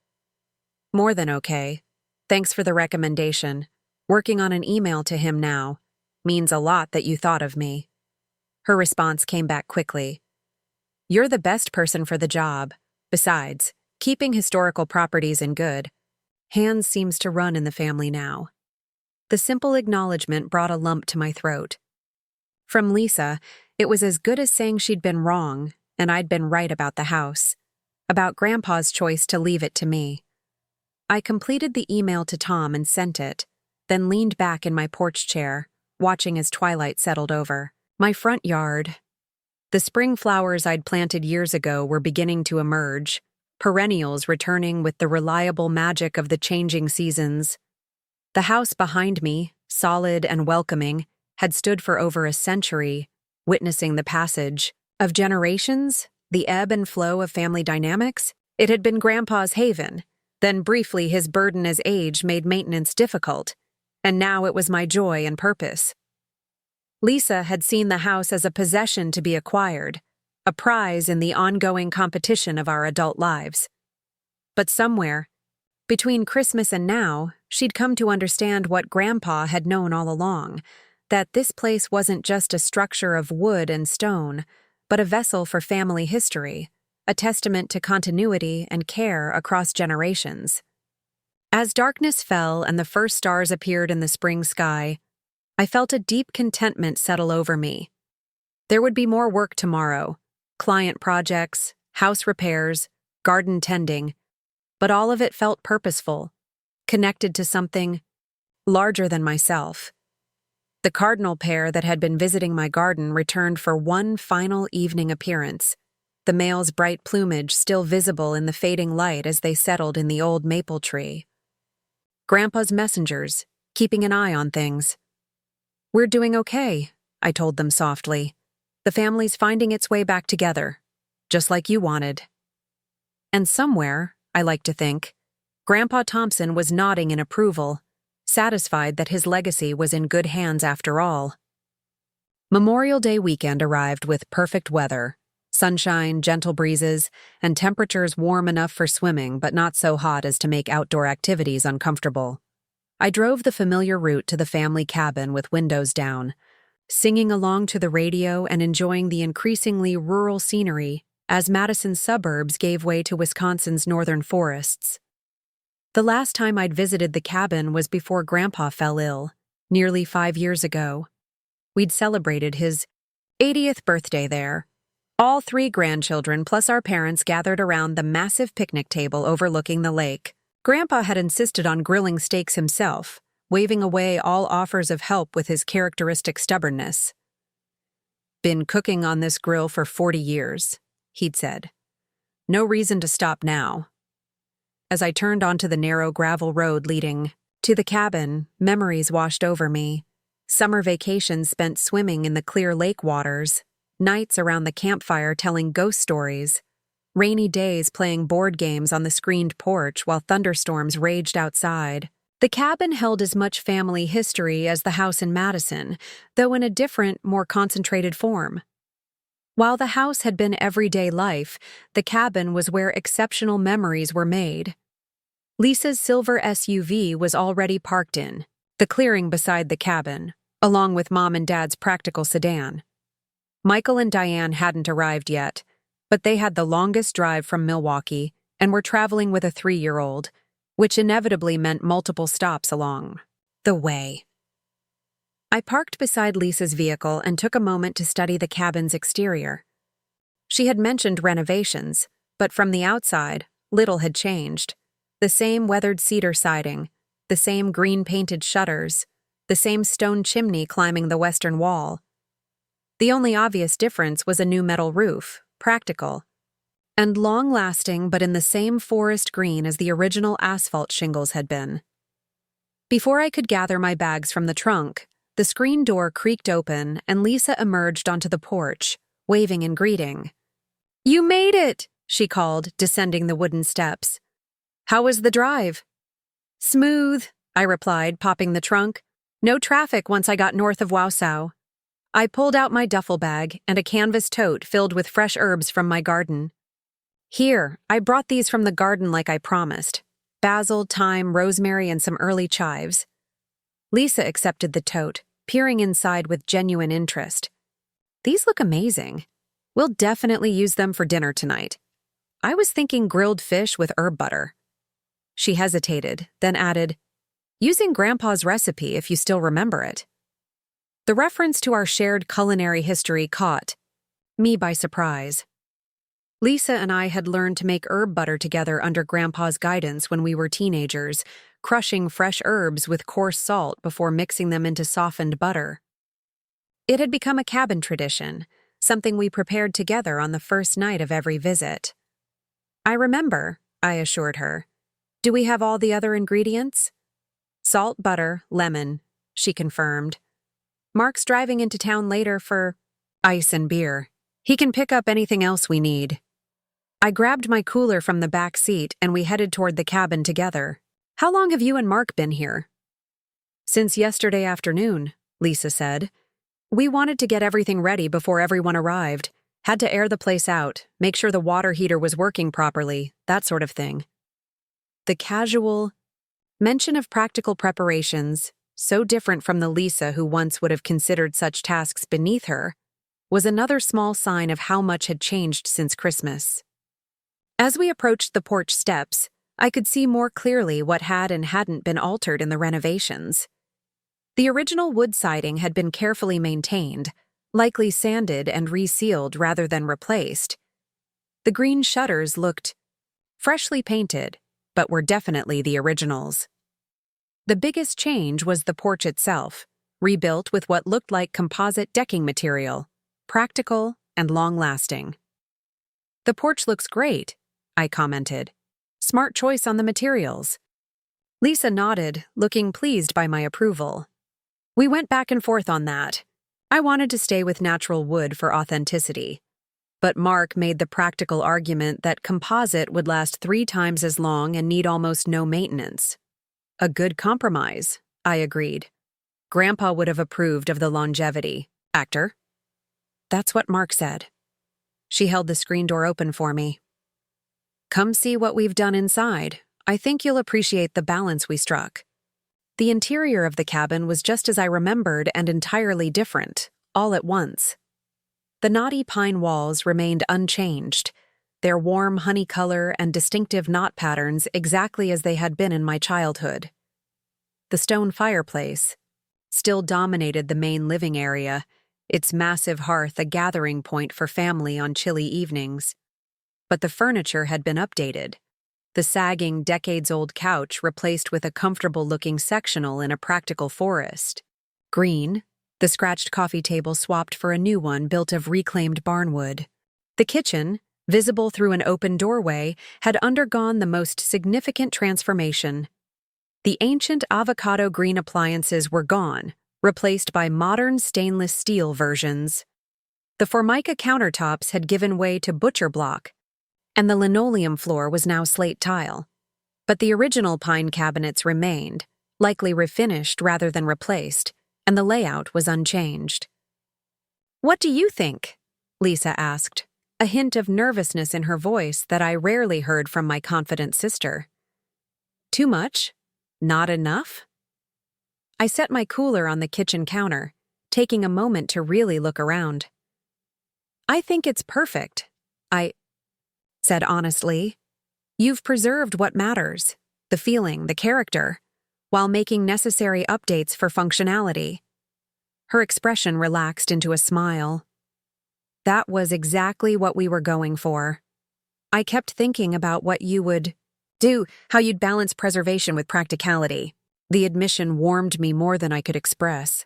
more than okay. Thanks for the recommendation. Working on an email to him now. Means a lot that you thought of me. Her response came back quickly. You're the best person for the job. Besides, keeping historical properties in good hands seems to run in the family now. The simple acknowledgement brought a lump to my throat. From Lisa, it was as good as saying she'd been wrong and I'd been right about the house, about Grandpa's choice to leave it to me. I completed the email to Tom and sent it, then leaned back in my porch chair, watching as twilight settled over. My front yard. The spring flowers I'd planted years ago were beginning to emerge, perennials returning with the reliable magic of the changing seasons. The house behind me, solid and welcoming, had stood for over a century, witnessing the passage of generations, the ebb and flow of family dynamics. It had been Grandpa's haven, then briefly his burden as age made maintenance difficult, and now it was my joy and purpose. Lisa had seen the house as a possession to be acquired, a prize in the ongoing competition of our adult lives. But somewhere, between Christmas and now, she'd come to understand what Grandpa had known all along, that this place wasn't just a structure of wood and stone, but a vessel for family history, a testament to continuity and care across generations. As darkness fell and the first stars appeared in the spring sky, I felt a deep contentment settle over me. There would be more work tomorrow, client projects, house repairs, garden tending, but all of it felt purposeful, connected to something larger than myself. The cardinal pair that had been visiting my garden returned for one final evening appearance, the male's bright plumage still visible in the fading light as they settled in the old maple tree. Grandpa's messengers, keeping an eye on things. "We're doing okay," I told them softly. "The family's finding its way back together, just like you wanted." And somewhere, I like to think, Grandpa Thompson was nodding in approval, satisfied that his legacy was in good hands after all. Memorial Day weekend arrived with perfect weather, sunshine, gentle breezes, and temperatures warm enough for swimming but not so hot as to make outdoor activities uncomfortable. I drove the familiar route to the family cabin with windows down, singing along to the radio and enjoying the increasingly rural scenery as Madison's suburbs gave way to Wisconsin's northern forests. The last time I'd visited the cabin was before Grandpa fell ill, nearly 5 years ago. We'd celebrated his 80th birthday there. All 3 grandchildren plus our parents gathered around the massive picnic table overlooking the lake. Grandpa had insisted on grilling steaks himself, waving away all offers of help with his characteristic stubbornness. "Been cooking on this grill for 40 years, he'd said. "No reason to stop now." As I turned onto the narrow gravel road leading to the cabin, memories washed over me. Summer vacations spent swimming in the clear lake waters, nights around the campfire telling ghost stories, rainy days playing board games on the screened porch while thunderstorms raged outside. The cabin held as much family history as the house in Madison, though in a different, more concentrated form. While the house had been everyday life, the cabin was where exceptional memories were made. Lisa's silver SUV was already parked in the clearing beside the cabin, along with Mom and Dad's practical sedan. Michael and Diane hadn't arrived yet, but they had the longest drive from Milwaukee and were traveling with a 3-year-old, which inevitably meant multiple stops along the way. I parked beside Lisa's vehicle and took a moment to study the cabin's exterior. She had mentioned renovations, but from the outside, little had changed. The same weathered cedar siding, the same green-painted shutters, the same stone chimney climbing the western wall. The only obvious difference was a new metal roof, practical, and long-lasting but in the same forest green as the original asphalt shingles had been. Before I could gather my bags from the trunk, the screen door creaked open and Lisa emerged onto the porch, waving in greeting. "You made it!" she called, descending the wooden steps. "How was the drive?" "Smooth," I replied, popping the trunk. "No traffic once I got north of Wausau." I pulled out my duffel bag and a canvas tote filled with fresh herbs from my garden. "Here, I brought these from the garden like I promised. Basil, thyme, rosemary, and some early chives." Lisa accepted the tote, peering inside with genuine interest. "These look amazing. We'll definitely use them for dinner tonight. I was thinking grilled fish with herb butter." She hesitated, then added, "Using Grandpa's recipe if you still remember it." The reference to our shared culinary history caught me by surprise. Lisa and I had learned to make herb butter together under Grandpa's guidance when we were teenagers, crushing fresh herbs with coarse salt before mixing them into softened butter. It had become a cabin tradition, something we prepared together on the first night of every visit. "I remember," I assured her. "Do we have all the other ingredients?" "Salt, butter, lemon," she confirmed. "Mark's driving into town later for ice and beer. He can pick up anything else we need." I grabbed my cooler from the back seat and we headed toward the cabin together. "How long have you and Mark been here?" "Since yesterday afternoon," Lisa said. "We wanted to get everything ready before everyone arrived. Had to air the place out, make sure the water heater was working properly, that sort of thing. The casual mention of practical preparations, so different from the Lisa who once would have considered such tasks beneath her, was another small sign of how much had changed since Christmas. As we approached the porch steps, I could see more clearly what had and hadn't been altered in the renovations. The original wood siding had been carefully maintained, likely sanded and resealed rather than replaced. The green shutters looked freshly painted, but were definitely the originals. The biggest change was the porch itself, rebuilt with what looked like composite decking material, practical and long-lasting. "The porch looks great," I commented. "Smart choice on the materials." Lisa nodded, looking pleased by my approval. We went back and forth on that. I wanted to stay with natural wood for authenticity, but Mark made the practical argument that composite would last 3 times as long and need almost no maintenance. A good compromise, I agreed. Grandpa would have approved of the longevity. Actor? That's what Mark said. She held the screen door open for me. "Come see what we've done inside. I think you'll appreciate the balance we struck." The interior of the cabin was just as I remembered and entirely different, all at once. The knotty pine walls remained unchanged, their warm honey color and distinctive knot patterns exactly as they had been in my childhood. The stone fireplace still dominated the main living area, its massive hearth a gathering point for family on chilly evenings. But the furniture had been updated. The sagging, decades-old couch replaced with a comfortable-looking sectional in a practical forest. Green, the scratched coffee table swapped for a new one built of reclaimed barnwood. The kitchen, visible through an open doorway, had undergone the most significant transformation. The ancient avocado green appliances were gone, replaced by modern stainless steel versions. The Formica countertops had given way to butcher block, and the linoleum floor was now slate tile. But the original pine cabinets remained, likely refinished rather than replaced, and the layout was unchanged. "What do you think?" Lisa asked, a hint of nervousness in her voice that I rarely heard from my confident sister. "Too much? Not enough?" I set my cooler on the kitchen counter, taking a moment to really look around. "I think it's perfect," I said honestly. "You've preserved what matters, the feeling, the character, while making necessary updates for functionality." Her expression relaxed into a smile. "That was exactly what we were going for. I kept thinking about what you would do, how you'd balance preservation with practicality." The admission warmed me more than I could express.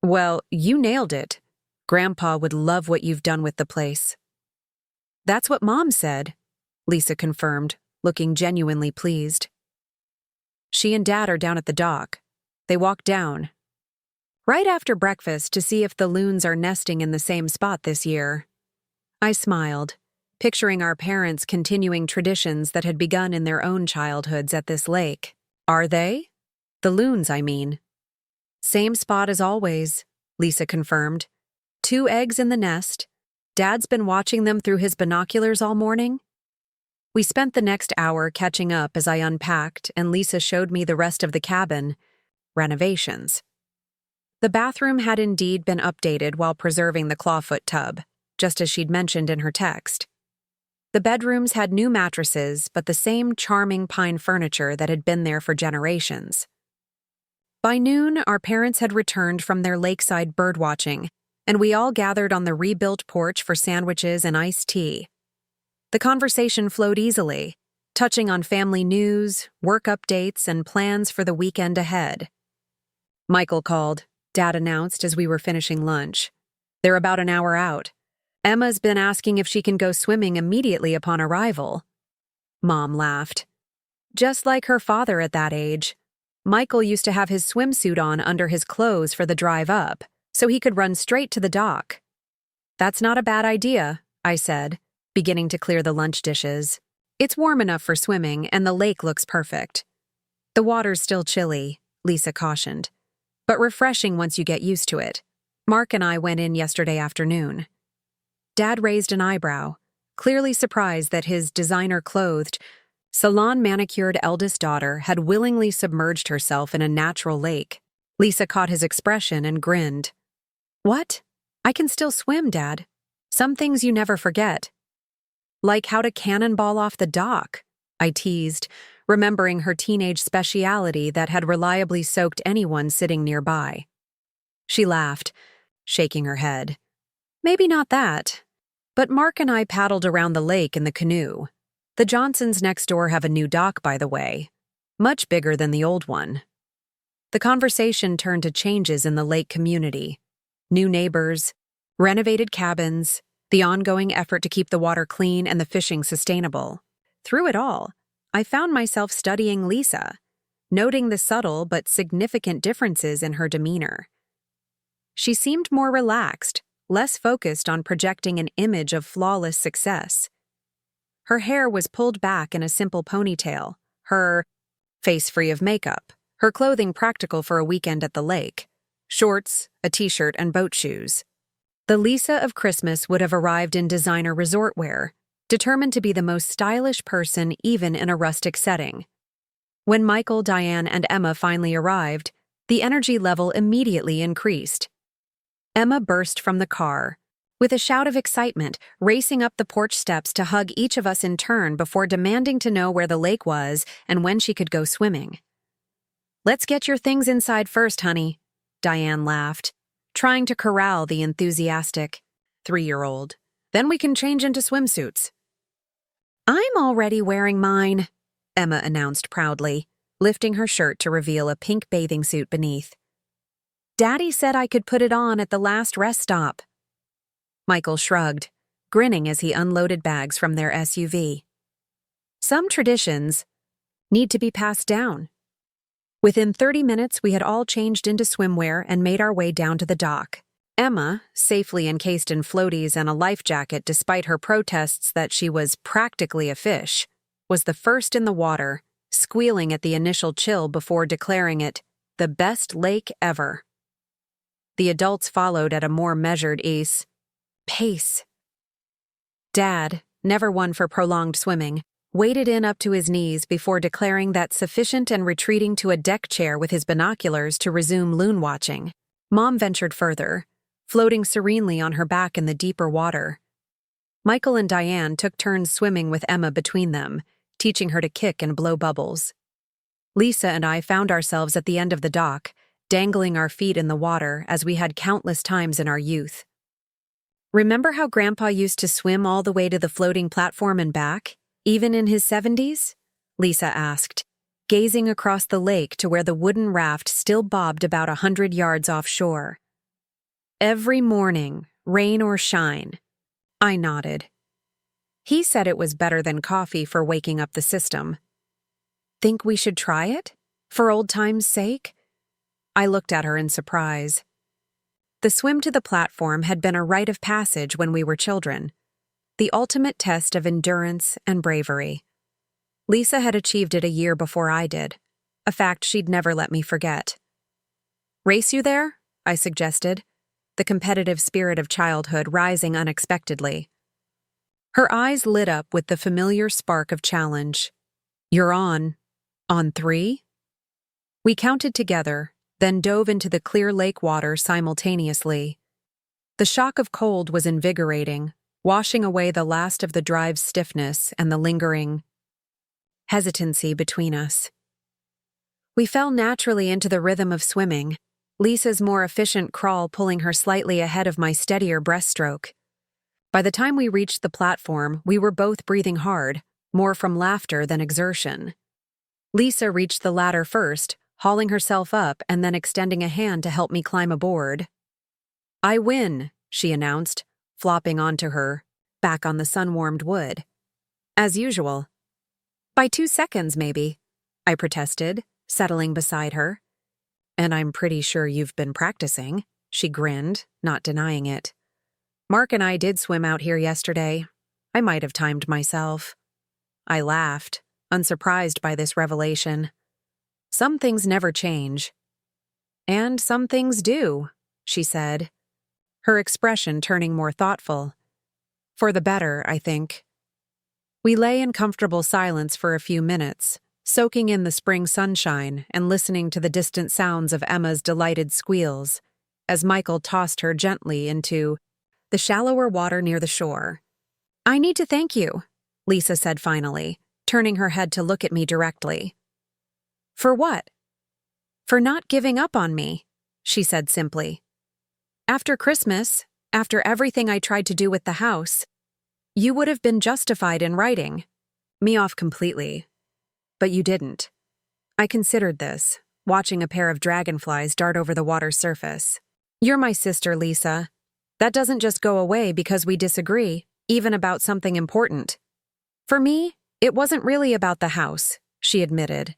"Well, you nailed it. Grandpa would love what you've done with the place." "That's what Mom said," Lisa confirmed, looking genuinely pleased. "She and Dad are down at the dock. They walked down right after breakfast to see if the loons are nesting in the same spot this year." I smiled, picturing our parents continuing traditions that had begun in their own childhoods at this lake. "Are they? The loons, I mean." "Same spot as always," Lisa confirmed. 2 eggs in the nest. Dad's been watching them through his binoculars all morning." We spent the next hour catching up as I unpacked, and Lisa showed me the rest of the cabin. Renovations. The bathroom had indeed been updated while preserving the clawfoot tub, just as she'd mentioned in her text. The bedrooms had new mattresses, but the same charming pine furniture that had been there for generations. By noon, our parents had returned from their lakeside birdwatching, and we all gathered on the rebuilt porch for sandwiches and iced tea. The conversation flowed easily, touching on family news, work updates, and plans for the weekend ahead. "Michael called," Dad announced as we were finishing lunch. "They're about an hour out. Emma's been asking if she can go swimming immediately upon arrival." Mom laughed. "Just like her father at that age. Michael used to have his swimsuit on under his clothes for the drive up, so he could run straight to the dock." "That's not a bad idea," I said, beginning to clear the lunch dishes. "It's warm enough for swimming, and the lake looks perfect." "The water's still chilly," Lisa cautioned, "but refreshing once you get used to it. Mark and I went in yesterday afternoon." Dad raised an eyebrow, clearly surprised that his designer-clothed, salon-manicured eldest daughter had willingly submerged herself in a natural lake. Lisa caught his expression and grinned. "What? I can still swim, Dad. Some things you never forget. Like how to cannonball off the dock," I teased, remembering her teenage speciality that had reliably soaked anyone sitting nearby. She laughed, shaking her head. "Maybe not that. But Mark and I paddled around the lake in the canoe. The Johnsons next door have a new dock, by the way. Much bigger than the old one." The conversation turned to changes in the lake community. New neighbors, renovated cabins, the ongoing effort to keep the water clean and the fishing sustainable. Through it all, I found myself studying Lisa, noting the subtle but significant differences in her demeanor. She seemed more relaxed, less focused on projecting an image of flawless success. Her hair was pulled back in a simple ponytail, her face free of makeup, her clothing practical for a weekend at the lake, shorts, a t-shirt, and boat shoes. The Lisa of Christmas would have arrived in designer resort wear, determined to be the most stylish person even in a rustic setting. When Michael, Diane, and Emma finally arrived, the energy level immediately increased. Emma burst from the car, with a shout of excitement, racing up the porch steps to hug each of us in turn before demanding to know where the lake was and when she could go swimming. "Let's get your things inside first, honey," Diane laughed, trying to corral the enthusiastic 3-year-old. "Then we can change into swimsuits." "I'm already wearing mine," Emma announced proudly, lifting her shirt to reveal a pink bathing suit beneath. "Daddy said I could put it on at the last rest stop." Michael shrugged, grinning as he unloaded bags from their SUV. Some traditions need to be passed down. Within 30 minutes, we had all changed into swimwear and made our way down to the dock. Emma, safely encased in floaties and a life jacket despite her protests that she was practically a fish, was the first in the water, squealing at the initial chill before declaring it the best lake ever. The adults followed at a more measured pace. Dad, never one for prolonged swimming, waded in up to his knees before declaring that sufficient and retreating to a deck chair with his binoculars to resume loon watching. Mom ventured further, floating serenely on her back in the deeper water. Michael and Diane took turns swimming with Emma between them, teaching her to kick and blow bubbles. Lisa and I found ourselves at the end of the dock, dangling our feet in the water as we had countless times in our youth. "Remember how Grandpa used to swim all the way to the floating platform and back, even in his 70s? Lisa asked, gazing across the lake to where the wooden raft still bobbed about 100 yards offshore. "Every morning, rain or shine," I nodded. He said it was better than coffee for waking up the system. "Think we should try it? For old time's sake?" I looked at her in surprise. The swim to the platform had been a rite of passage when we were children, the ultimate test of endurance and bravery. Lisa had achieved it a year before I did, a fact she'd never let me forget. "Race you there?" I suggested, the competitive spirit of childhood rising unexpectedly. Her eyes lit up with the familiar spark of challenge. "You're on 3?" We counted together, then dove into the clear lake water simultaneously. The shock of cold was invigorating, washing away the last of the drive's stiffness and the lingering hesitancy between us. We fell naturally into the rhythm of swimming, Lisa's more efficient crawl pulling her slightly ahead of my steadier breaststroke. By the time we reached the platform, we were both breathing hard, more from laughter than exertion. Lisa reached the ladder first, hauling herself up and then extending a hand to help me climb aboard. "I win," she announced, flopping onto her, back on the sun-warmed wood. "As usual." "By 2 seconds, maybe," I protested, settling beside her. "And I'm pretty sure you've been practicing," she grinned, not denying it. "Mark and I did swim out here yesterday. I might have timed myself." I laughed, unsurprised by this revelation. "Some things never change." "And some things do," she said, her expression turning more thoughtful. For the better, I think. We lay in comfortable silence for a few minutes, soaking in the spring sunshine and listening to the distant sounds of Emma's delighted squeals as Michael tossed her gently into the shallower water near the shore. "I need to thank you," Lisa said finally, turning her head to look at me directly. "For what?" "For not giving up on me," she said simply. "After Christmas, after everything I tried to do with the house, you would have been justified in writing me off completely. But you didn't." I considered this, watching a pair of dragonflies dart over the water's surface. "You're my sister, Lisa. That doesn't just go away because we disagree, even about something important." "For me, it wasn't really about the house," she admitted.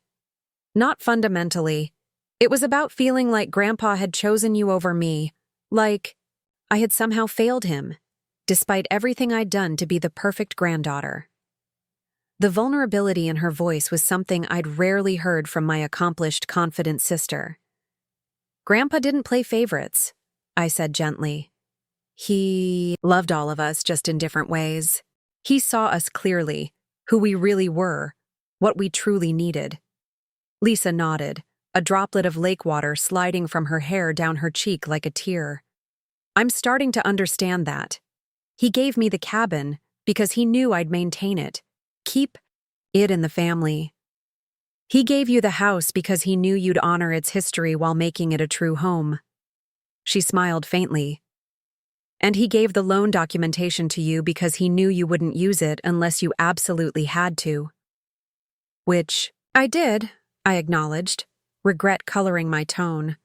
"Not fundamentally. It was about feeling like Grandpa had chosen you over me, like I had somehow failed him, despite everything I'd done to be the perfect granddaughter." The vulnerability in her voice was something I'd rarely heard from my accomplished, confident sister. "Grandpa didn't play favorites," I said gently. "He loved all of us, just in different ways. He saw us clearly, who we really were, what we truly needed." Lisa nodded, a droplet of lake water sliding from her hair down her cheek like a tear. "I'm starting to understand that. He gave me the cabin because he knew I'd maintain it, keep it in the family. He gave you the house because he knew you'd honor its history while making it a true home." She smiled faintly. "And he gave the loan documentation to you because he knew you wouldn't use it unless you absolutely had to." "Which I did," I acknowledged, regret coloring my tone.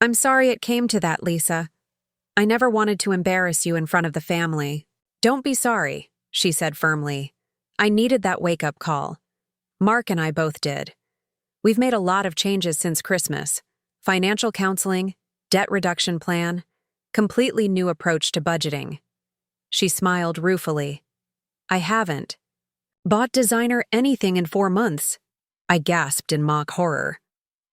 "I'm sorry it came to that, Lisa. I never wanted to embarrass you in front of the family." "Don't be sorry," she said firmly. "I needed that wake-up call. Mark and I both did. We've made a lot of changes since Christmas. Financial counseling, debt reduction plan, completely new approach to budgeting." She smiled ruefully. "I haven't bought designer anything in 4 months." I gasped in mock horror.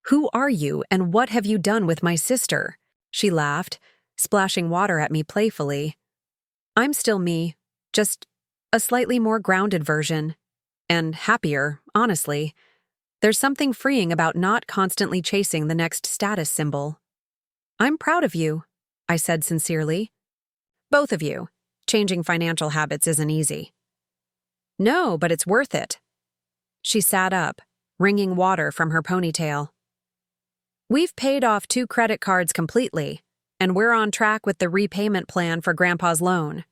"Who are you and what have you done with my sister?" She laughed, splashing water at me playfully. "I'm still me, just a slightly more grounded version. And happier, honestly. There's something freeing about not constantly chasing the next status symbol." "I'm proud of you," I said sincerely. "Both of you. Changing financial habits isn't easy." "No, but it's worth it." She sat up, wringing water from her ponytail. "We've paid off 2 credit cards completely, and we're on track with the repayment plan for Grandpa's loan.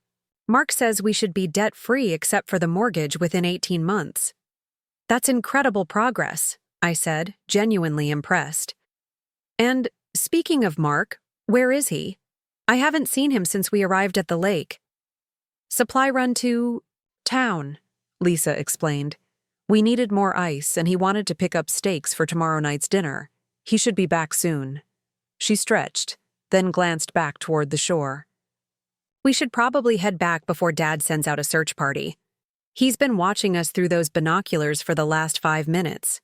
Mark says we should be debt-free except for the mortgage within 18 months. "That's incredible progress," I said, genuinely impressed. "And speaking of Mark, where is he? I haven't seen him since we arrived at the lake." "Supply run to town," Lisa explained. "We needed more ice, and he wanted to pick up steaks for tomorrow night's dinner. He should be back soon." She stretched, then glanced back toward the shore. "We should probably head back before Dad sends out a search party. He's been watching us through those binoculars for the last 5 minutes."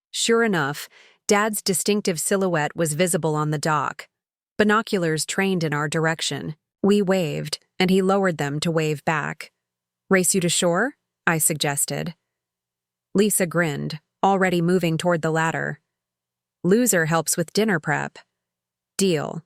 Sure enough, Dad's distinctive silhouette was visible on the dock, binoculars trained in our direction. We waved, and he lowered them to wave back. "Race you to shore?" I suggested. Lisa grinned, already moving toward the ladder. "Loser helps with dinner prep." "Deal."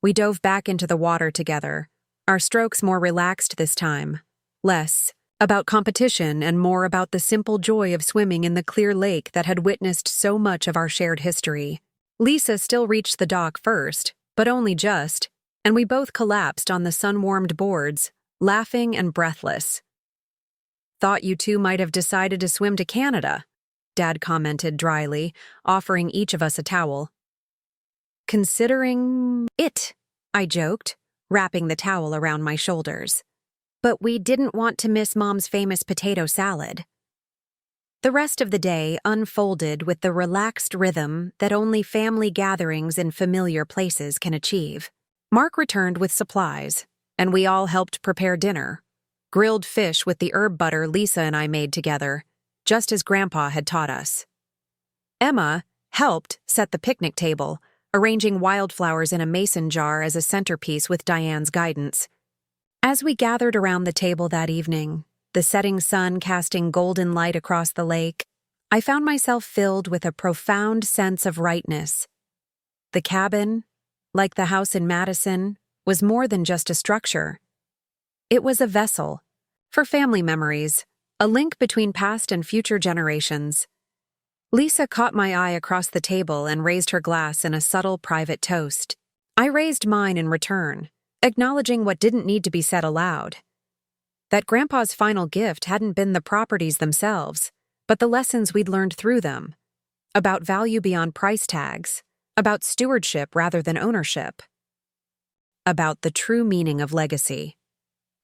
We dove back into the water together, our strokes more relaxed this time, less about competition and more about the simple joy of swimming in the clear lake that had witnessed so much of our shared history. Lisa still reached the dock first, but only just, and we both collapsed on the sun-warmed boards, laughing and breathless. "Thought you two might have decided to swim to Canada," Dad commented dryly, offering each of us a towel. "Considering it," I joked, wrapping the towel around my shoulders. "But we didn't want to miss Mom's famous potato salad." The rest of the day unfolded with the relaxed rhythm that only family gatherings in familiar places can achieve. Mark returned with supplies, and we all helped prepare dinner. Grilled fish with the herb butter Lisa and I made together, just as Grandpa had taught us. Emma helped set the picnic table, arranging wildflowers in a mason jar as a centerpiece with Diane's guidance. As we gathered around the table that evening, the setting sun casting golden light across the lake, I found myself filled with a profound sense of rightness. The cabin, like the house in Madison, was more than just a structure. It was a vessel for family memories, a link between past and future generations. Lisa caught my eye across the table and raised her glass in a subtle private toast. I raised mine in return, acknowledging what didn't need to be said aloud. That Grandpa's final gift hadn't been the properties themselves, but the lessons we'd learned through them, about value beyond price tags, about stewardship rather than ownership, about the true meaning of legacy,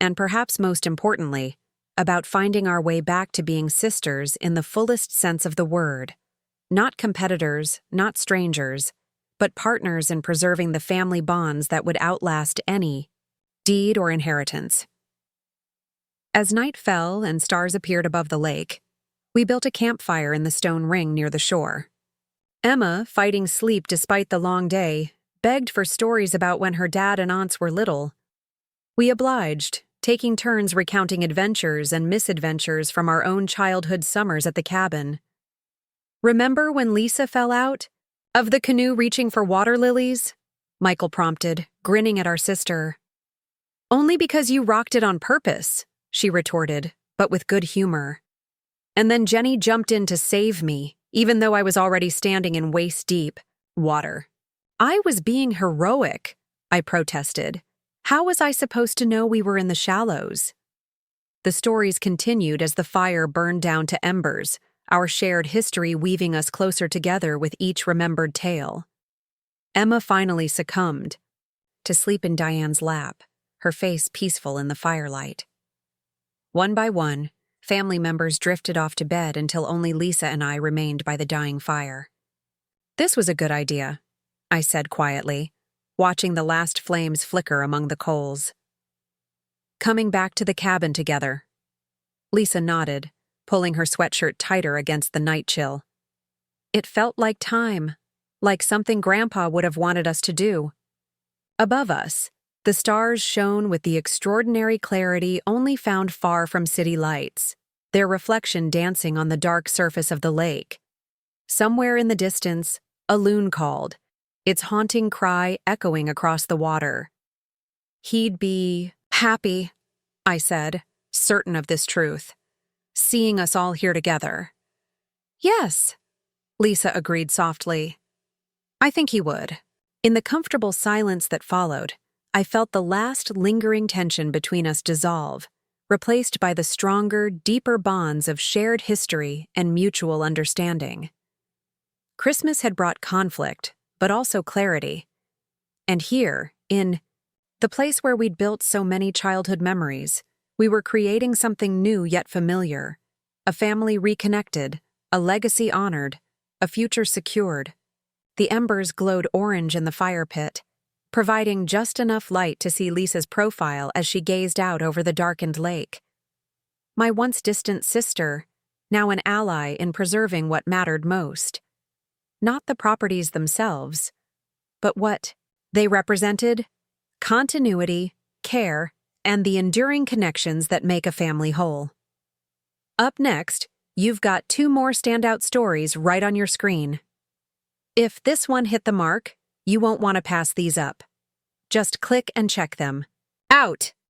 and perhaps most importantly, about finding our way back to being sisters in the fullest sense of the word, not competitors, not strangers, but partners in preserving the family bonds that would outlast any deed or inheritance. As night fell and stars appeared above the lake, we built a campfire in the stone ring near the shore. Emma, fighting sleep despite the long day, begged for stories about when her dad and aunts were little. We obliged, taking turns recounting adventures and misadventures from our own childhood summers at the cabin. "Remember when Lisa fell out? Of the canoe reaching for water lilies?" Michael prompted, grinning at our sister. "Only because you rocked it on purpose," she retorted, but with good humor. And then Jenny jumped in to save me, even though I was already standing in waist-deep water. "I was being heroic," I protested. "How was I supposed to know we were in the shallows?" The stories continued as the fire burned down to embers, our shared history weaving us closer together with each remembered tale. Emma finally succumbed to sleep in Diane's lap, her face peaceful in the firelight. One by one, family members drifted off to bed until only Lisa and I remained by the dying fire. "This was a good idea," I said quietly, watching the last flames flicker among the coals. "Coming back to the cabin together." Lisa nodded, pulling her sweatshirt tighter against the night chill. "It felt like time, like something Grandpa would have wanted us to do." Above us, the stars shone with the extraordinary clarity only found far from city lights, their reflection dancing on the dark surface of the lake. Somewhere in the distance, a loon called, its haunting cry echoing across the water. "He'd be happy," I said, certain of this truth, "seeing us all here together." "Yes," Lisa agreed softly. "I think he would." In the comfortable silence that followed, I felt the last lingering tension between us dissolve, replaced by the stronger, deeper bonds of shared history and mutual understanding. Christmas had brought conflict, but also clarity. And here, in the place where we'd built so many childhood memories, we were creating something new yet familiar, a family reconnected, a legacy honored, a future secured. The embers glowed orange in the fire pit, providing just enough light to see Lisa's profile as she gazed out over the darkened lake. My once distant sister, now an ally in preserving what mattered most. Not the properties themselves, but what they represented: continuity, care, and the enduring connections that make a family whole. Up next, you've got 2 more standout stories right on your screen. If this one hit the mark, you won't want to pass these up. Just click and check them. Out!